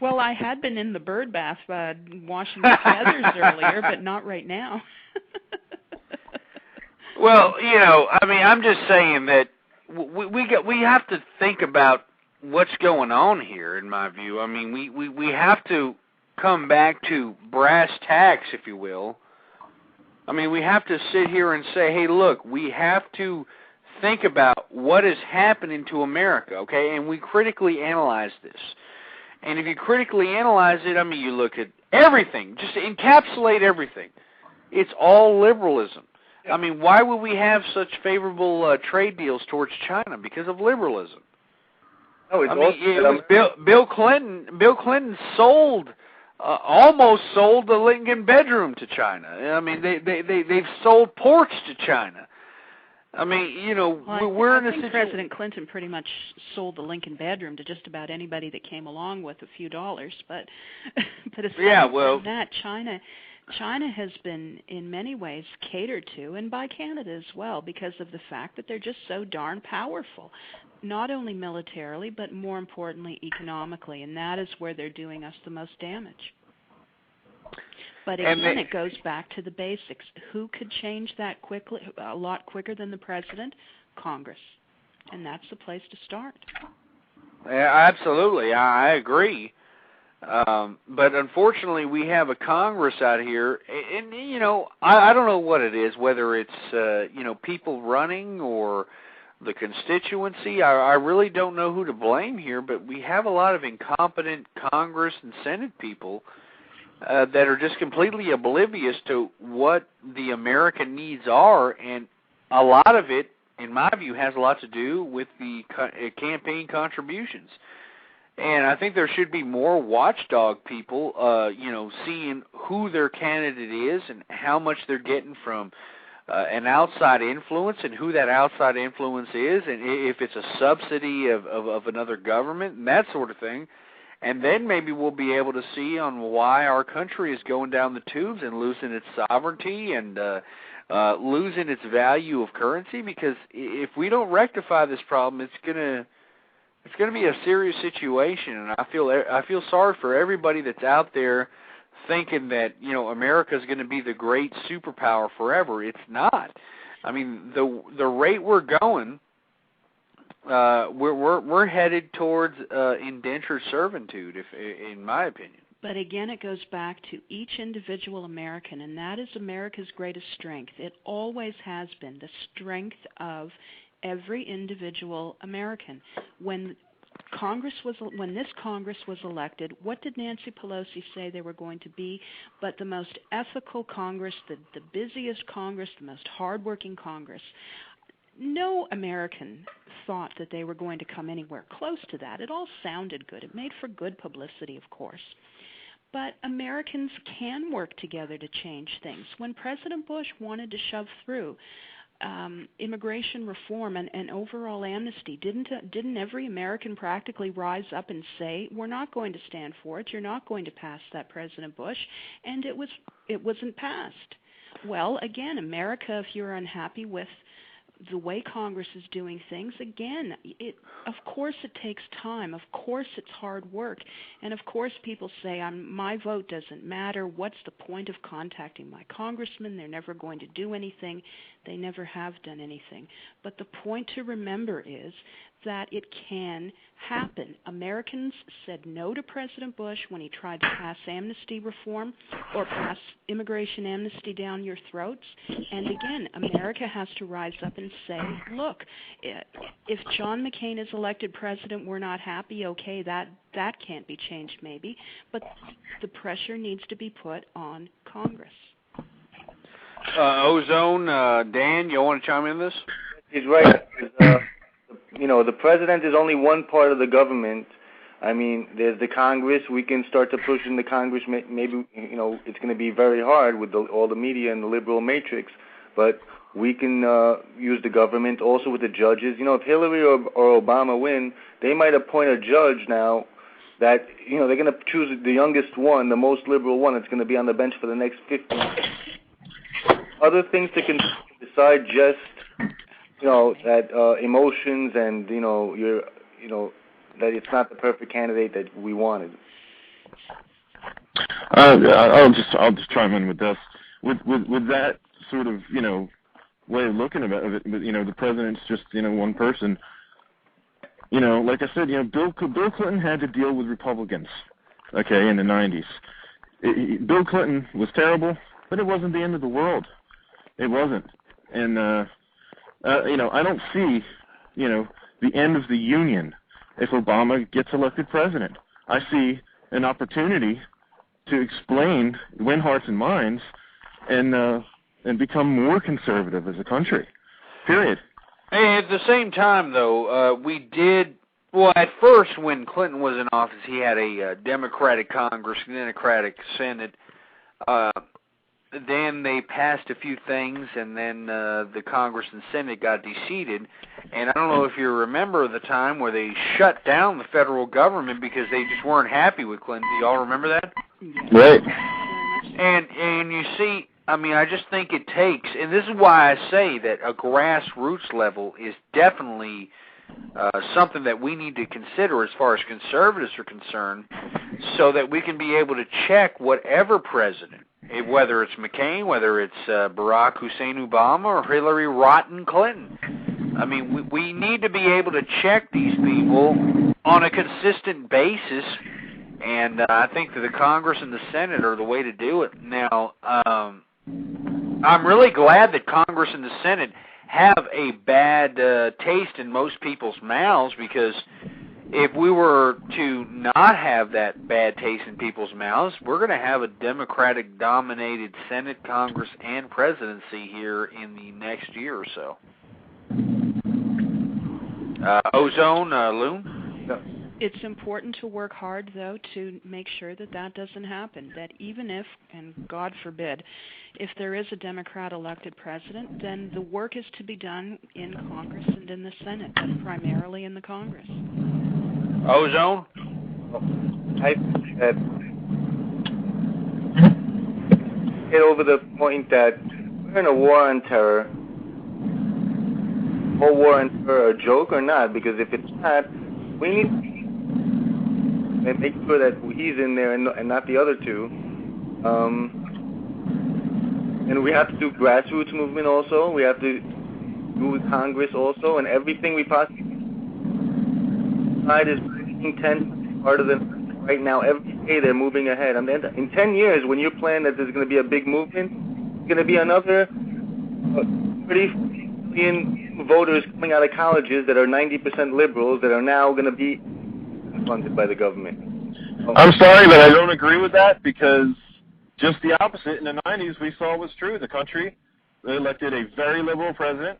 Well, I had been in the bird bath washing the feathers earlier, but not right now. Well, you know, I mean, I'm just saying that we have to think about what's going on here. In my view, I mean, we have to come back to brass tacks, if you will. I mean, we have to sit here and say, hey, look, we have to think about what is happening to America, okay? And we critically analyze this. And if you critically analyze it, I mean, you look at everything, just encapsulate everything. It's all liberalism. I mean, why would we have such favorable trade deals towards China? Because of liberalism. Oh, it's Bill Clinton sold, almost sold the Lincoln bedroom to China. I mean, they've sold ports to China. I mean, you know, we're in a situation. President Clinton pretty much sold the Lincoln bedroom to just about anybody that came along with a few dollars. But aside from that, China has been, in many ways, catered to, and by Canada as well, because of the fact that they're just so darn powerful, not only militarily, but more importantly, economically, and that is where they're doing us the most damage. But again, it goes back to the basics. Who could change that quickly, a lot quicker than the president? Congress. And that's the place to start. Yeah, absolutely. I agree. But unfortunately, we have a Congress out here, and you know, I don't know what it is, whether it's you know, people running or the constituency. I really don't know who to blame here, but we have a lot of incompetent Congress and Senate people that are just completely oblivious to what the American needs are, and a lot of it, in my view, has a lot to do with the campaign contributions. And I think there should be more watchdog people, you know, seeing who their candidate is and how much they're getting from an outside influence and who that outside influence is, and if it's a subsidy of another government and that sort of thing. And then maybe we'll be able to see on why our country is going down the tubes and losing its sovereignty and losing its value of currency, because if we don't rectify this problem, it's It's going to be a serious situation, and I feel sorry for everybody that's out there thinking that, you know, America's going to be the great superpower forever. It's not. I mean, the rate we're going, we're headed towards indentured servitude, in my opinion. But again, it goes back to each individual American, and that is America's greatest strength. It always has been the strength of every individual American. When this Congress was elected, what did Nancy Pelosi say they were going to be but the most ethical Congress, the busiest Congress, the most hardworking Congress? No American thought that they were going to come anywhere close to that. It all sounded good. It made for good publicity, of course. But Americans can work together to change things. When President Bush wanted to shove through immigration reform and overall amnesty, didn't every American practically rise up and say, we're not going to stand for it, you're not going to pass that, President Bush, and it wasn't passed. Well, again, America, if you're unhappy with the way Congress is doing things, again, of course it takes time, of course it's hard work, and of course people say, my vote doesn't matter, what's the point of contacting my congressman, they're never going to do anything, they never have done anything. But the point to remember is that it can happen. Americans said no to President Bush when he tried to pass amnesty reform or pass immigration amnesty down your throats. And again, America has to rise up and say, look, if John McCain is elected president, we're not happy, okay, that can't be changed maybe, but the pressure needs to be put on Congress. Ozone, Dan, you want to chime in on this? He's right. You know, the president is only one part of the government. I mean, there's the Congress. We can start to push in the Congress. Maybe, you know, it's going to be very hard with all the media and the liberal matrix, but we can use the government also with the judges. You know, if Hillary or Obama win, they might appoint a judge now that, you know, they're going to choose the youngest one, the most liberal one. It's going to be on the bench for the next 15 years. Other things to decide just, you know, that emotions and, you know, that it's not the perfect candidate that we wanted. I'll just chime in with this. With that sort of, you know, way of looking at it, you know, the president's just, you know, one person. You know, like I said, you know, Bill Clinton had to deal with Republicans, okay, in the 90s. Bill Clinton was terrible, but it wasn't the end of the world. It wasn't. And, you know, I don't see, you know, the end of the union if Obama gets elected president. I see an opportunity to explain, win hearts and minds, and become more conservative as a country. Period. Hey, at the same time, though, at first when Clinton was in office, he had a Democratic Congress, Democratic Senate. Then they passed a few things, and then the Congress and Senate got deseated. And I don't know if you remember the time where they shut down the federal government because they just weren't happy with Clinton. Do y'all remember that? Right. And you see, I mean, I just think it takes, and this is why I say that a grassroots level is definitely something that we need to consider as far as conservatives are concerned, so that we can be able to check whatever president, whether it's McCain, whether it's Barack Hussein Obama, or Hillary Rotten Clinton. I mean, we need to be able to check these people on a consistent basis, and I think that the Congress and the Senate are the way to do it. Now, I'm really glad that Congress and the Senate have a bad taste in most people's mouths, because if we were to not have that bad taste in people's mouths, we're going to have a Democratic-dominated Senate, Congress, and presidency here in the next year or so. Ozone, Loon? It's important to work hard, though, to make sure that that doesn't happen, that even if, and God forbid, if there is a Democrat-elected president, then the work is to be done in Congress and in the Senate, but primarily in the Congress. Ozone? I get over the point that we're in a war on terror. Whole war on terror a joke or not? Because if it's not, We need to make sure that he's in there and not the other two. And we have to do grassroots movement also. We have to do with Congress also, and everything we possibly side is making 10 part of them right now. Every day they're moving ahead. I mean, in 10 years, when you're planning that there's going to be a big movement, there's going to be another 30 million voters coming out of colleges that are 90% liberals that are now going to be funded by the government. I'm sorry, but I don't agree with that because just the opposite. In the 90s, we saw was true. The country elected a very liberal president.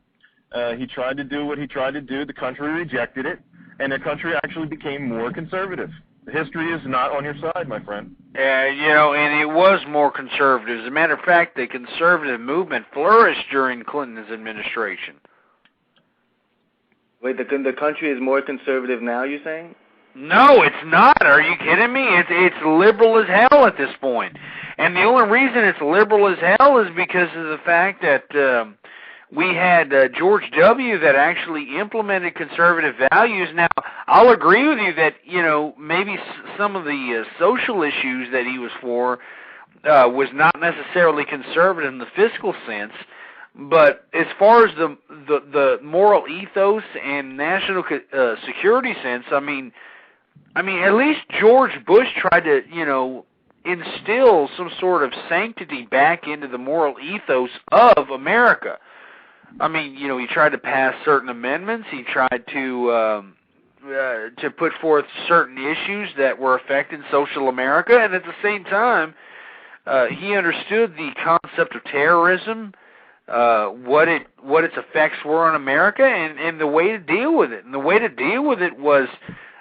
He tried to do what he tried to do. The country rejected it, and the country actually became more conservative. History is not on your side, my friend. And it was more conservative. As a matter of fact, the conservative movement flourished during Clinton's administration. Wait, the country is more conservative now, you're saying? No, it's not. Are you kidding me? It's liberal as hell at this point. And the only reason it's liberal as hell is because of the fact that we had George W. that actually implemented conservative values. Now, I'll agree with you that, maybe some of the social issues that he was for was not necessarily conservative in the fiscal sense, but as far as the moral ethos and national security sense, I mean, at least George Bush tried to, instill some sort of sanctity back into the moral ethos of America. I mean, he tried to pass certain amendments. He tried to put forth certain issues that were affecting social America, and at the same time, he understood the concept of terrorism, what its effects were on America, and the way to deal with it. And the way to deal with it was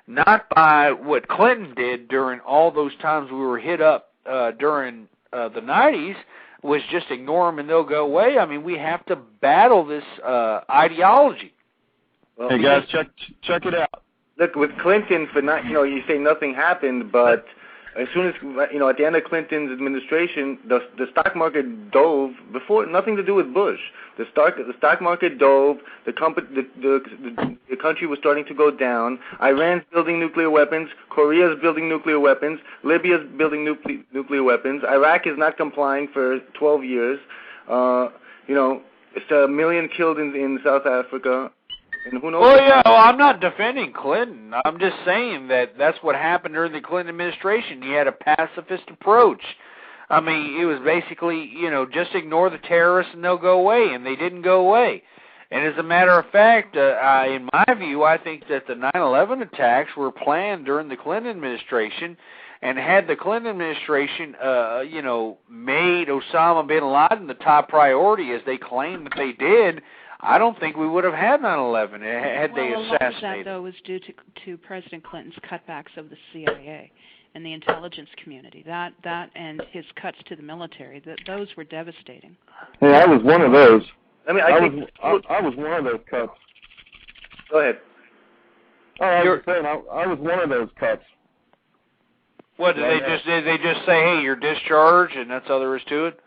not by what Clinton did during all those times we were hit up during the 90s, was just ignore them and they'll go away. I mean, we have to battle this ideology. Well, hey guys, check it out. Look, with Clinton, for not, you say nothing happened, but as soon as, at the end of Clinton's administration, the stock market dove. Before, nothing to do with Bush. The stock market dove. The country was starting to go down. Iran's building nuclear weapons. Korea's building nuclear weapons. Libya's building nuclear weapons. Iraq is not complying for 12 years. It's 1 million killed in South Africa. And who knows? Well, yeah, I'm not defending Clinton. I'm just saying that that's what happened during the Clinton administration. He had a pacifist approach. I mean, it was basically, just ignore the terrorists and they'll go away, and they didn't go away. And as a matter of fact, in my view, I think that the 9/11 attacks were planned during the Clinton administration, and had the Clinton administration, made Osama bin Laden the top priority, as they claimed that they did, I don't think we would have had 9/11 had they assassinated. A lot of that, though, was due to President Clinton's cutbacks of the CIA and the intelligence community. That and his cuts to the military, those were devastating. Hey, I was one of those. I mean, I was one of those cuts. Go ahead. Oh, I was saying, I was one of those cuts. What did they just say? Hey, you're discharged, and that's all there is to it?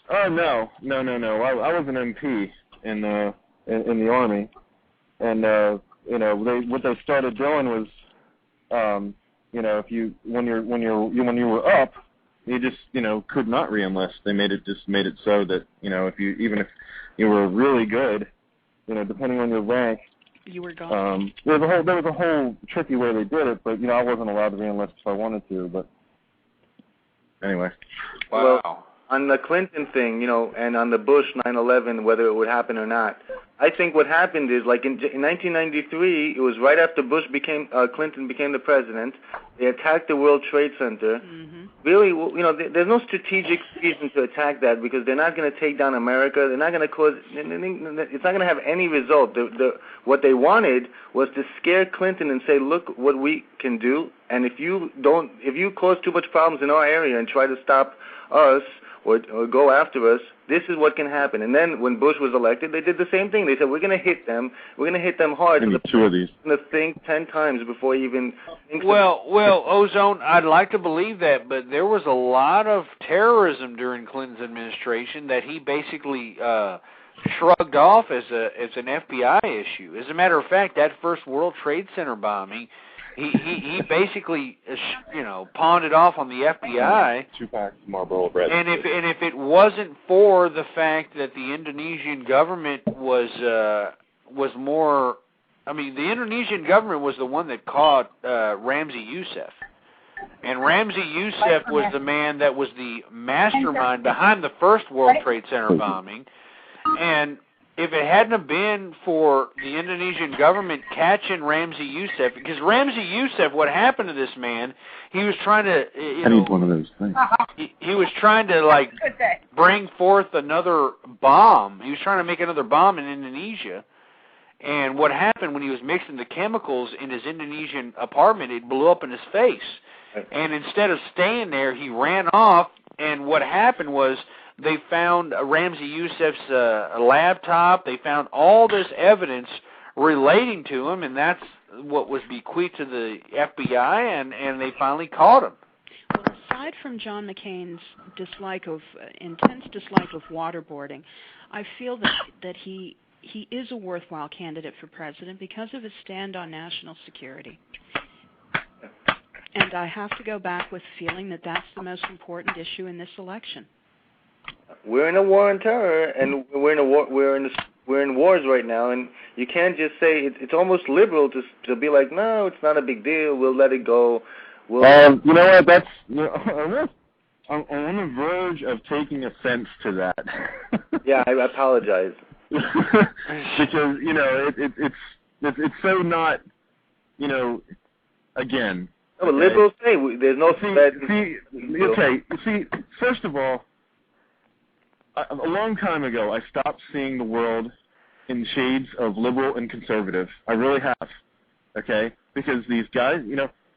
Oh no. I was an MP in the Army, and what they started doing was, if when you were up, you just could not re-enlist. They made it so that if you were really good, depending on your rank, you were gone. There was a whole tricky way they did it, but I wasn't allowed to re-enlist if I wanted to. But anyway, wow. Well, on the Clinton thing, and on the Bush 9/11, whether it would happen or not, I think what happened is, like in 1993, it was right after Clinton became the president. They attacked the World Trade Center. Mm-hmm. Really, there's no strategic reason to attack that because they're not going to take down America. They're not going to cause. It's not going to have any result. What they wanted was to scare Clinton and say, "Look what we can do." And if you cause too much problems in our area and try to stop us or go after us, this is what can happen. And then when Bush was elected, they did the same thing. They said, we're going to hit them. We're going to hit them hard. Maybe two of these. Going to think 10 times before you even think. Well, Ozone, I'd like to believe that, but there was a lot of terrorism during Clinton's administration that he basically shrugged off as an FBI issue. As a matter of fact, that first World Trade Center bombing, He basically, pawned it off on the FBI. 2 packs of Marlboro Red. And if it wasn't for the fact that the Indonesian government was more, the Indonesian government was the one that caught Ramzi Youssef. And Ramzi Youssef was the man that was the mastermind behind the first World Trade Center bombing. And if it hadn't have been for the Indonesian government catching Ramzi Youssef, because Ramzi Youssef, what happened to this man, he was trying to, I need one of those things. He was trying to, bring forth another bomb. He was trying to make another bomb in Indonesia. And what happened when he was mixing the chemicals in his Indonesian apartment, it blew up in his face. And instead of staying there, he ran off, and what happened was they found Ramzi Youssef's laptop. They found all this evidence relating to him, and that's what was bequeathed to the FBI, and they finally caught him. Well, aside from John McCain's intense dislike of waterboarding, I feel that he is a worthwhile candidate for president because of his stand on national security. And I have to go back with feeling that that's the most important issue in this election. We're in a war on terror, and we're in a war. We're in wars right now, and you can't just say it's almost liberal to be like, no, it's not a big deal. We'll let it go. You know what? That's I'm on the verge of taking offense to that. Yeah, I apologize. Because it's so not, again. No, but liberals say there's no. See, first of all, a long time ago, I stopped seeing the world in shades of liberal and conservative. I really have. Okay, because these guys,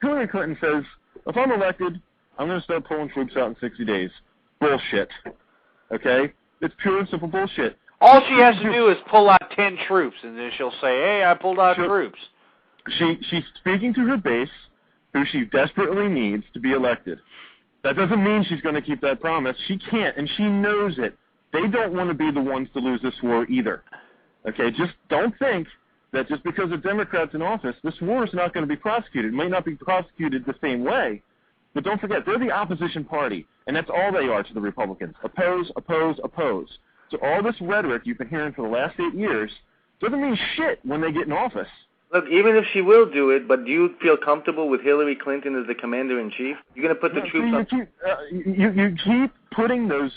Hillary Clinton says, if I'm elected, I'm going to start pulling troops out in 60 days. Bullshit. Okay, it's pure and simple bullshit. All she has to do is pull out 10 troops, and then she'll say, hey, I pulled out troops. She's speaking to her base, who she desperately needs to be elected. That doesn't mean she's going to keep that promise. She can't, and she knows it. They don't want to be the ones to lose this war either. Okay, just don't think that just because the Democrats in office, this war is not going to be prosecuted. It might not be prosecuted the same way, but don't forget, they're the opposition party, and that's all they are to the Republicans. Oppose, oppose, oppose. So all this rhetoric you've been hearing for the last 8 years doesn't mean shit when they get in office. Look, even if she will do it, but do you feel comfortable with Hillary Clinton as the commander-in-chief? You're going to put the troops up? You keep putting those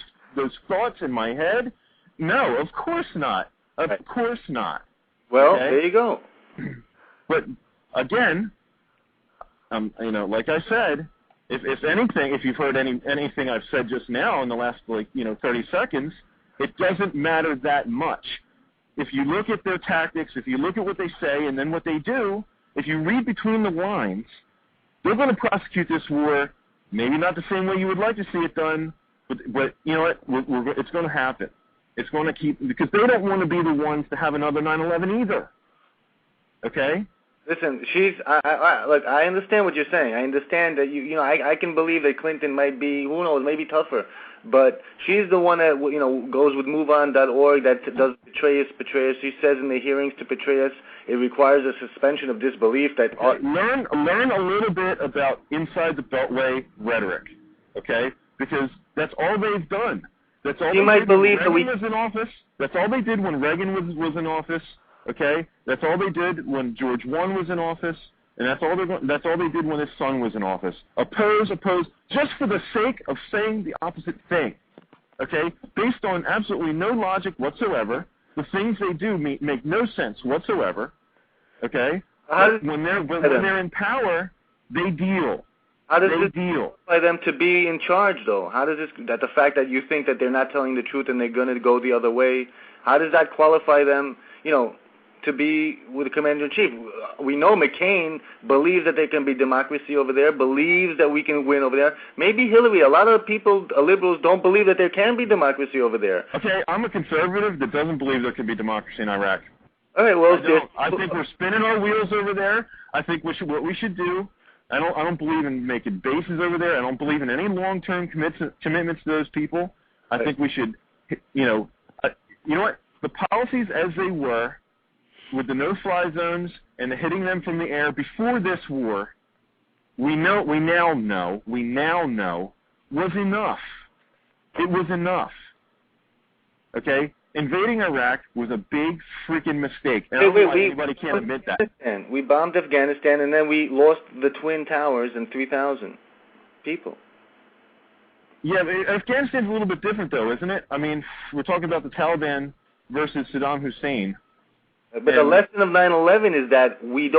thoughts in my head? No, of course not. Of course not. Well, there you go. But, again, like I said, if anything, if you've heard anything I've said just now in the last, 30 seconds, it doesn't matter that much. If you look at their tactics, if you look at what they say and then what they do, if you read between the lines, they're going to prosecute this war, maybe not the same way you would like to see it done, but you know what? It's going to happen. It's going to keep, because they don't want to be the ones to have another 9/11 either. Okay? Listen, look, I understand what you're saying. I understand that I can believe that Clinton might be, who knows, maybe tougher. But she's the one that, goes with MoveOn.org that does betray us. She says in the hearings to betray us, it requires a suspension of disbelief. That learn a little bit about inside the Beltway rhetoric, okay? Because that's all they've done. That's all. You might believe that was in office. That's all they did when Reagan was in office. Okay, that's all they did when George I was in office. And that's all they did when his son was in office. Oppose, just for the sake of saying the opposite thing. Okay? Based on absolutely no logic whatsoever. The things they do make no sense whatsoever. Okay? When they're in power, they deal. How does it qualify them to be in charge, though? How does the fact that you think that they're not telling the truth and they're going to go the other way, how does that qualify them, to be with the commander-in-chief? We know McCain believes that there can be democracy over there, believes that we can win over there. Maybe Hillary, a lot of people, liberals, don't believe that there can be democracy over there. Okay, I'm a conservative that doesn't believe there can be democracy in Iraq. All right, well, I think we're spinning our wheels over there. I think what we should do, I don't believe in making bases over there. I don't believe in any long-term commitments to those people. I think we should, you know what, the policies as they were with the no-fly zones and the hitting them from the air before this war, we now know, was enough. It was enough. Okay? Invading Iraq was a big freaking mistake. And I don't know why anybody can't admit that. We bombed Afghanistan, and then we lost the Twin Towers and 3,000 people. Yeah, Afghanistan's a little bit different, though, isn't it? I mean, we're talking about the Taliban versus Saddam Hussein. But the lesson of 9/11 is that we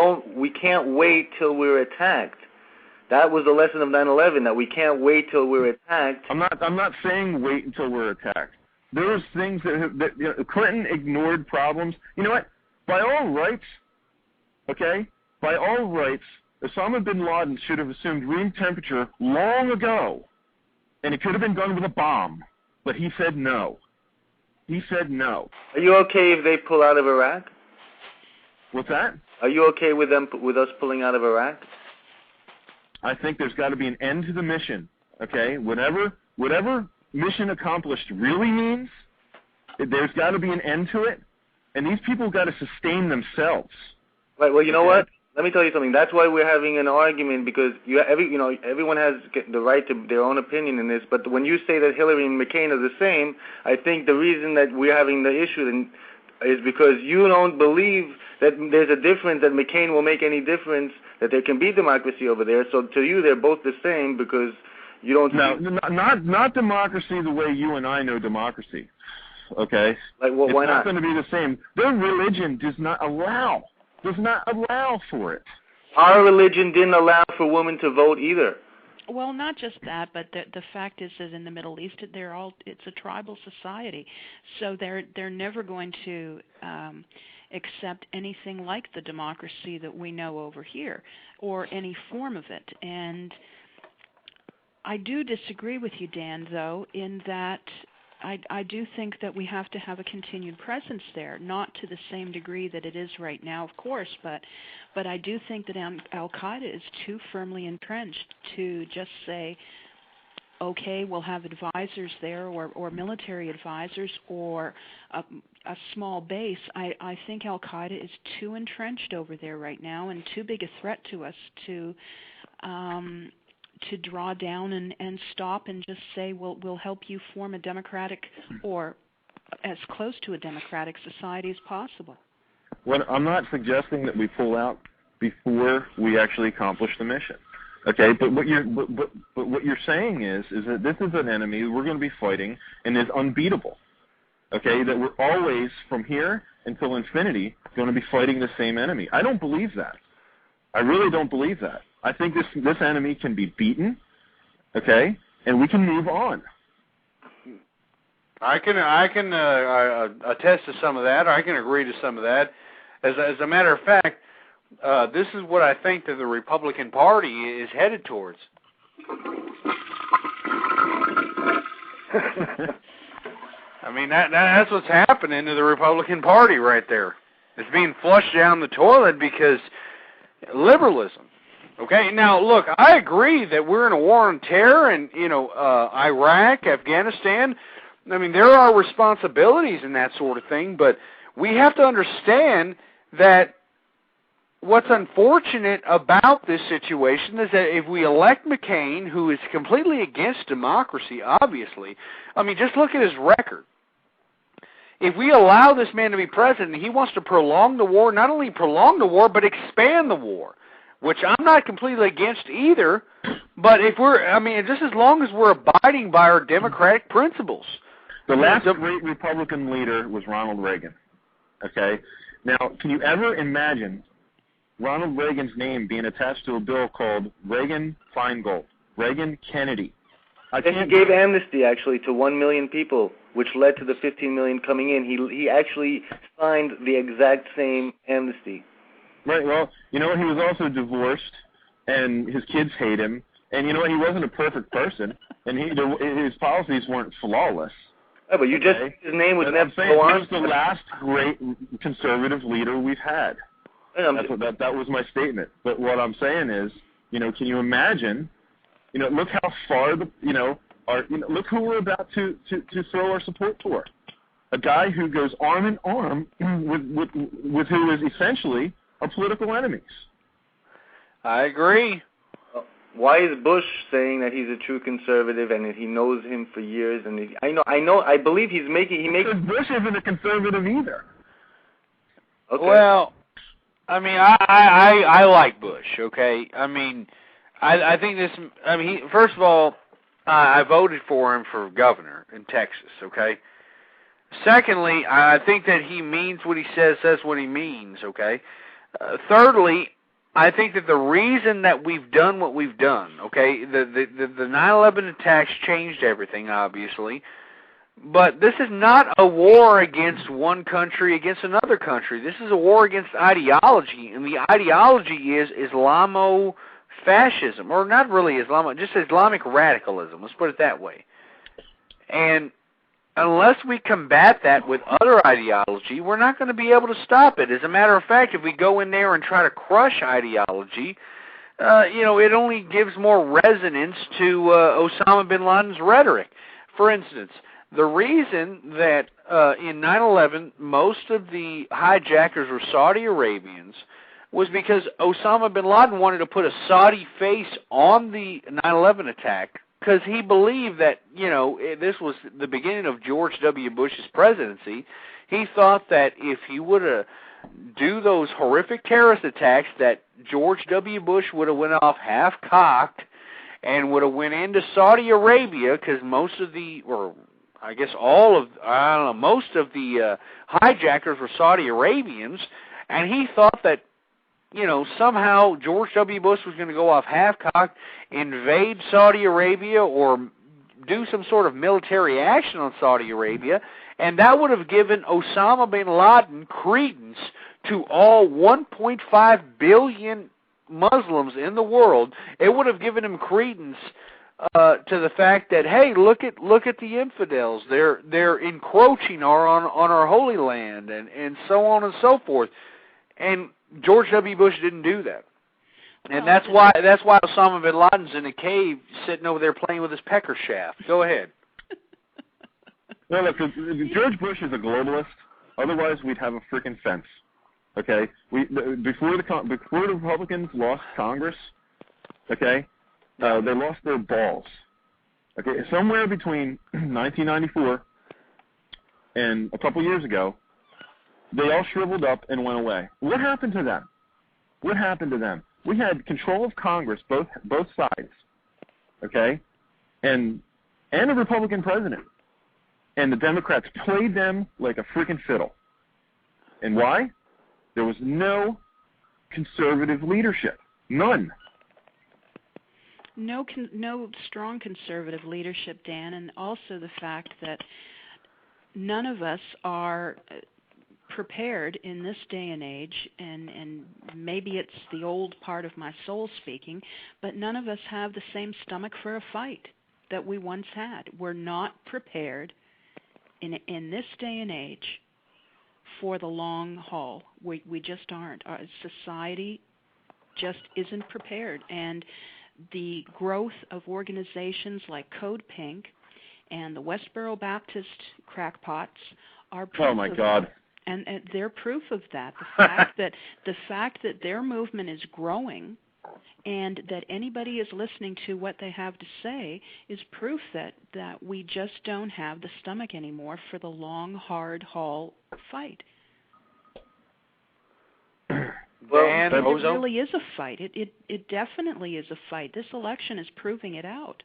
can't wait till we're attacked. That was the lesson of 9/11, that we can't wait till we're attacked. I'm not saying wait until we're attacked. There was things that Clinton ignored problems. You know what? By all rights, okay? By all rights, Osama bin Laden should have assumed room temperature long ago, and it could have been done with a bomb. But he said no. He said no. Are you okay if they pull out of Iraq? What's that? Are you okay with us pulling out of Iraq? I think there's got to be an end to the mission. Okay, whatever mission accomplished really means, there's got to be an end to it, and these people got to sustain themselves. Right. Well, you know what? Let me tell you something. That's why we're having an argument, because everyone has the right to their own opinion in this. But when you say that Hillary and McCain are the same, I think the reason that we're having the issue is because you don't believe that there's a difference, that McCain will make any difference, that there can be democracy over there. So to you, they're both the same because you don't. No, not democracy the way you and I know democracy. Okay. Like, well, why not? It's not going to be the same. Their religion does not allow for it. Our religion didn't allow for women to vote either. Well, not just that, but the fact is that in the Middle East, it's a tribal society, so they're never going to accept anything like the democracy that we know over here, or any form of it. And I do disagree with you, Dan, though, in that I do think that we have to have a continued presence there, not to the same degree that it is right now, of course, but I do think that Al-Qaeda is too firmly entrenched to just say, okay, we'll have advisors there, or military advisors, or a small base. I think Al-Qaeda is too entrenched over there right now, and too big a threat to us to draw down and stop and just say, we'll help you form a democratic, or as close to a democratic society as possible. Well, I'm not suggesting that we pull out before we actually accomplish the mission. Okay, but what you're saying is that this is an enemy we're going to be fighting and is unbeatable. Okay, that we're always, from here until infinity, going to be fighting the same enemy. I don't believe that. I really don't believe that. I think this enemy can be beaten, okay, and we can move on. I can attest to some of that. Or I can agree to some of that. As a matter of fact, this is what I think that the Republican Party is headed towards. I mean, that's what's happening to the Republican Party right there. It's being flushed down the toilet because liberalism. Okay, now look, I agree that we're in a war on terror, and Iraq, Afghanistan. I mean, there are responsibilities in that sort of thing, but we have to understand that what's unfortunate about this situation is that if we elect McCain, who is completely against democracy, obviously, I mean, just look at his record. If we allow this man to be president, he wants to prolong the war, not only prolong the war, but expand the war, which I'm not completely against either, but just as long as we're abiding by our democratic principles. The last great Republican leader was Ronald Reagan, okay? Now, can you ever imagine Ronald Reagan's name being attached to a bill called Reagan-Feingold, Reagan-Kennedy? And he gave amnesty, actually, to 1 million people, which led to the 15 million coming in. He actually signed the exact same amnesty. Right, well, you know what, he was also divorced, and his kids hate him, and you know what, he wasn't a perfect person, and his policies weren't flawless. Oh, but his name was never go on. He was the last great conservative leader we've had. That was my statement. But what I'm saying is, can you imagine, look how far look who we're about to throw our support for. a guy who goes arm in arm with who is essentially a political enemies. I agree. Why is Bush saying that he's a true conservative and that he knows him for years? And I believe he makes. Because Bush isn't a conservative either. Okay. Well, I mean, I like Bush. Okay, I mean, I think this. I mean, first of all, I voted for him for governor in Texas. Okay. Secondly, I think that he means what he says what he means. Okay. Thirdly, I think that the reason that we've done what we've done, okay, the 9/11 attacks changed everything, obviously, but this is not a war against one country against another country. This is a war against ideology, and the ideology is Islamo-fascism, or not really just Islamic radicalism. Let's put it that way. And unless we combat that with other ideology, we're not going to be able to stop it. As a matter of fact, if we go in there and try to crush ideology, it only gives more resonance to Osama bin Laden's rhetoric. For instance, the reason that in 9/11 most of the hijackers were Saudi Arabians was because Osama bin Laden wanted to put a Saudi face on the 9/11 attack, because he believed that, this was the beginning of George W. Bush's presidency. He thought that if he would do those horrific terrorist attacks, that George W. Bush would have went off half-cocked and would have went into Saudi Arabia, because most of the hijackers were Saudi Arabians, and he thought that, somehow George W. Bush was going to go off half-cocked, invade Saudi Arabia, or do some sort of military action on Saudi Arabia, and that would have given Osama bin Laden credence to all 1.5 billion Muslims in the world. It would have given him credence to the fact that, hey, look at the infidels. They're encroaching on our holy land, and so on and so forth. And George W. Bush didn't do that, and that's why Osama bin Laden's in a cave sitting over there playing with his pecker shaft. Go ahead. No, look, George Bush is a globalist. Otherwise, we'd have a freaking fence. Okay, before the Republicans lost Congress, okay, they lost their balls. Okay, somewhere between 1994 and a couple years ago, they all shriveled up and went away. What happened to them? What happened to them? We had control of Congress, both sides, okay, and a Republican president, and the Democrats played them like a freaking fiddle. And why? There was no conservative leadership, none. No strong conservative leadership, Dan, and also the fact that none of us are prepared in this day and age, and maybe it's the old part of my soul speaking, but none of us have the same stomach for a fight that we once had. We're not prepared in this day and age for the long haul. We just aren't. Our society just isn't prepared, and the growth of organizations like Code Pink and the Westboro Baptist crackpots are proof oh my God. That. And they're proof of that. The fact that their movement is growing, and that anybody is listening to what they have to say, is proof that we just don't have the stomach anymore for the long, hard haul fight. Well, it really is a fight. It definitely is a fight. This election is proving it out.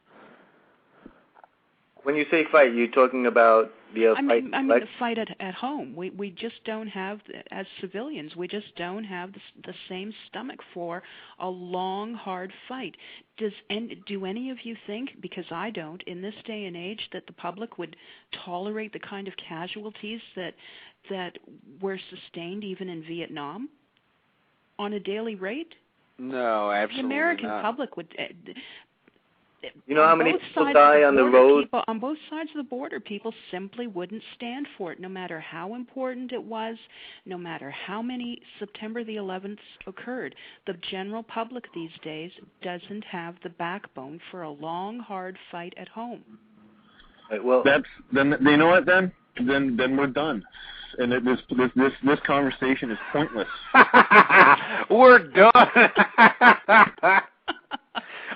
When you say fight, you're talking about the fight? I mean the fight at home. We just don't have, as civilians, we just don't have the same stomach for a long, hard fight. Do any of you think, because I don't, in this day and age, that the public would tolerate the kind of casualties that were sustained even in Vietnam on a daily rate? No, absolutely not. The American not. Public would... You know how many people die on the road? On both sides of the border, people simply wouldn't stand for it, no matter how important it was, no matter how many September the 11th occurred. The general public these days doesn't have the backbone for a long, hard fight at home. Right, well, then you know what? Then then we're done. And this conversation is pointless. We're done.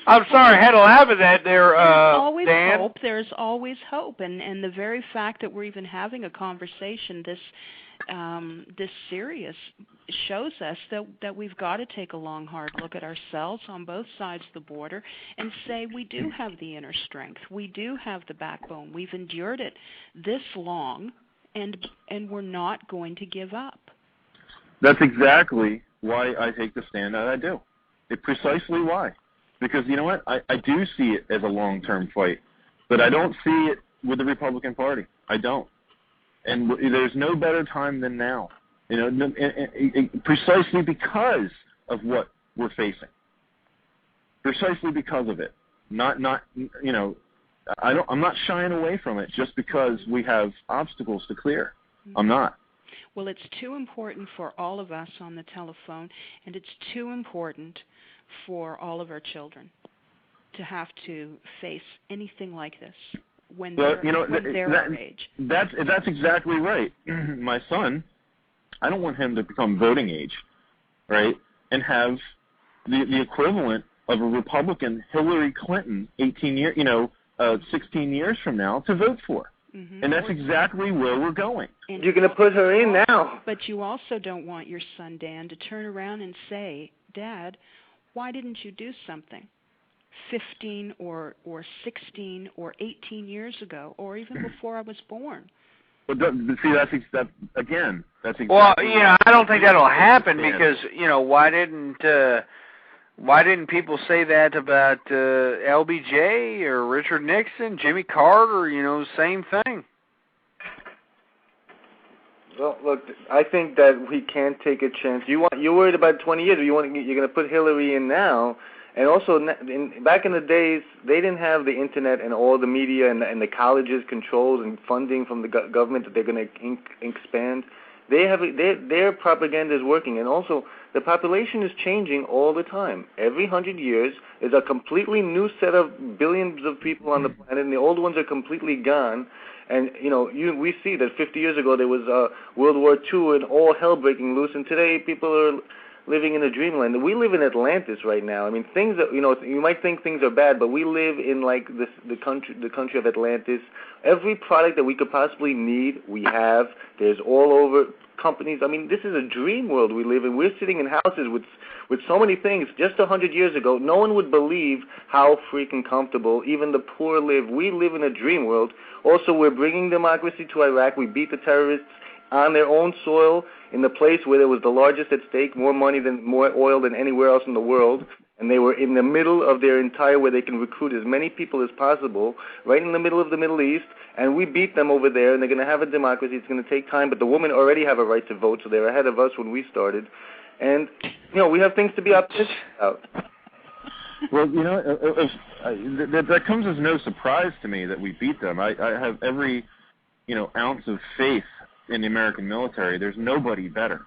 I'm sorry, I had to laugh at that there, There's always Dan. hope. There's always hope, and the very fact that we're even having a conversation this serious shows us that we've got to take a long, hard look at ourselves on both sides of the border and say we do have the inner strength, we do have the backbone, we've endured it this long, and we're not going to give up. That's exactly why I take the stand that I do. It's precisely why. Because you know what? I do see it as a long-term fight, but I don't see it with the Republican Party. I don't. And there's no better time than now. You know, precisely because of what we're facing. Precisely because of it. Not you know, I'm not shying away from it just because we have obstacles to clear. I'm not. Well, it's too important for all of us on the telephone, and it's too important for all of our children to have to face anything like this when they're our age. That's exactly right. My son, I don't want him to become voting age, right, and have the equivalent of a Republican Hillary Clinton 16 years from now to vote for. Mm-hmm. And that's exactly where we're going. And you're going to put her in now. But you also don't want your son, Dan, to turn around and say, Dad, why didn't you do something 15 or 16 or 18 years ago, or even before I was born? Well, see, that's exactly. Well, I don't think that'll happen because why didn't people say that about LBJ or Richard Nixon, Jimmy Carter? Same thing. Well, look, I think that we can't take a chance. You're worried about 20 years. You're going to put Hillary in now, and also back in the days they didn't have the internet and all the media and the colleges controls and funding from the government that they're going to expand. Their propaganda is working, and also the population is changing all the time. Every 100 years is a completely new set of billions of people on the planet, and the old ones are completely gone. And we see that 50 years ago there was World War II and all hell breaking loose, and today people are living in a dreamland. We live in Atlantis right now. I mean, things that you might think things are bad, but we live in like the country of Atlantis. Every product that we could possibly need, we have. There's all over companies. I mean, this is a dream world we live in. We're sitting in houses with so many things. Just 100 years ago, no one would believe how freaking comfortable even the poor live. We live in a dream world. Also, we're bringing democracy to Iraq. We beat the terrorists on their own soil in the place where there was the largest at stake, more oil than anywhere else in the world. And they were in the middle of their entire, where they can recruit as many people as possible, right in the middle of the Middle East. And we beat them over there, and they're going to have a democracy. It's going to take time, but the women already have a right to vote, so they're ahead of us when we started. And, we have things to be optimistic about. Well, that comes as no surprise to me that we beat them. I have every, ounce of faith in the American military. There's nobody better.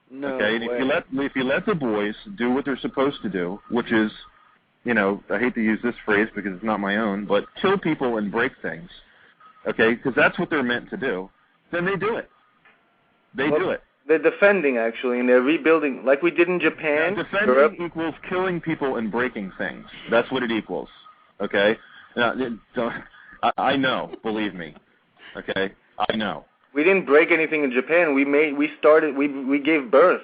No okay, and way. if you let the boys do what they're supposed to do, which is, I hate to use this phrase because it's not my own, but kill people and break things, okay, because that's what they're meant to do, then they do it. They do it. They're defending, actually, and they're rebuilding, like we did in Japan. Now, defending equals killing people and breaking things. That's what it equals, okay? Now, I know, believe me, okay? I know. We didn't break anything in Japan. We gave birth.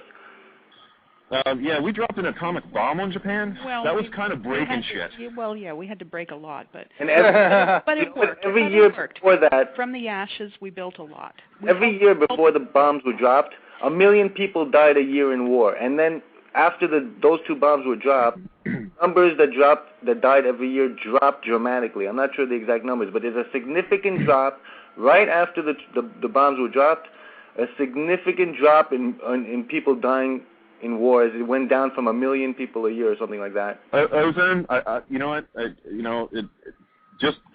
We dropped an atomic bomb on Japan. Well, that was kind of breaking shit. We had to break a lot, but it worked. Every year before that, from the ashes, we built a lot. Every year before the bombs were dropped, 1 million people died a year in war, and then after those two bombs were dropped, numbers that died every year dropped dramatically. I'm not sure the exact numbers, but there's a significant drop right after the bombs were dropped. A significant drop in people dying in war as it went down from 1 million people a year or something like that. Ozone, you know what?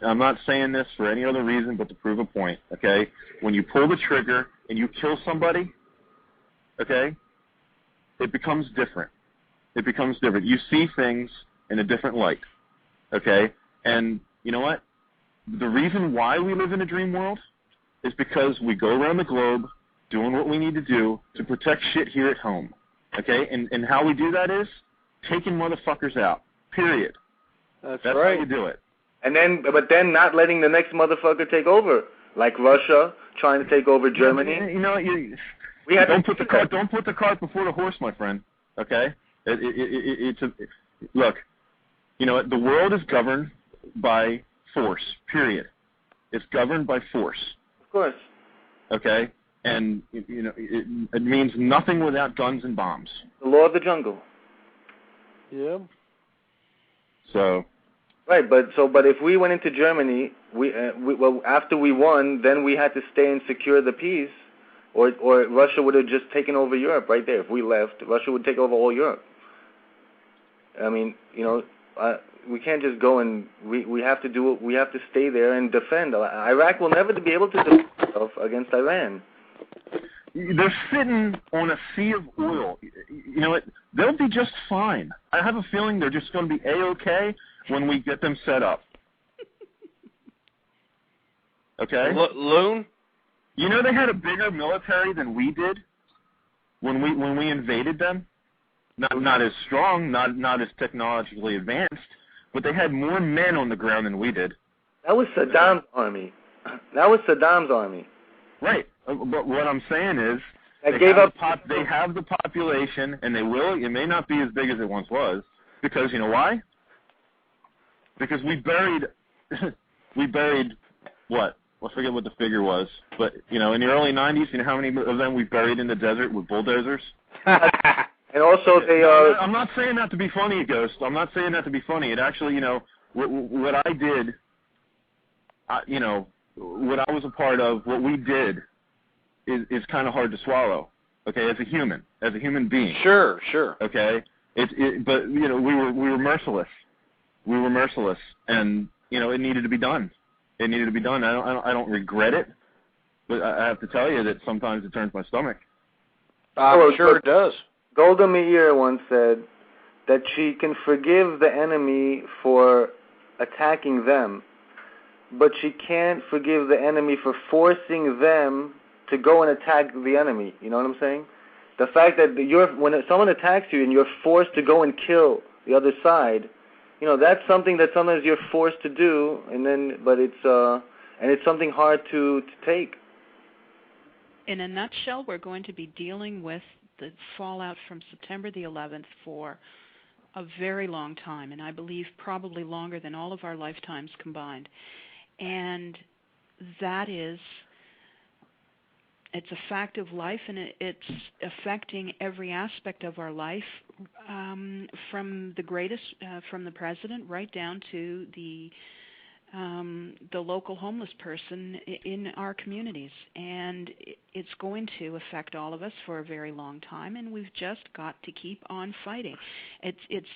I'm not saying this for any other reason but to prove a point. Okay, when you pull the trigger and you kill somebody, okay, it becomes different. You see things in a different light. Okay, and you know what? the reason why we live in a dream world is because we go around the globe doing what we need to do to protect shit here at home. Okay? And how we do that is taking motherfuckers out. Period. That's right. How you do it. But then not letting the next motherfucker take over, like Russia trying to take over Germany. You know, don't put the cart before the horse, my friend. Okay? Look, you know, the world is governed by force. Period. It's governed by force. Of course. Okay? And you know, it means nothing without guns and bombs. The law of the jungle. Yeah. So. Right, but if we went into Germany, well, after we won, then we had to stay and secure the peace, or Russia would have just taken over Europe right there. If we left, Russia would take over all Europe. I mean, you know, we can't just go and we have to do it. We have to stay there and defend. Iraq will never be able to defend itself against Iran. They're sitting on a sea of oil. You know what? They'll be just fine. I have a feeling they're just going to be A-okay when we get them set up. Okay? Loon? You know they had a bigger military than we did when we invaded them? Not as strong, not as technologically advanced, but they had more men on the ground than we did. That was Saddam's army. Right. But what I'm saying is they have the population, and it may not be as big as it once was, because you know why? Because we buried what? I forget what the figure was, but you know, in the early 90s, you know how many of them we buried in the desert with bulldozers? And also I'm not saying that to be funny, Ghost. I'm not saying that to be funny. It actually, you know, what I did, you know, what I was a part of, what we did, is kind of hard to swallow. Okay, as a human being. Sure. Okay, but you know, we were merciless. We were merciless, and you know, it needed to be done. I don't regret it, but I have to tell you that sometimes it turns my stomach. I'm sure it does. Golda Meir once said that she can forgive the enemy for attacking them, but she can't forgive the enemy for forcing them to go and attack the enemy. You know what I'm saying? The fact that when someone attacks you and you're forced to go and kill the other side, you know, that's something that sometimes you're forced to do, but it's something hard to take. In a nutshell, we're going to be dealing with the fallout from September the 11th for a very long time, and I believe probably longer than all of our lifetimes combined. And that is, it's a fact of life, and it's affecting every aspect of our life, from the greatest, from the president right down to the local homeless person in our communities. And it's going to affect all of us for a very long time, and we've just got to keep on fighting. It's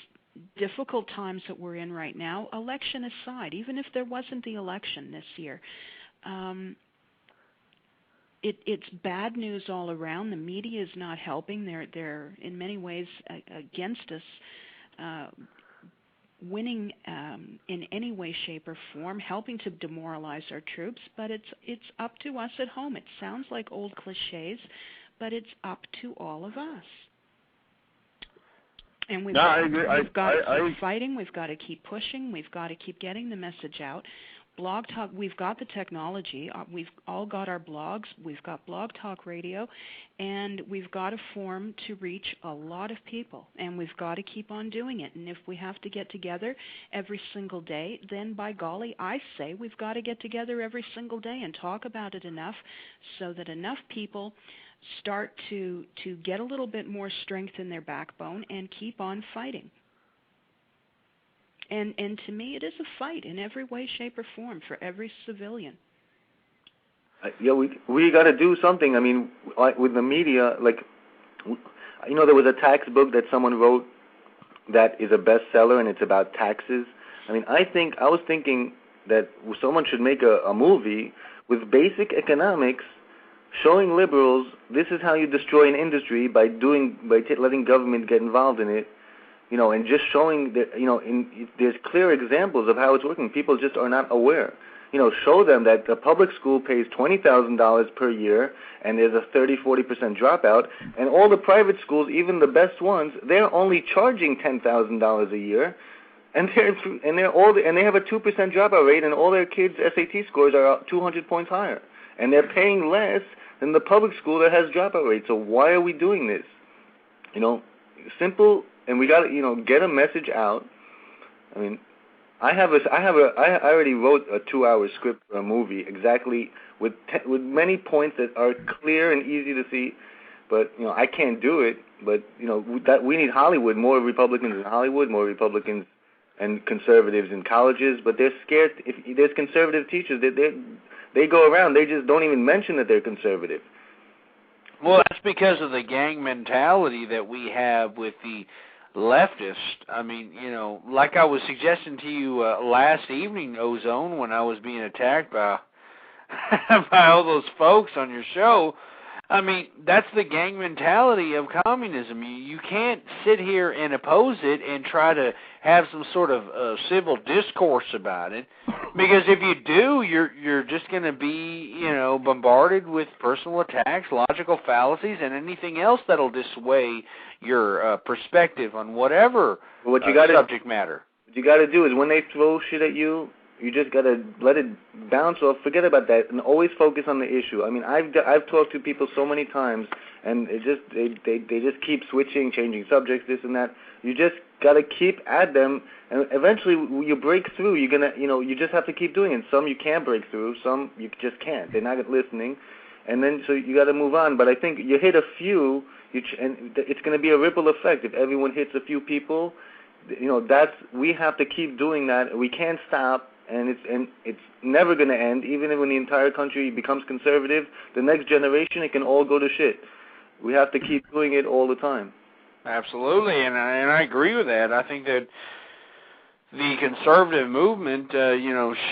difficult times that we're in right now, election aside. Even if there wasn't the election this year, it's bad news all around. The media is not helping. They're in many ways against us, winning in any way, shape, or form, helping to demoralize our troops. But it's up to us at home. It sounds like old cliches, but it's up to all of us. And we've got to keep fighting. We've got to keep pushing. We've got to keep getting the message out. Blog Talk, we've got the technology. We've all got our blogs. We've got Blog Talk Radio, and we've got a forum to reach a lot of people, and we've got to keep on doing it. And if we have to get together every single day, then by golly, I say we've got to get together every single day and talk about it enough so that enough people start to get a little bit more strength in their backbone and keep on fighting. And to me, it is a fight in every way, shape, or form for every civilian. Yeah, we got to do something. I mean, like with the media, like, you know, there was a tax book that someone wrote that is a bestseller, and it's about taxes. I mean, I was thinking that someone should make a movie with basic economics, showing liberals this is how you destroy an industry by letting government get involved in it. You know, and just showing that, you know, there's clear examples of how it's working. People just are not aware. show them that the public school pays $20,000 per year, and there's a 30-40% dropout, and all the private schools, even the best ones, they're only charging $10,000 a year, and they have a 2% dropout rate, and all their kids' SAT scores are 200 points higher, and they're paying less than the public school that has dropout rates. So why are we doing this? Simple, and we got to get a message out. I mean, I already wrote a 2-hour script for a movie exactly with many points that are clear and easy to see, but I can't do it. But that we need Hollywood, more Republicans in Hollywood, more Republicans and conservatives in colleges. But they're scared. If there's conservative teachers, they go around. They just don't even mention that they're conservative. Well, that's because of the gang mentality that we have with the leftist. I mean, like I was suggesting to you last evening, Ozone, when I was being attacked by all those folks on your show. I mean, that's the gang mentality of communism. You can't sit here and oppose it and try to have some sort of civil discourse about it, because if you do, you're just going to be, bombarded with personal attacks, logical fallacies, and anything else that'll dissuade your perspective on whatever subject matter. What you got to do is when they throw shit at you, you just got to let it bounce off, forget about that, and always focus on the issue. I mean, I've talked to people so many times, and they just keep switching, changing subjects, this and that. You just got to keep at them, and eventually you break through. You're gonna, you just have to keep doing it. Some you can break through, some you just can't. They're not listening, and then so you got to move on. But I think you hit a few, and it's going to be a ripple effect. If everyone hits a few people, we have to keep doing that. We can't stop. And it's never going to end. Even when the entire country becomes conservative, the next generation, it can all go to shit. We have to keep doing it all the time. Absolutely, and I agree with that. I think that the conservative movement,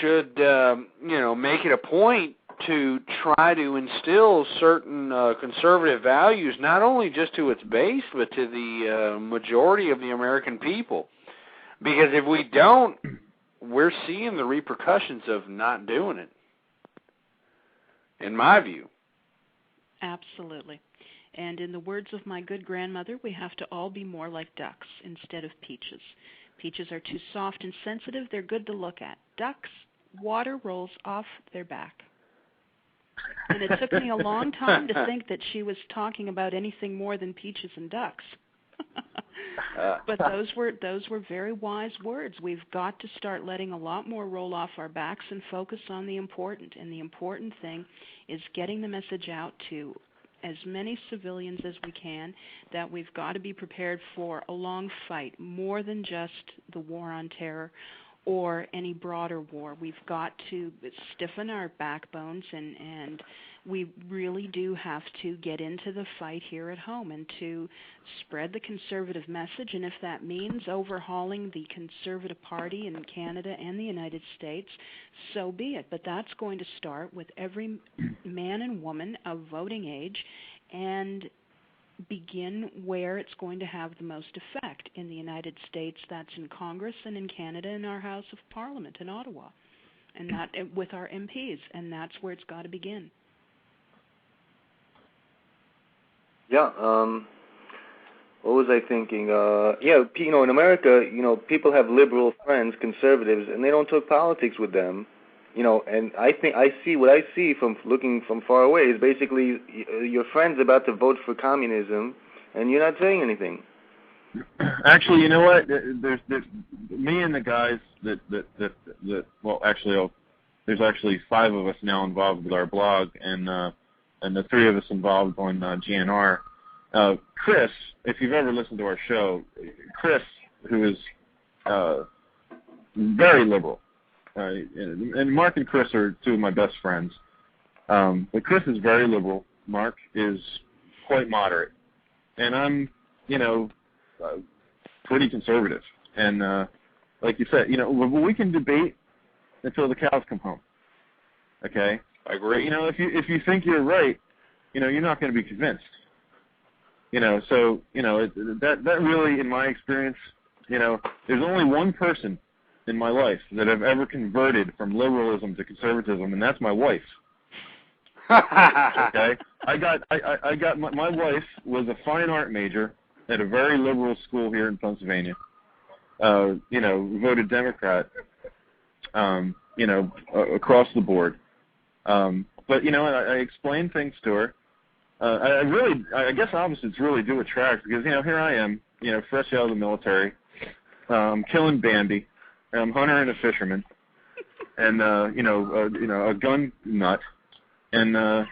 should, make it a point to try to instill certain conservative values, not only just to its base, but to the majority of the American people. Because if we don't, we're seeing the repercussions of not doing it, in my view. Absolutely. And in the words of my good grandmother, we have to all be more like ducks instead of peaches. Peaches are too soft and sensitive. They're good to look at. Ducks, water rolls off their back. And it took me a long time to think that she was talking about anything more than peaches and ducks. But those were very wise words. We've got to start letting a lot more roll off our backs and focus on the important. And the important thing is getting the message out to as many civilians as we can that we've got to be prepared for a long fight, more than just the war on terror or any broader war. We've got to stiffen our backbones, and we really do have to get into the fight here at home and to spread the conservative message. And if that means overhauling the Conservative Party in Canada and the United States, so be it. But that's going to start with every man and woman of voting age and begin where it's going to have the most effect. In the United States, that's in Congress, and in Canada, in our House of Parliament in Ottawa, and that with our MPs, and that's where it's got to begin. Yeah. What was I thinking? In America, people have liberal friends, conservatives, and they don't talk politics with them. And what I see from looking from far away is basically your friend's about to vote for communism, and you're not saying anything. Actually, you know what? There's me and the guys there's actually 5 of us now involved with our blog, and the 3 of us involved on GNR. Chris, if you've ever listened to our show, Chris, who is very liberal. And Mark and Chris are 2 of my best friends. But Chris is very liberal. Mark is quite moderate. And I'm, pretty conservative. And like you said, we can debate until the cows come home. Okay? I agree. But, if you think you're right, you're not going to be convinced. So, that really, in my experience, there's only one person in my life that have ever converted from liberalism to conservatism, and that's my wife. Okay, I got my wife was a fine art major at a very liberal school here in Pennsylvania. Voted Democrat. Across the board. But I explained things to her. I guess obviously it's really due attract because here I am, fresh out of the military, killing Bambi. I'm hunter and a fisherman, and a gun nut. And again,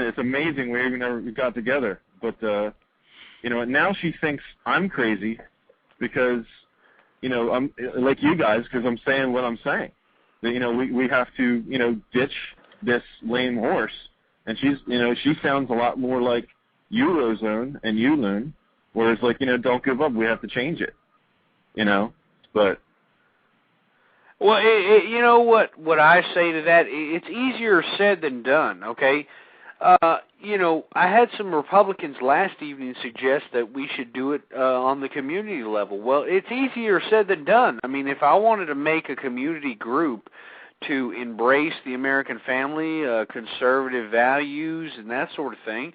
it's amazing we even never got together. But now she thinks I'm crazy because I'm like you guys because I'm saying what I'm saying. That, we have to ditch this lame horse, and she sounds a lot more like Eurozone and ULUN, whereas don't give up, we have to change it. But. Well, what I say to that, it's easier said than done, okay? I had some Republicans last evening suggest that we should do it on the community level. Well, it's easier said than done. I mean, if I wanted to make a community group to embrace the American family, conservative values, and that sort of thing,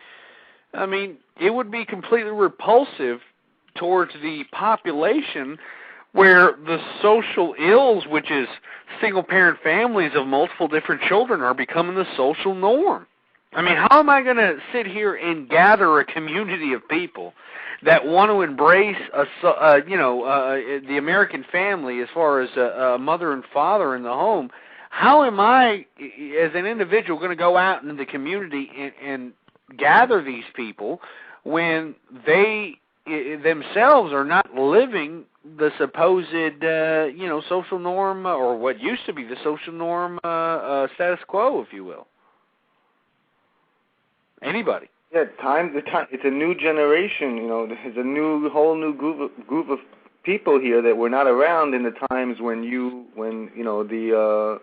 I mean, it would be completely repulsive towards the population where the social ills, which is single-parent families of multiple different children, are becoming the social norm. I mean, how am I going to sit here and gather a community of people that want to embrace the American family as far as a mother and father in the home? How am I, as an individual, going to go out into the community and gather these people when they themselves are not living the supposed, social norm, or what used to be the social norm status quo, if you will? Anybody? Yeah, it's a new generation. There's a whole new group of people here that were not around in the times when the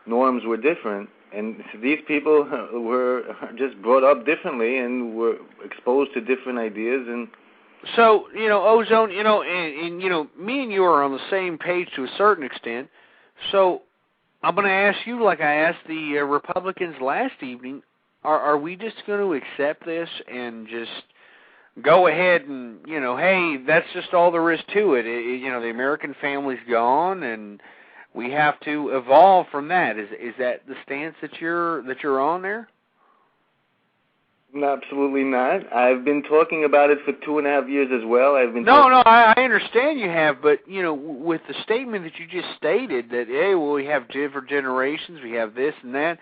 norms were different, and these people were just brought up differently and were exposed to different ideas. And so, Ozone, and me and you are on the same page to a certain extent. So I'm going to ask you, like I asked the Republicans last evening, are we just going to accept this and just go ahead and, hey, that's just all there is to it. The American family's gone, and we have to evolve from that. Is that the stance that you're on there? Absolutely not. I've been talking about it for 2.5 years as well. I understand you have, but with the statement that you just stated that, hey, well, we have different generations, we have this and that.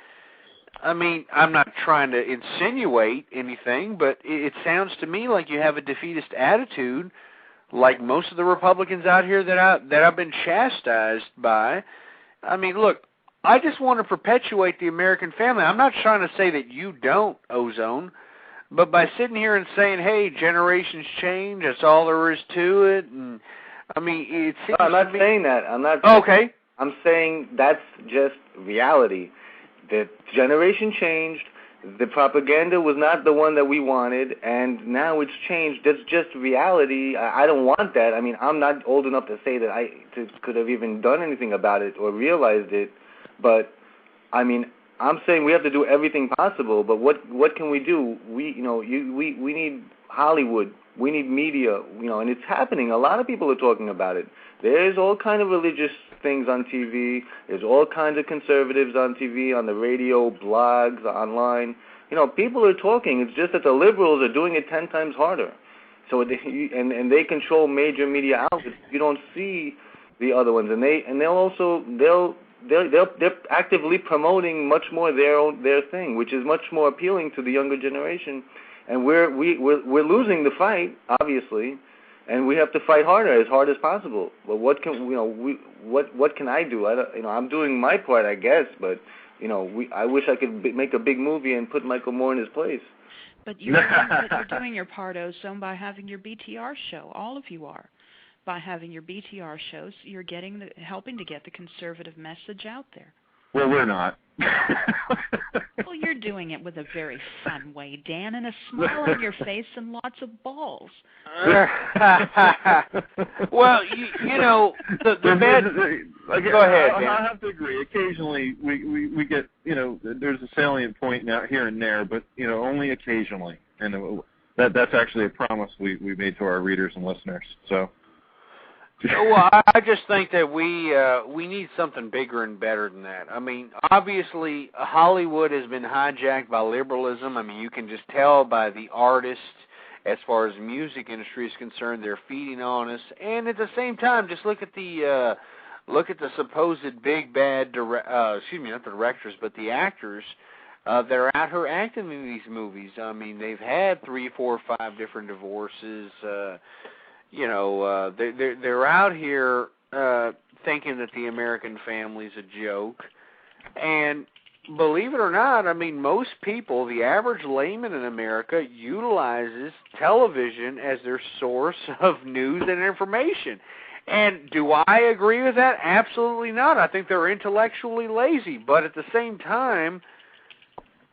I mean, I'm not trying to insinuate anything, but it sounds to me like you have a defeatist attitude, like most of the Republicans out here that I've been chastised by. I mean, look, I just want to perpetuate the American family. I'm not trying to say that you don't, Ozone, but by sitting here and saying, hey, generations change, that's all there is to it, and I mean, it seems I'm not saying that. Okay. I'm saying that's just reality. The generation changed. The propaganda was not the one that we wanted, and now it's changed. That's just reality. I don't want that. I mean, I'm not old enough to say that I could have even done anything about it or realized it. But I mean, I'm saying we have to do everything possible. But what can we do? We need Hollywood. We need media. And it's happening. A lot of people are talking about it. There's all kind of religious things on TV. There's all kinds of conservatives on TV, on the radio, blogs, online. People are talking. It's just that the liberals are doing it 10 times harder. So they control major media outlets. You don't see the other ones, and they're actively promoting much more their thing, which is much more appealing to the younger generation. And we're losing the fight, obviously. And we have to fight harder, as hard as possible. But what can I do? I'm doing my part, I guess. But I wish I could make a big movie and put Michael Moore in his place. But you're doing your part, Ozone, by having your BTR show. All of you are. By having your BTR shows, you're helping to get the conservative message out there. Well, we're not. Well, you're doing it with a very fun way, Dan, and a smile on your face and lots of balls. Well, you know, the bad... Go ahead, Dan. I have to agree. Occasionally, we get, you know, there's a salient point now here and there, but, you know, only occasionally. And that's actually a promise we made to our readers and listeners. So... Well, I just think that we need something bigger and better than that. I mean, obviously, Hollywood has been hijacked by liberalism. I mean, you can just tell by the artists, as far as the music industry is concerned, they're feeding on us. And at the same time, just look at the supposed big bad not the directors, but the actors that are out here acting in these movies. I mean, they've had 3, 4, 5 different divorces. You know, they're out here thinking that the American family's a joke. And believe it or not, I mean, most people, the average layman in America, utilizes television as their source of news and information. And do I agree with that? Absolutely not. I think they're intellectually lazy. But at the same time,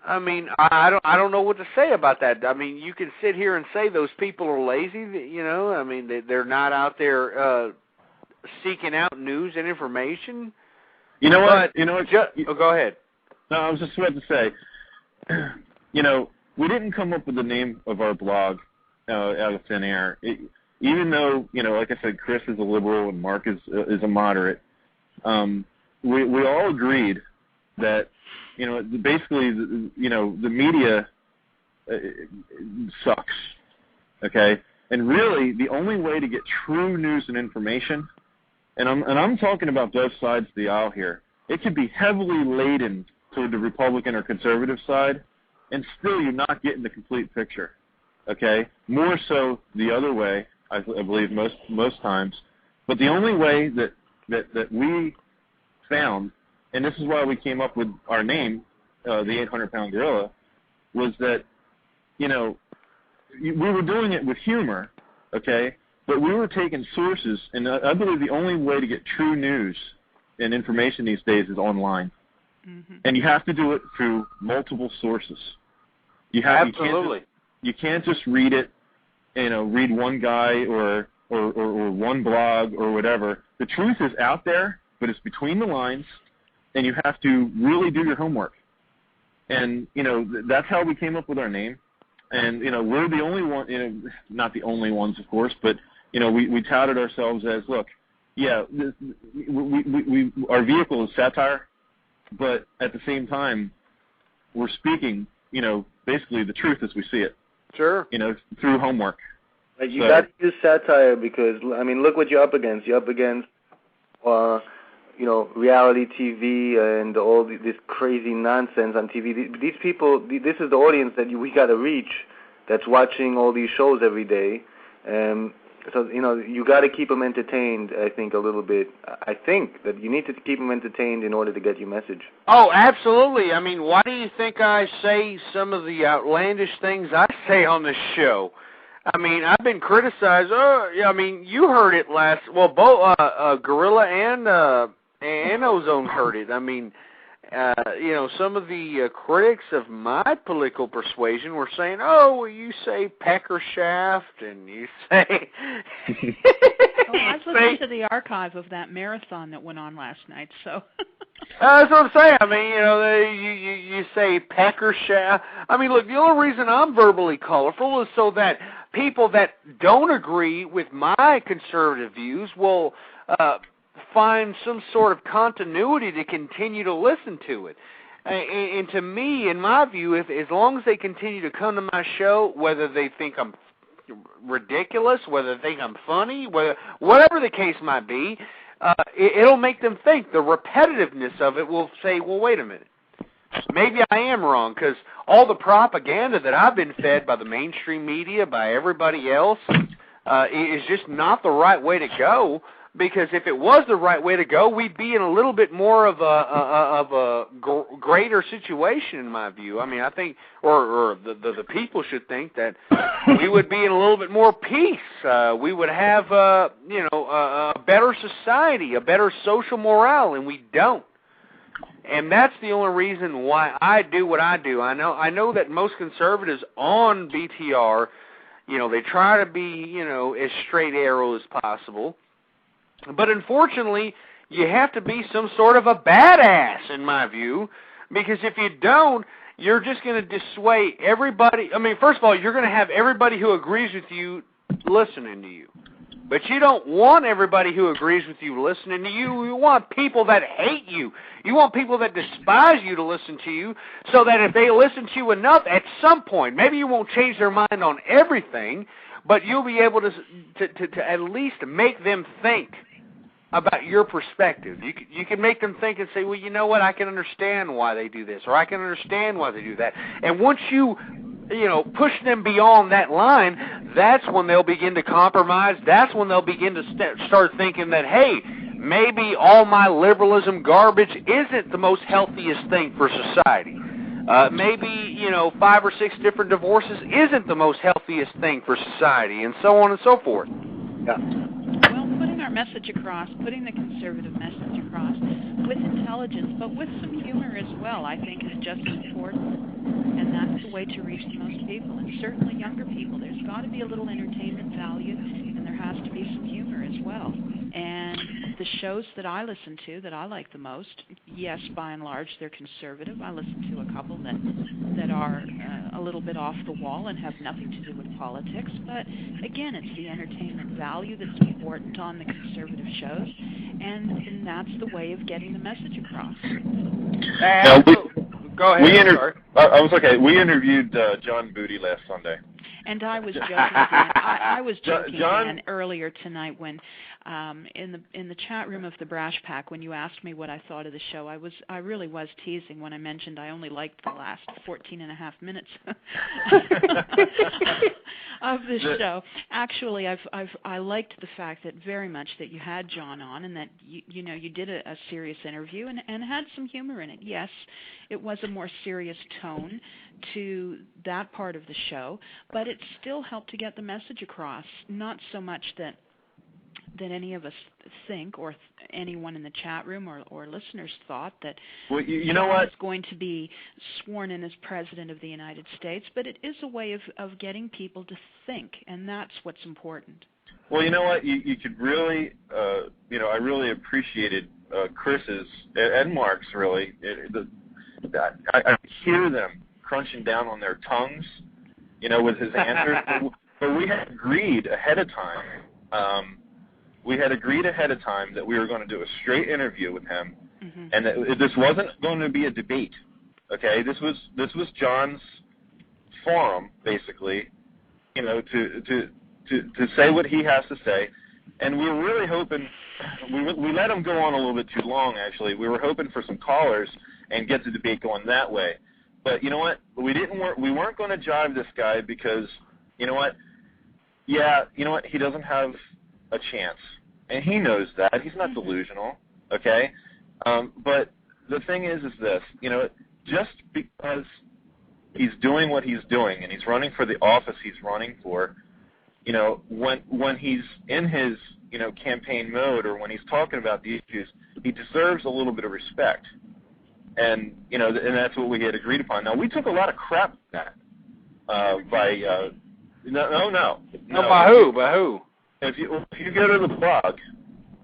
I mean, I don't know what to say about that. I mean, you can sit here and say those people are lazy, you know. I mean, they're not out there seeking out news and information. You know what? Go ahead. No, I was just about to say, you know, we didn't come up with the name of our blog out of thin air. Even though, you know, like I said, Chris is a liberal and Mark is a moderate, we all agreed that, you know, basically, you know, the media sucks, okay? And really, the only way to get true news and information, and I'm talking about both sides of the aisle here, it can be heavily laden toward the Republican or conservative side, and still you're not getting the complete picture, okay? More so the other way, I believe most times. But the only way that we found, and this is why we came up with our name, the 800-pound gorilla, was that, you know, we were doing it with humor, okay, but we were taking sources, and I believe the only way to get true news and information these days is online. Mm-hmm. And you have to do it through multiple sources. Absolutely. You can't just read it, you know, read one guy or one blog or whatever. The truth is out there, but it's between the lines, and you have to really do your homework. And, you know, that's how we came up with our name. And, you know, we're the only one, you know, not the only ones, of course, but, you know, we touted ourselves as, look, yeah, our vehicle is satire, but at the same time, we're speaking, you know, basically the truth as we see it. Sure. You know, through homework. Like you got to use satire because, I mean, look what you're up against. You're up against, you know, reality TV and all this crazy nonsense on TV. These people, this is the audience that we got to reach that's watching all these shows every day. So, you know, you got to keep them entertained, I think, a little bit. I think that you need to keep them entertained in order to get your message. Oh, absolutely. I mean, why do you think I say some of the outlandish things I say on this show? I mean, I've been criticized. I mean, you heard it last. Well, both Gorilla and Ozone heard it. I mean, you know, some of the critics of my political persuasion were saying, "Oh, well, you say pecker shaft, and you say." Oh, I was listening to the archive of that marathon that went on last night, so. That's what I'm saying. I mean, you know, you say pecker shaft. I mean, look, the only reason I'm verbally colorful is so that people that don't agree with my conservative views will find some sort of continuity to continue to listen to it. And to me, in my view, as long as they continue to come to my show, whether they think I'm ridiculous, whether they think I'm funny, whatever the case might be, it'll make them think. The repetitiveness of it will say, well, wait a minute. Maybe I am wrong, because all the propaganda that I've been fed by the mainstream media, by everybody else, is just not the right way to go. Because if it was the right way to go, we'd be in a little bit more of a greater situation, in my view. I mean, I think, or the people should think that we would be in a little bit more peace. We would have, you know, a better society, a better social morale, and we don't. And that's the only reason why I do what I do. I know that most conservatives on BTR, they try to be, as straight arrow as possible. But unfortunately, you have to be some sort of a badass, in my view, because if you don't, you're just going to dissuade everybody. I mean, first of all, you're going to have everybody who agrees with you listening to you. But you don't want everybody who agrees with you listening to you. You want people that hate you. You want people that despise you to listen to you, so that if they listen to you enough, at some point, maybe you won't change their mind on everything, but you'll be able to at least make them think about your perspective. You can make them think and say, well, you know what, I can understand why they do this, or I can understand why they do that. And once you push them beyond that line, that's when they'll begin to compromise. That's when they'll begin to start thinking that, hey, maybe all my liberalism garbage isn't the most healthiest thing for society. Maybe, 5 or 6 different divorces isn't the most healthiest thing for society, and so on and so forth. Yeah. Well, putting our message across, putting the conservative message across with intelligence, but with some humor as well, I think is just as important. And that's the way to reach the most people, and certainly younger people. There's got to be a little entertainment value, and there has to be some humor as well. And the shows that I listen to, that I like the most, yes, by and large, they're conservative. I listen to a couple that are a little bit off the wall and have nothing to do with politics. But again, it's the entertainment value that's important on the conservative shows, and that's the way of getting the message across. Go ahead. We interviewed John Booty last Sunday. And I was joking, Dan. I was joking, John, Dan, earlier tonight when, in the chat room of the Brash Pack, when you asked me what I thought of the show, I really was teasing when I mentioned I only liked the last 14 and a half minutes of the show. Actually, I liked the fact that very much that you had John on, and that you did a serious interview and had some humor in it. Yes, it was a more serious tone to that part of the show, but it still helped to get the message across. Not so much that any of us think, or anyone in the chat room or listeners thought that John was going to be sworn in as President of the United States, but it is a way of getting people to think, and that's what's important. Well, you know what? You could really, I really appreciated Chris's and Mark's, really. I hear them crunching down on their tongues, with his answers. But we had agreed ahead of time. That we were going to do a straight interview with him, and that this wasn't going to be a debate. Okay, this was John's forum, basically, to say what he has to say, and we were really hoping. We let him go on a little bit too long. Actually, we were hoping for some callers and get the debate going that way. But you know what? We weren't going to jive this guy because, you know what? Yeah, you know what? He doesn't have a chance, and he knows that. He's not delusional, okay? But the thing is this, just because he's doing what he's doing and he's running for the office he's running for, when he's in his, campaign mode, or when he's talking about the issues, he deserves a little bit of respect. And, and that's what we had agreed upon. Now, we took a lot of crap at that by by who? If you go to the blog,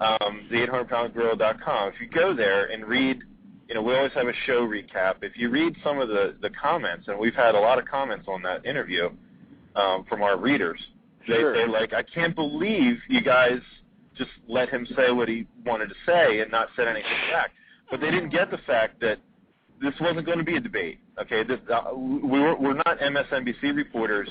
the 800poundgorilla.com, if you go there and read, we always have a show recap. If you read some of the comments, and we've had a lot of comments on that interview from our readers, they're like, I can't believe you guys just let him say what he wanted to say and not said anything back. But they didn't get the fact that this wasn't going to be a debate. Okay, we're not MSNBC reporters,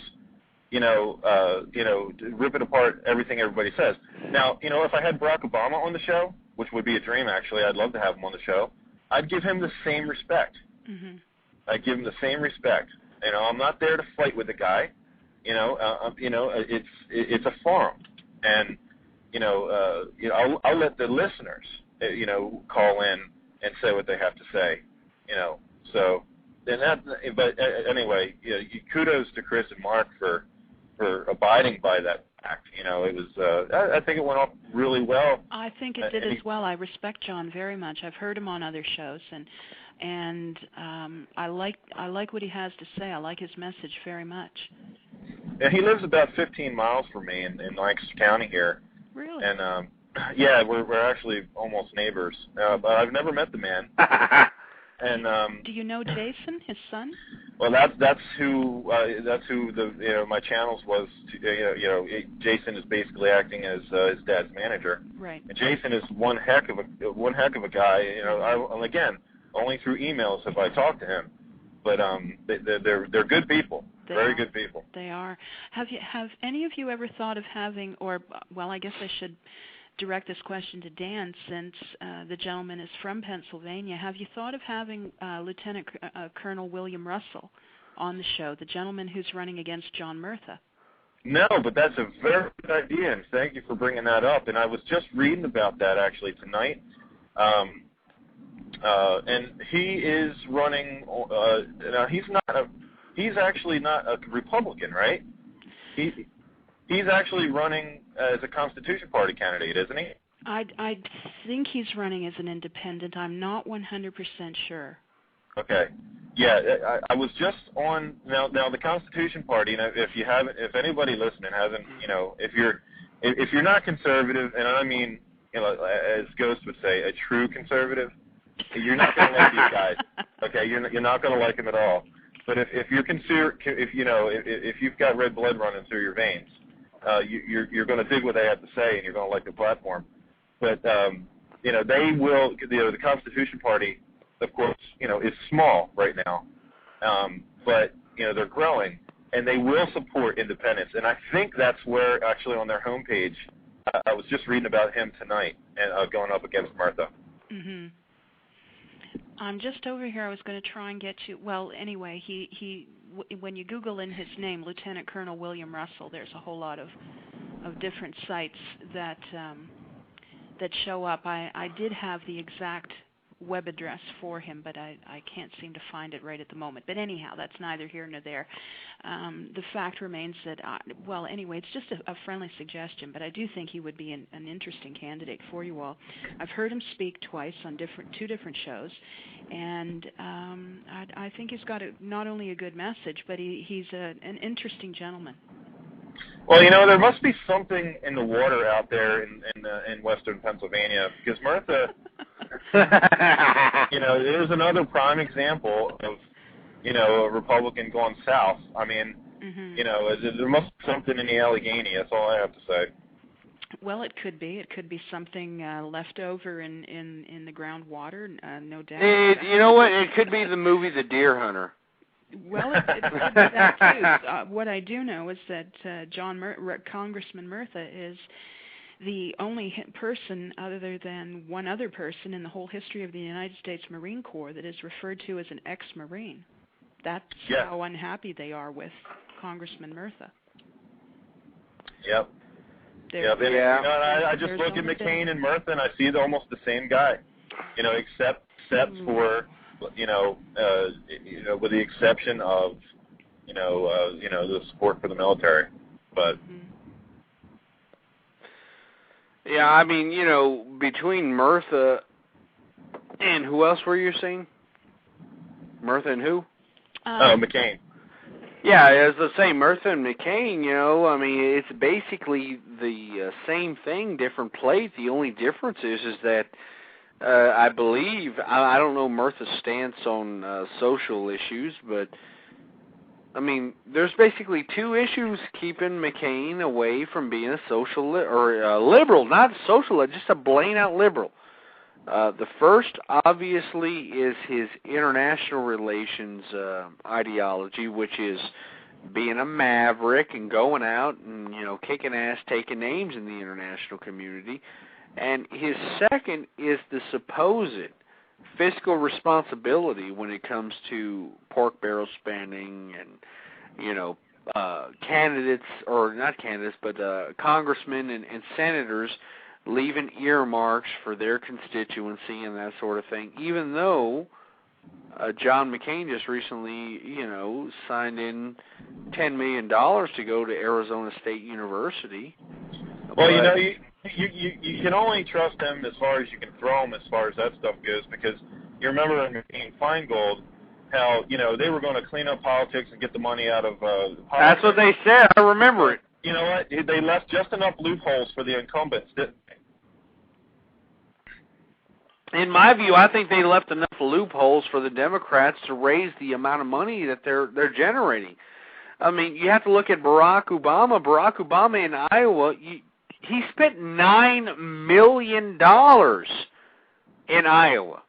ripping apart everything everybody says. Now, if I had Barack Obama on the show, which would be a dream, actually, I'd love to have him on the show, I'd give him the same respect. I'd give him the same respect. I'm not there to fight with the guy. It's a forum, and I'll let the listeners, call in and say what they have to say, So, but anyway, kudos to Chris and Mark for abiding by that act. You know, it was. I think it went off really well. I think it did as well. I respect John very much. I've heard him on other shows, and I like what he has to say. I like his message very much. Yeah, he lives about 15 miles from me in Lancaster County here. Really? And yeah, we're actually almost neighbors. But I've never met the man. And do you know Jason, his son? Well, that's who the my channels was. Jason is basically acting as his dad's manager. Right. And Jason is one heck of a guy. You know, again, only through emails have I talked to him. But they're good people. Very good people. They are. Have any of you ever thought of having, or well, I guess I should direct this question to Dan, since the gentleman is from Pennsylvania. Have you thought of having Lieutenant Colonel William Russell on the show, the gentleman who's running against John Murtha? No, but that's a very good idea, and thank you for bringing that up. And I was just reading about that actually tonight. And he is running. Now he's actually not a Republican, right? He's actually running as a Constitution Party candidate, isn't he? I think he's running as an independent. I'm not 100% sure. Okay. Yeah, I was just on now the Constitution Party. You know, if anybody listening hasn't, you know, if you're not conservative, and I mean, you know, as Ghost would say, a true conservative, you're not going to like these guys. Okay, you're not going to like them at all. But if you've got red blood running through your veins, you're going to dig what they have to say, and you're going to like the platform. But you know, they will. You know, the Constitution Party, of course, you know, is small right now, but you know, they're growing, and they will support independence. And I think that's where, actually, on their homepage, I was just reading about him tonight, and going up against Murtha. Mm-hmm. I'm just over here. I was going to try and get you. Well, anyway, when you Google in his name, Lieutenant Colonel William Russell, there's a whole lot of different sites that show up. I did have the exact web address for him, but I can't seem to find it right at the moment. But anyhow, that's neither here nor there. The fact remains that, well, anyway, it's just a friendly suggestion, but I do think he would be an interesting candidate for you all. I've heard him speak twice on two different shows, and I think he's got not only a good message, but he's an interesting gentleman. Well, you know, there must be something in the water out there in western Pennsylvania, because Murtha, you know, there's another prime example of, you know, a Republican going south. I mean, you know, there must be something in the Allegheny. That's all I have to say. Well, it could be. It could be something left over in the groundwater, no doubt. You know what? It could be the movie The Deer Hunter. Well, it could be that too. What I do know is that Congressman Murtha is the only person, other than one other person in the whole history of the United States Marine Corps, that is referred to as an ex-Marine. That's how unhappy they are with Congressman Murtha. Yep. Yeah. You know, I just look at McCain and Murtha, and I see almost the same guy. You know, except for, you know, with the exception of, you know, the support for the military. But yeah, I mean, you know, between Murtha and who else were you saying? Murtha and who? McCain. Yeah, as I say, Murtha and McCain, you know, I mean, it's basically the same thing, different plate. The only difference is that I believe, I don't know Murtha's stance on social issues, but, I mean, there's basically two issues keeping McCain away from being a social liberal, not a social, just a blatant-out liberal. The first, obviously, is his international relations ideology, which is being a maverick and going out and, you know, kicking ass, taking names in the international community. And his second is the supposed fiscal responsibility when it comes to pork barrel spending and, you know, candidates, or not candidates, but congressmen and senators leaving earmarks for their constituency and that sort of thing, even though John McCain just recently, signed in $10 million to go to Arizona State University. Well, you can only trust him as far as you can throw him as far as that stuff goes, because you remember in McCain-Feingold how, they were going to clean up politics and get the money out of politics. That's what they said. I remember it. You know what? They left just enough loopholes for the incumbents, didn't they? In my view, I think they left enough loopholes for the Democrats to raise the amount of money that they're generating. I mean, you have to look at Barack Obama. Barack Obama in Iowa, he spent $9 million in Iowa.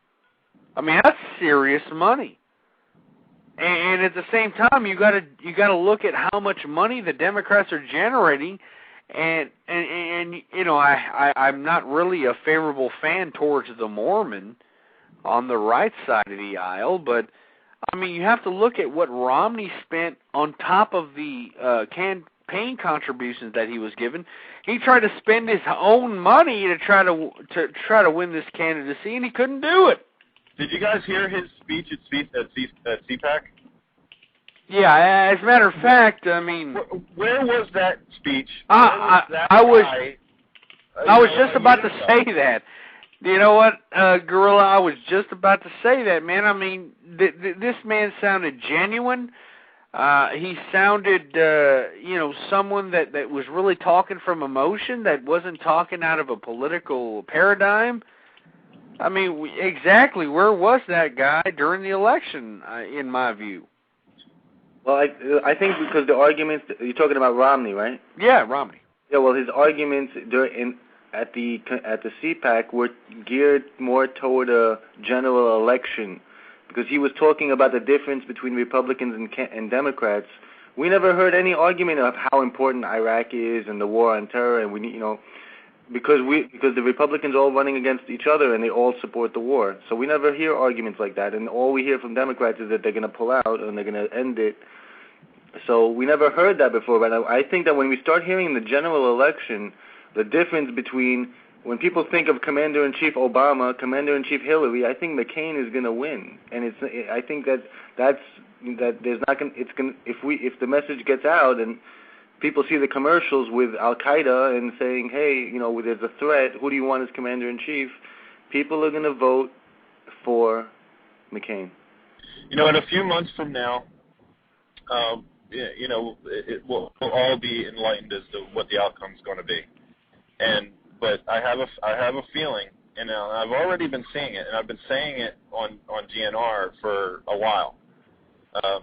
I mean, that's serious money. And at the same time, you got to look at how much money the Democrats are generating. And I'm not really a favorable fan towards the Mormon on the right side of the aisle, but I mean, you have to look at what Romney spent on top of the campaign contributions that he was given. He tried to spend his own money to try to win this candidacy, and he couldn't do it. Did you guys hear his speech at CPAC? Yeah, as a matter of fact, I mean, where was that speech? I was just about to say that. You know what, Gorilla? I was just about to say that, man. I mean, this man sounded genuine. He sounded, someone that was really talking from emotion, that wasn't talking out of a political paradigm. I mean, exactly where was that guy during the election, in my view? Well, I think because the arguments, you're talking about Romney, right? Yeah, Romney. Yeah, well, his arguments at the CPAC were geared more toward a general election, because he was talking about the difference between Republicans and Democrats. We never heard any argument of how important Iraq is and the war on terror, and we need, because the Republicans are all running against each other and they all support the war. So we never hear arguments like that, and all we hear from Democrats is that they're going to pull out and they're going to end it. So we never heard that before, but I think that when we start hearing the general election, the difference between when people think of Commander-in-Chief Obama, Commander-in-Chief Hillary, I think McCain is going to win, and I think that there's not going. If the message gets out and people see the commercials with Al-Qaeda and saying, hey, there's a threat, who do you want as Commander-in-Chief? People are going to vote for McCain. In a few months from now, it will all be enlightened as to what the outcome is going to be. But I have a feeling, and I've already been seeing it, and I've been saying it on GNR for a while.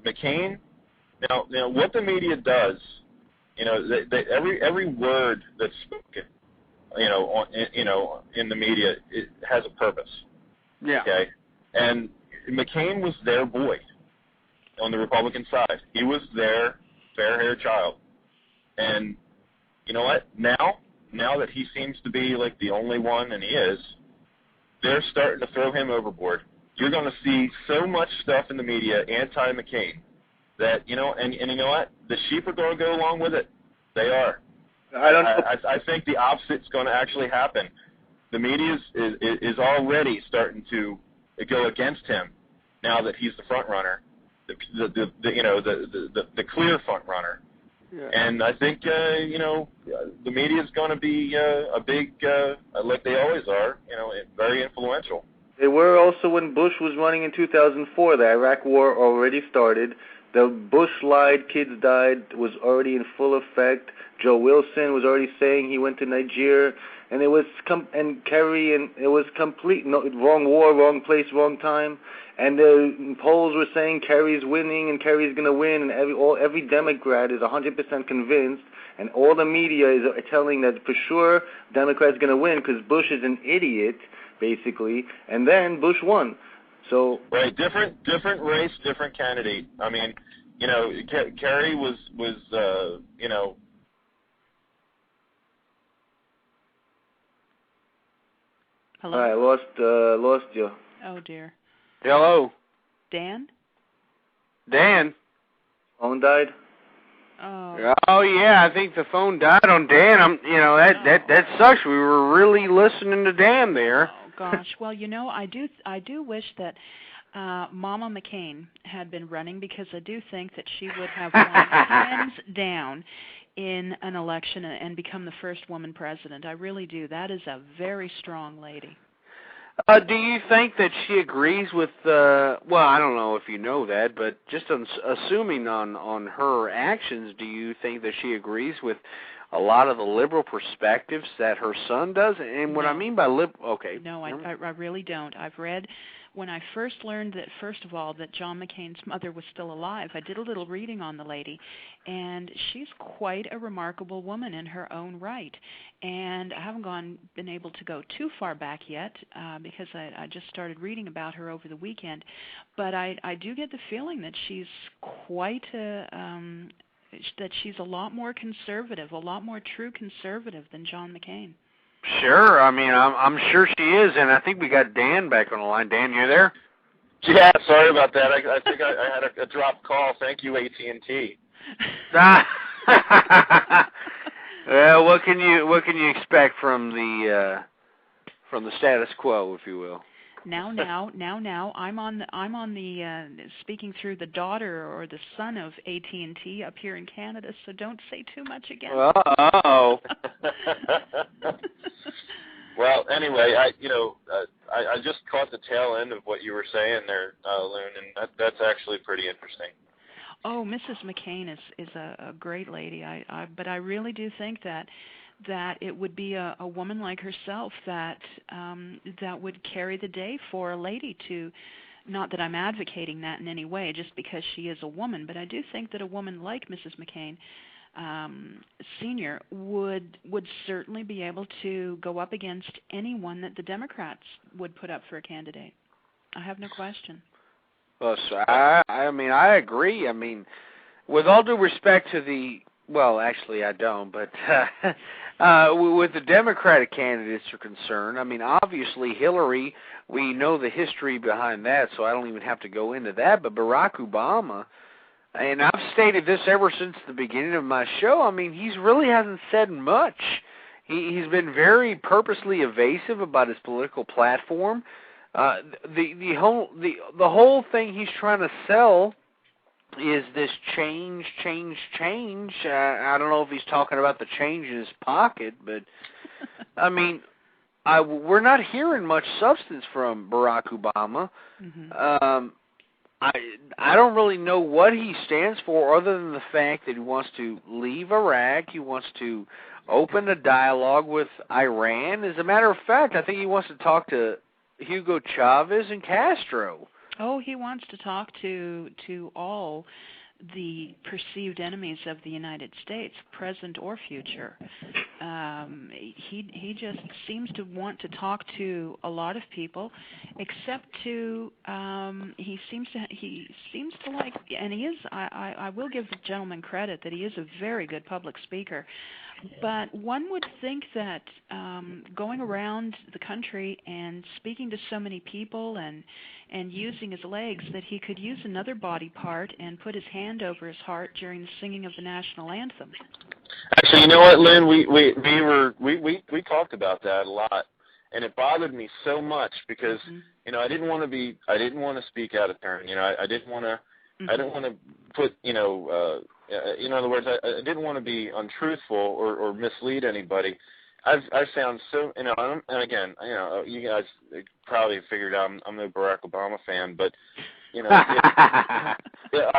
McCain, now what the media does, every word that's spoken, in the media, it has a purpose. Yeah. Okay. And McCain was their boy on the Republican side. He was their fair-haired child. And you know what? Now that he seems to be like the only one, and he is, they're starting to throw him overboard. You're going to see so much stuff in the media anti-McCain that, and you know what? The sheep are going to go along with it. They are. I don't know. I think the opposite's going to actually happen. The media is already starting to go against him now that he's the front runner, the clear front runner. Yeah. And I think the media is going to be a big, like they always are, very influential. They were also when Bush was running in 2004. The Iraq War already started. The Bush lied, kids died, was already in full effect. Joe Wilson was already saying he went to Nigeria, and it was Kerry, and it was complete wrong war, wrong place, wrong time. And the polls were saying Kerry's winning and Kerry's going to win, and every Democrat is 100% convinced, and all the media is telling that for sure Democrat's going to win because Bush is an idiot, basically. And then Bush won. So right, different race, different candidate. I mean, Kerry was Hello? I lost you. Oh dear. Hello. Dan? Dan? Phone died? Oh yeah, I think the phone died on Dan. That sucks. We were really listening to Dan there. Oh gosh. Well, I do wish that Mama McCain had been running, because I do think that she would have won hands down in an election and become the first woman president. I really do. That is a very strong lady. Do you think that she agrees with, well, I don't know if you know that, but just assuming on her actions, do you think that she agrees with a lot of the liberal perspectives that her son does? And what I mean by okay. No, I really don't. I've read, when I first learned that, first of all, that John McCain's mother was still alive, I did a little reading on the lady, and she's quite a remarkable woman in her own right. And I haven't been able to go too far back yet, because I just started reading about her over the weekend. But I do get the feeling that she's quite that she's a lot more conservative, a lot more true conservative than John McCain. Sure. I mean, I'm sure she is, and I think we got Dan back on the line. Dan, you there? Yeah, sorry about that. I think I had a dropped call. Thank you, AT&T. Well, what can you expect from the status quo, if you will? Now, I'm on the speaking through the daughter or the son of AT&T up here in Canada, so don't say too much again. Uh-oh. Well, anyway, I just caught the tail end of what you were saying there, Loon, and that's actually pretty interesting. Oh, Mrs. McCain is a great lady. But I really do think that it would be a woman like herself that would carry the day for a lady to, not that I'm advocating that in any way, just because she is a woman, but I do think that a woman like Mrs. McCain Sr. would certainly be able to go up against anyone that the Democrats would put up for a candidate. I have no question. Well, so I mean, I agree. I mean, with all due respect to well, actually, I don't, but with the Democratic candidates are concerned, I mean, obviously Hillary, we know the history behind that, so I don't even have to go into that, but Barack Obama, and I've stated this ever since the beginning of my show, I mean, he really hasn't said much. He's been very purposely evasive about his political platform. The whole thing he's trying to sell is this change. I don't know if he's talking about the change in his pocket, but I mean, we're not hearing much substance from Barack Obama. Mm-hmm. I don't really know what he stands for, other than the fact that he wants to leave Iraq. He wants to open a dialogue with Iran. As a matter of fact, I think he wants to talk to Hugo Chavez and Castro. Oh, he wants to talk to all the perceived enemies of the United States, present or future. He just seems to want to talk to a lot of people, except to he seems to like, and he is. I will give the gentleman credit that he is a very good public speaker. But one would think that going around the country and speaking to so many people and using his legs, that he could use another body part and put his hand over his heart during the singing of the national anthem. Actually, you know what, Lynn? We talked about that a lot, and it bothered me so much because I didn't want to speak out of turn. I didn't want to put in other words, I didn't want to be untruthful or mislead anybody. I sound so, and again, you guys probably figured out I'm no Barack Obama fan, but I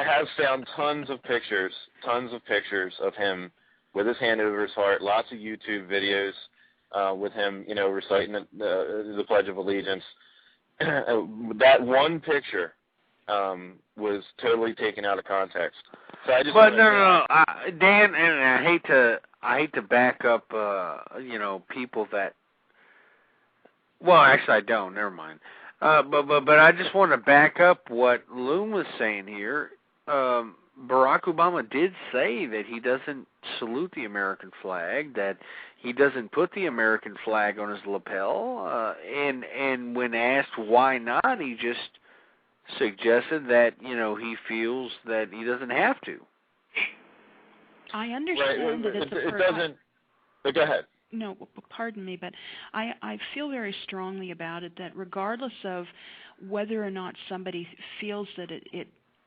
have found tons of pictures of him with his hand over his heart, lots of YouTube videos with him, reciting the Pledge of Allegiance. That one picture was totally taken out of context. So I just no, Dan, and I hate to back up, people that. Well, actually, I don't. Never mind. But I just want to back up what Loon was saying here. Barack Obama did say that he doesn't salute the American flag, that he doesn't put the American flag on his lapel, and when asked why not, he just suggested that, he feels that he doesn't have to. I understand that it's it doesn't. But go ahead. no, pardon me, but I feel very strongly about it that regardless of whether or not somebody feels that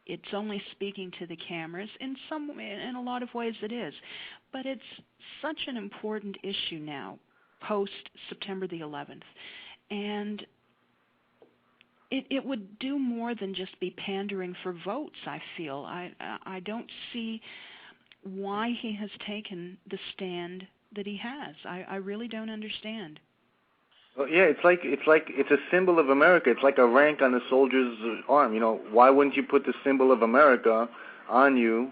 it's only speaking to the cameras, in a lot of ways it is, but it's such an important issue now, post September the 11th, and it would do more than just be pandering for votes. I feel I don't see why he has taken the stand that he has. I really don't understand. Well, yeah, it's a symbol of America. It's like a rank on a soldier's arm. You know, why wouldn't you put the symbol of America on you?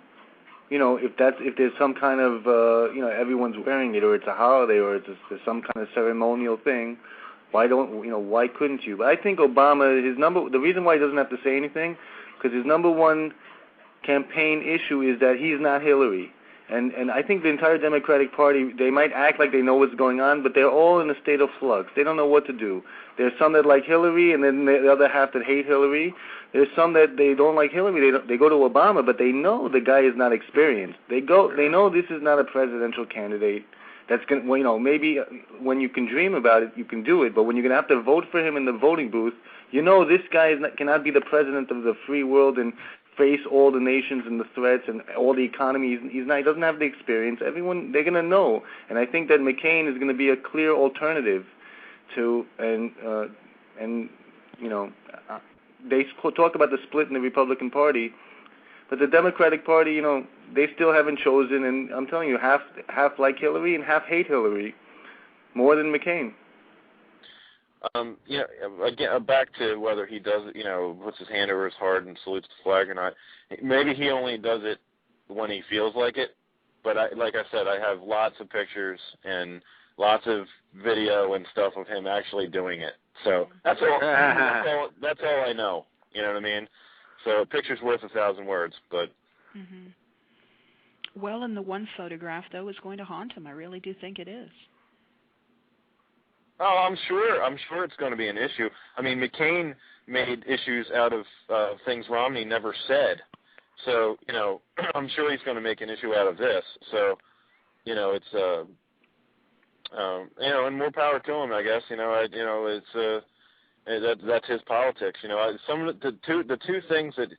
You know, if there's some kind of everyone's wearing it, or it's a holiday, or it's some kind of ceremonial thing. Why couldn't you? But I think Obama, the reason why he doesn't have to say anything, because his number one campaign issue is that he's not Hillary. And I think the entire Democratic Party, they might act like they know what's going on, but they're all in a state of flux. They don't know what to do. There's some that like Hillary, and then the other half that hate Hillary. There's some that they don't like Hillary. They go to Obama, but they know the guy is not experienced. They know this is not a presidential candidate. That's maybe when you can dream about it, you can do it. But when you're gonna have to vote for him in the voting booth, this guy cannot be the president of the free world and face all the nations and the threats and all the economy. He doesn't have the experience. They're gonna know. And I think that McCain is gonna be a clear alternative to they talk about the split in the Republican Party. But the Democratic Party, they still haven't chosen, and I'm telling you, half like Hillary and half hate Hillary more than McCain. Again, back to whether he does it, puts his hand over his heart and salutes the flag or not. Maybe he only does it when he feels like it. But like I said, I have lots of pictures and lots of video and stuff of him actually doing it. So that's all I know. You know what I mean? So a picture's worth 1,000 words, but... Mm-hmm. Well, and the one photograph, though, is going to haunt him. I really do think it is. Oh, I'm sure it's going to be an issue. I mean, McCain made issues out of things Romney never said. So, I'm sure he's going to make an issue out of this. So, it's, and more power to him, I guess. That's his politics. Some of the two things that,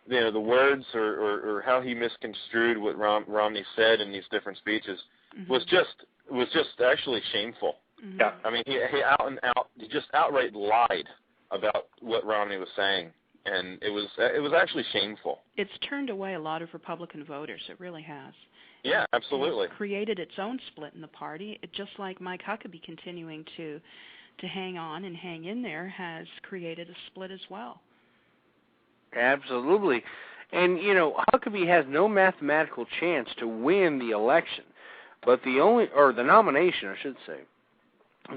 the words or how he misconstrued what Romney said in these different speeches mm-hmm. was just actually shameful. Mm-hmm. Yeah. I mean, he just outright lied about what Romney was saying, and it was actually shameful. It's turned away a lot of Republican voters. It really has. Yeah, absolutely. It's created its own split in the party. It, just like Mike Huckabee continuing to hang on and hang in there has created a split as well. Absolutely. And, Huckabee has no mathematical chance to win the election, but the nomination, I should say.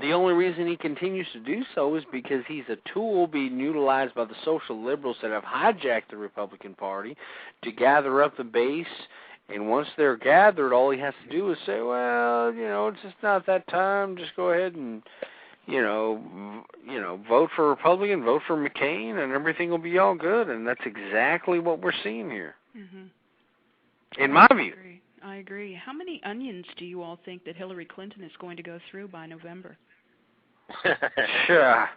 The only reason he continues to do so is because he's a tool being utilized by the social liberals that have hijacked the Republican Party to gather up the base. And once they're gathered, all he has to do is say, well, it's just not that time. Just go ahead and, vote for Republican, vote for McCain, and everything will be all good. And that's exactly what we're seeing here, mm-hmm. in my view. I agree. How many onions do you all think that Hillary Clinton is going to go through by November? Sure.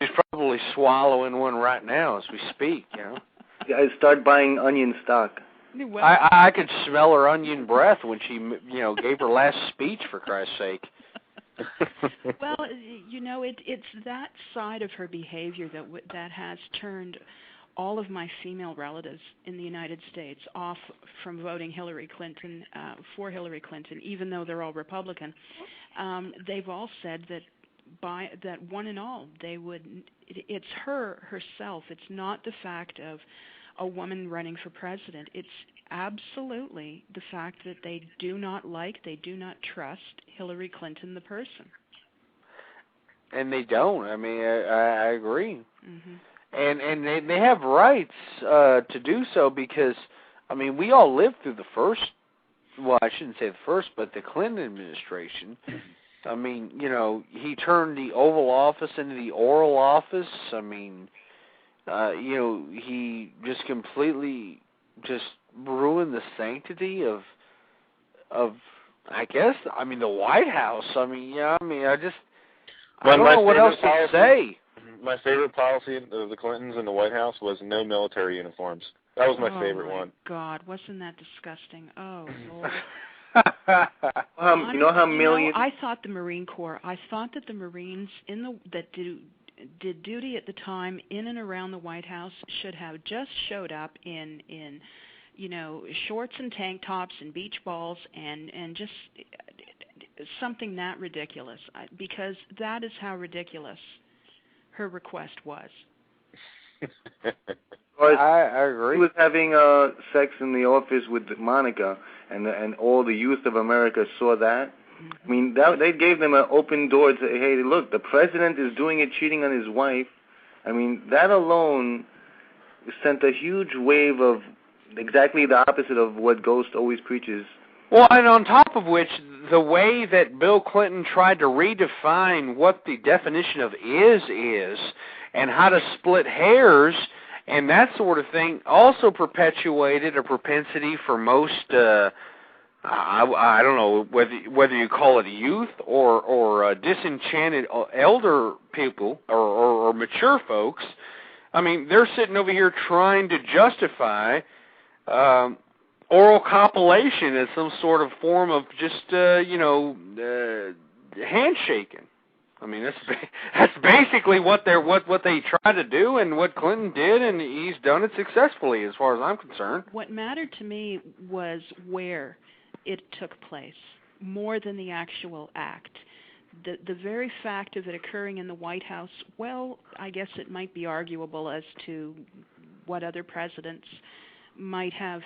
She's probably swallowing one right now as we speak, Yeah, start buying onion stock. Well, I could smell her onion breath when she, gave her last speech, for Christ's sake. Well, it's that side of her behavior that has turned all of my female relatives in the United States off from voting Hillary Clinton for Hillary Clinton, even though they're all Republican. They've all said that one and all they would. It's her herself. It's not the fact of a woman running for president. It's absolutely the fact that they do not trust Hillary Clinton, the person. And they don't. I mean, I agree. Mm-hmm. And they have rights to do so because, I mean, we all lived through the first, well, I shouldn't say the first, but the Clinton administration. I mean, he turned the Oval Office into the Oral Office. I mean, he just completely just ruined the sanctity of I guess. I mean, the White House. I mean, yeah. I mean, I don't My know what else favorite to say. My favorite policy of the Clintons and the White House was no military uniforms. That was my favorite one. Oh, my God. Wasn't that disgusting? Oh, Lord. You know how millions... I thought the Marine Corps, I thought that the Marines that did duty at the time in and around the White House should have just showed up in shorts and tank tops and beach balls and just something that ridiculous, because that is how ridiculous her request was. I agree. He was having sex in the office with Monica, and all the youth of America saw that. Mm-hmm. I mean, they gave them an open door to say, hey, look, the president is doing it, cheating on his wife. I mean, that alone sent a huge wave of exactly the opposite of what Ghost always preaches. Well, and on top of which, the way that Bill Clinton tried to redefine what the definition of is, and how to split hairs, and that sort of thing, also perpetuated a propensity for most, I don't know whether you call it youth or disenchanted elder people or mature folks. I mean, they're sitting over here trying to justify oral copulation as some sort of form of just, handshaking. I mean, that's basically what they tried to do, and what Clinton did, and he's done it successfully, as far as I'm concerned. What mattered to me was where it took place, more than the actual act. The very fact of it occurring in the White House, well, I guess it might be arguable as to what other presidents might have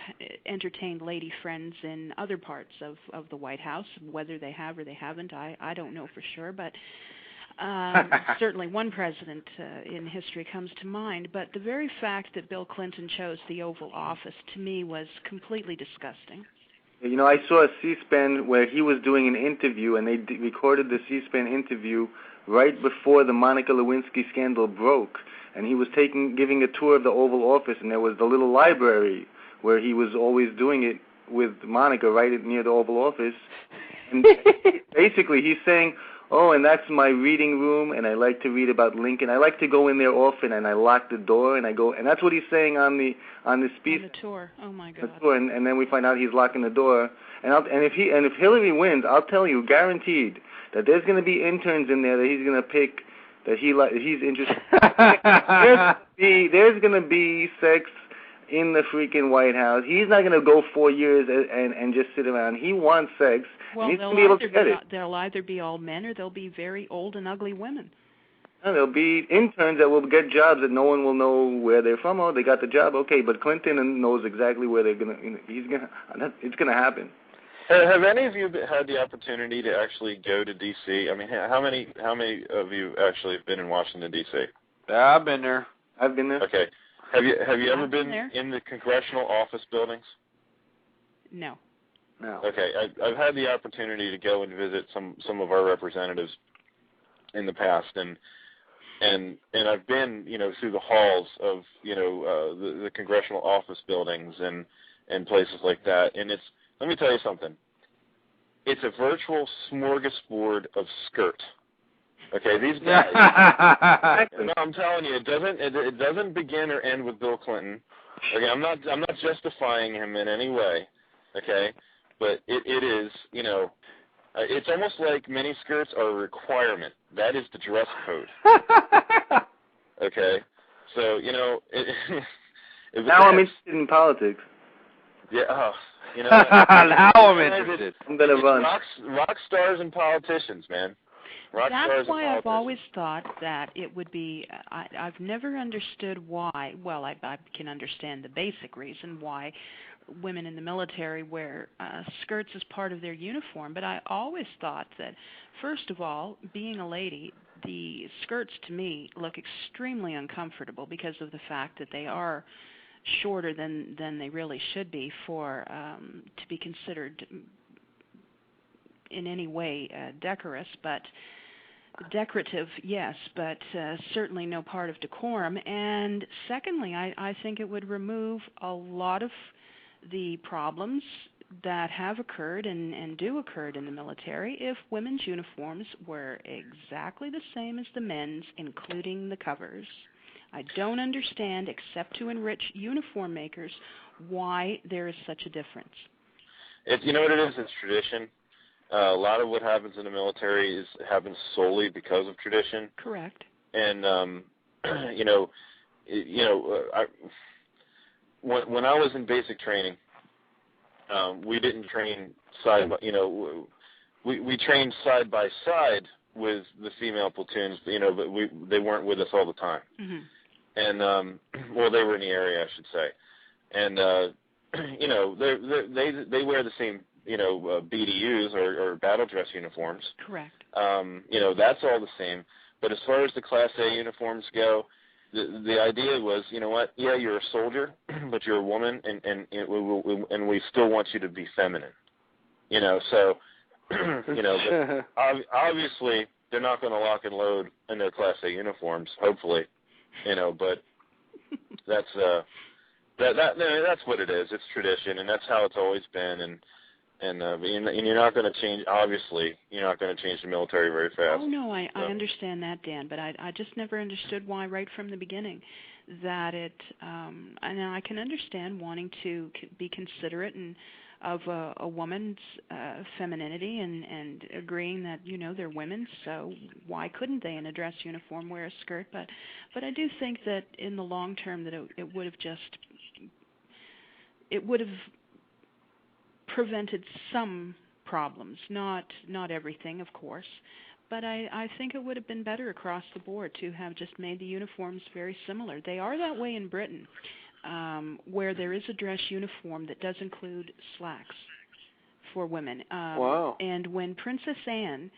entertained lady friends in other parts of the White House, whether they have or they haven't, I don't know for sure, but certainly one president in history comes to mind. But the very fact that Bill Clinton chose the Oval Office, to me, was completely disgusting. You know, I saw a C-SPAN where he was doing an interview, and they recorded the C-SPAN interview right before the Monica Lewinsky scandal broke. And he was giving a tour of the Oval Office, and there was the little library where he was always doing it with Monica right near the Oval Office. And basically he's saying, oh, and that's my reading room, and I like to read about Lincoln. I like to go in there often, and I lock the door, and I go, and that's what he's saying on the speech. On the tour. Oh my God. The tour, and then we find out he's locking the door. And if Hillary wins, I'll tell you, guaranteed, that there's going to be interns in there that he's going to pick that he's interested. There's going to be sex in the freaking White House. He's not going to go 4 years and just sit around. He wants sex. Well, and he's going to be able to get it. They'll either be all men or they'll be very old and ugly women. No, there'll be interns that will get jobs that no one will know where they're from. Oh, they got the job. Okay, but Clinton knows exactly where they're going to. It's going to happen. Have any of you had the opportunity to actually go to D.C.? I mean, how many of you actually have been in Washington, D.C.? I've been there. I've been there. Okay. Have you ever been there. in the congressional office buildings? No. No. Okay. I've had the opportunity to go and visit some of our representatives in the past, and I've been, through the halls of, the congressional office buildings and places like that, and let me tell you something. It's a virtual smorgasbord of skirt. Okay, these guys. No, I'm telling you, it doesn't begin or end with Bill Clinton. Okay, I'm not justifying him in any way. Okay, but it is, it's almost like mini skirts are a requirement. That is the dress code. Okay, so now I'm interested in politics. Yeah. Now I'm interested. I'm gonna run. Rock stars and politicians, man. That's why I've always thought that it would be, I've never understood why, well, I can understand the basic reason why women in the military wear skirts as part of their uniform, but I always thought that, first of all, being a lady, the skirts to me look extremely uncomfortable because of the fact that they are shorter than they really should be for to be considered in any way decorative, yes, but certainly no part of decorum. And secondly, I think it would remove a lot of the problems that have occurred and do occur in the military if women's uniforms were exactly the same as the men's, including the covers. I don't understand, except to enrich uniform makers, why there is such a difference. You know what it is? It's tradition. A lot of what happens in the military happens solely because of tradition. Correct. And when I was in basic training, we didn't train side by, we trained side by side with the female platoons, but they weren't with us all the time. Mm-hmm. And well, they were in the area, I should say. And they wear the same BDUs or battle dress uniforms. Correct. That's all the same. But as far as the Class A uniforms go, the idea was, you know what? Yeah, you're a soldier, but you're a woman, and we still want you to be feminine. So but obviously they're not going to lock and load in their Class A uniforms, hopefully. But that's that's what it is. It's tradition, and that's how it's always been. And you're not going to change. Obviously, you're not going to change the military very fast. Oh no, I understand that, Dan, but I just never understood why right from the beginning that it. And I can understand wanting to be considerate and of a woman's femininity and agreeing that they're women, so why couldn't they in a dress uniform wear a skirt? But I do think that in the long term that it would have prevented some problems, not everything, of course, but I think it would have been better across the board to have just made the uniforms very similar. They are that way in Britain, where there is a dress uniform that does include slacks for women. Wow. And when Princess Anne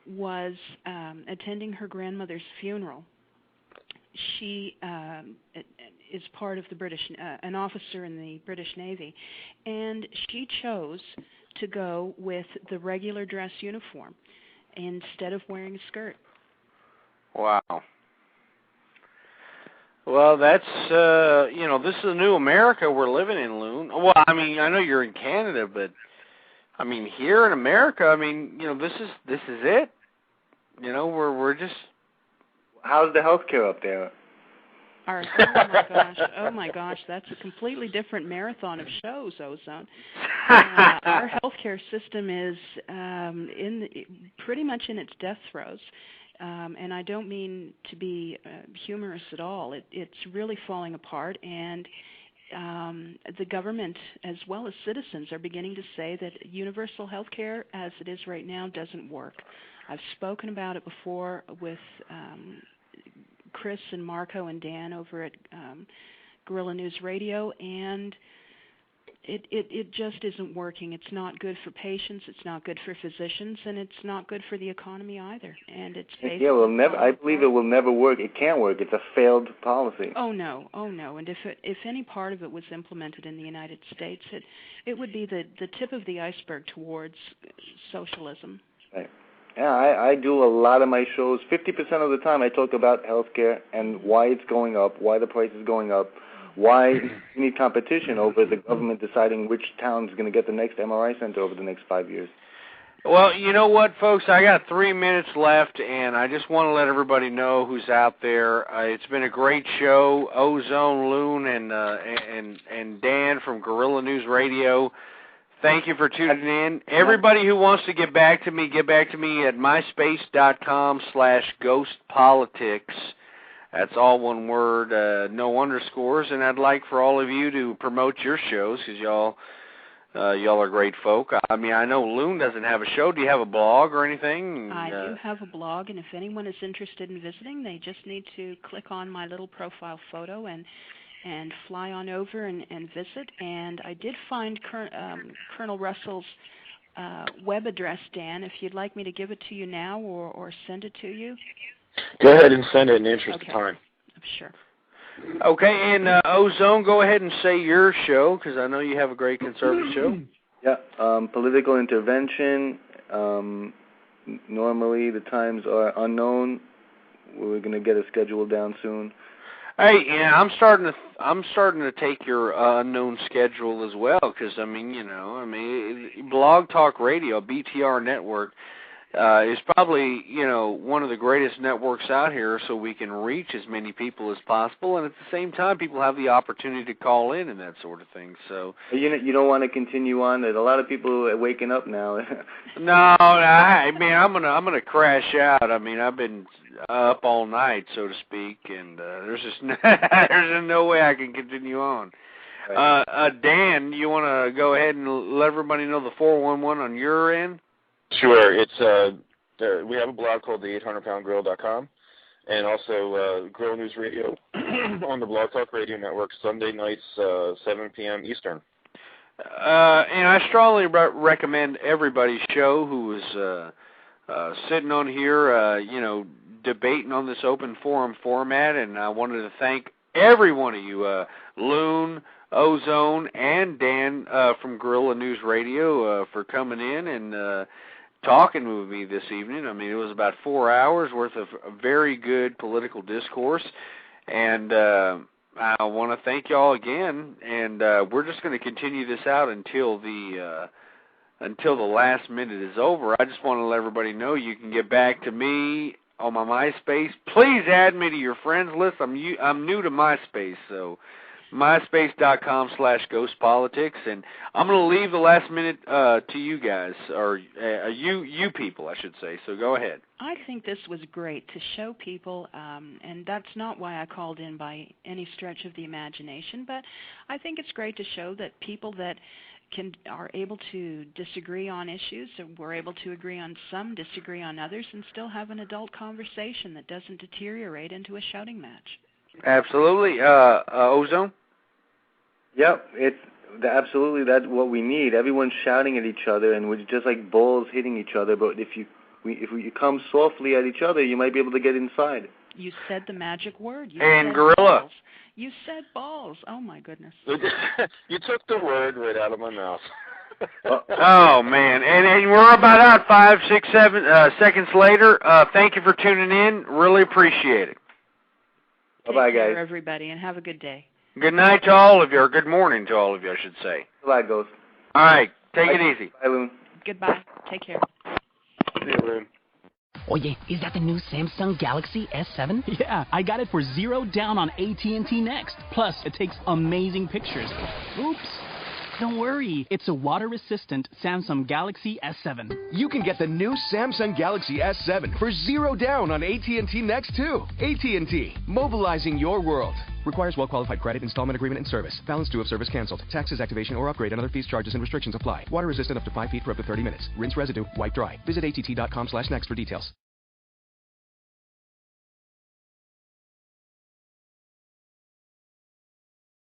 was attending her grandmother's funeral, she is part of the British, an officer in the British Navy, and she chose to go with the regular dress uniform instead of wearing a skirt. Wow. Well, that's, this is a new America we're living in, Loon. Well, I mean, I know you're in Canada, but, I mean, here in America, I mean, this is it. We're just... How's the healthcare up there? Oh my gosh, that's a completely different marathon of shows, Ozone. Our healthcare system is pretty much in its death throes. And I don't mean to be humorous at all. It's really falling apart, and the government, as well as citizens, are beginning to say that universal health care, as it is right now, doesn't work. I've spoken about it before with Chris and Marco and Dan over at Guerrilla News Radio, and it just isn't working. It's not good for patients, it's not good for physicians, and it's not good for the economy either. And it's I believe it will never work. It can't work. It's a failed policy. Oh no. And if any part of it was implemented in the United States, it would be the tip of the iceberg towards socialism. Right. Yeah, I do a lot of my shows. 50% of the time I talk about healthcare and why it's going up, why the price is going up, why you need competition over the government deciding which town is going to get the next MRI center over the next 5 years. Well, you know what, folks? I got 3 minutes left, and I just want to let everybody know who's out there. It's been a great show. Ozone, Loon, and Dan from Guerrilla News Radio. Thank you for tuning in. Everybody who wants to get back to me at myspace.com/ghostpolitics. That's all one word, no underscores. And I'd like for all of you to promote your shows, because y'all are great folk. I mean, I know Loon doesn't have a show. Do you have a blog or anything? I do have a blog, and if anyone is interested in visiting, they just need to click on my little profile photo and fly on over and visit. And I did find Colonel Russell's web address, Dan, if you'd like me to give it to you now or send it to you. Go ahead and send it in the interest of time. Sure. Okay, and Ozone, go ahead and say your show, because I know you have a great conservative show. Yeah, political intervention. Normally the times are unknown. We're going to get a schedule down soon. Hey, yeah, I'm starting to take your unknown schedule as well, because Blog Talk Radio, BTR Network, is probably one of the greatest networks out here, so we can reach as many people as possible, and at the same time, people have the opportunity to call in and that sort of thing. So you don't want to continue on. There's a lot of people waking up now. No, I'm gonna crash out. I mean, I've been up all night, so to speak, and there's just there's no way I can continue on. Dan, you want to go ahead and let everybody know the 411 on your end? Sure. It's we have a blog called the 800poundgrill.com, and also Grill News Radio on the Blog Talk Radio Network, Sunday nights, 7 p.m. Eastern. And I strongly recommend everybody's show who is sitting on here, debating on this open forum format, and I wanted to thank every one of you, Loon, Ozone, and Dan from Guerrilla News Radio for coming in and talking with me this evening. I mean, it was about 4 hours worth of very good political discourse, and I want to thank y'all again, and we're just going to continue this out until the last minute is over. I just want to let everybody know you can get back to me on my MySpace. Please add me to your friends list. I'm new to MySpace, so myspace.com/ghostpolitics, and I'm going to leave the last minute to you guys, or you people, I should say. So go ahead. I think this was great to show people, and that's not why I called in by any stretch of the imagination, but I think it's great to show that people that are able to disagree on issues, and we're able to agree on some, disagree on others, and still have an adult conversation that doesn't deteriorate into a shouting match. Absolutely. Ozone? Yep, absolutely that's what we need. Everyone's shouting at each other, and we're just like balls hitting each other. But if you come softly at each other, you might be able to get inside. You said the magic word. And Gorilla. Balls. You said balls. Oh my goodness. You took the word right out of my mouth. Oh man, and we're about out 5, 6, 7 seconds later. Thank you for tuning in. Really appreciate it. Bye-bye, guys. Take care, everybody, and have a good day. Good night to all of you, or good morning to all of you, I should say. Bye, Ghost. All right, take it easy. Bye, Loon. Goodbye. Take care. See you, Loon. Oye, is that the new Samsung Galaxy S7? Yeah, I got it for $0 down on AT&T Next. Plus, it takes amazing pictures. Oops. Don't worry, it's a water-resistant Samsung Galaxy S7. You can get the new Samsung Galaxy S7 for $0 down on AT&T Next, too. AT&T, mobilizing your world. Requires well-qualified credit, installment agreement, and service. Balance due if service canceled. Taxes, activation, or upgrade, and other fees, charges, and restrictions apply. Water resistant up to 5 feet for up to 30 minutes. Rinse residue. Wipe dry. Visit att.com/next for details.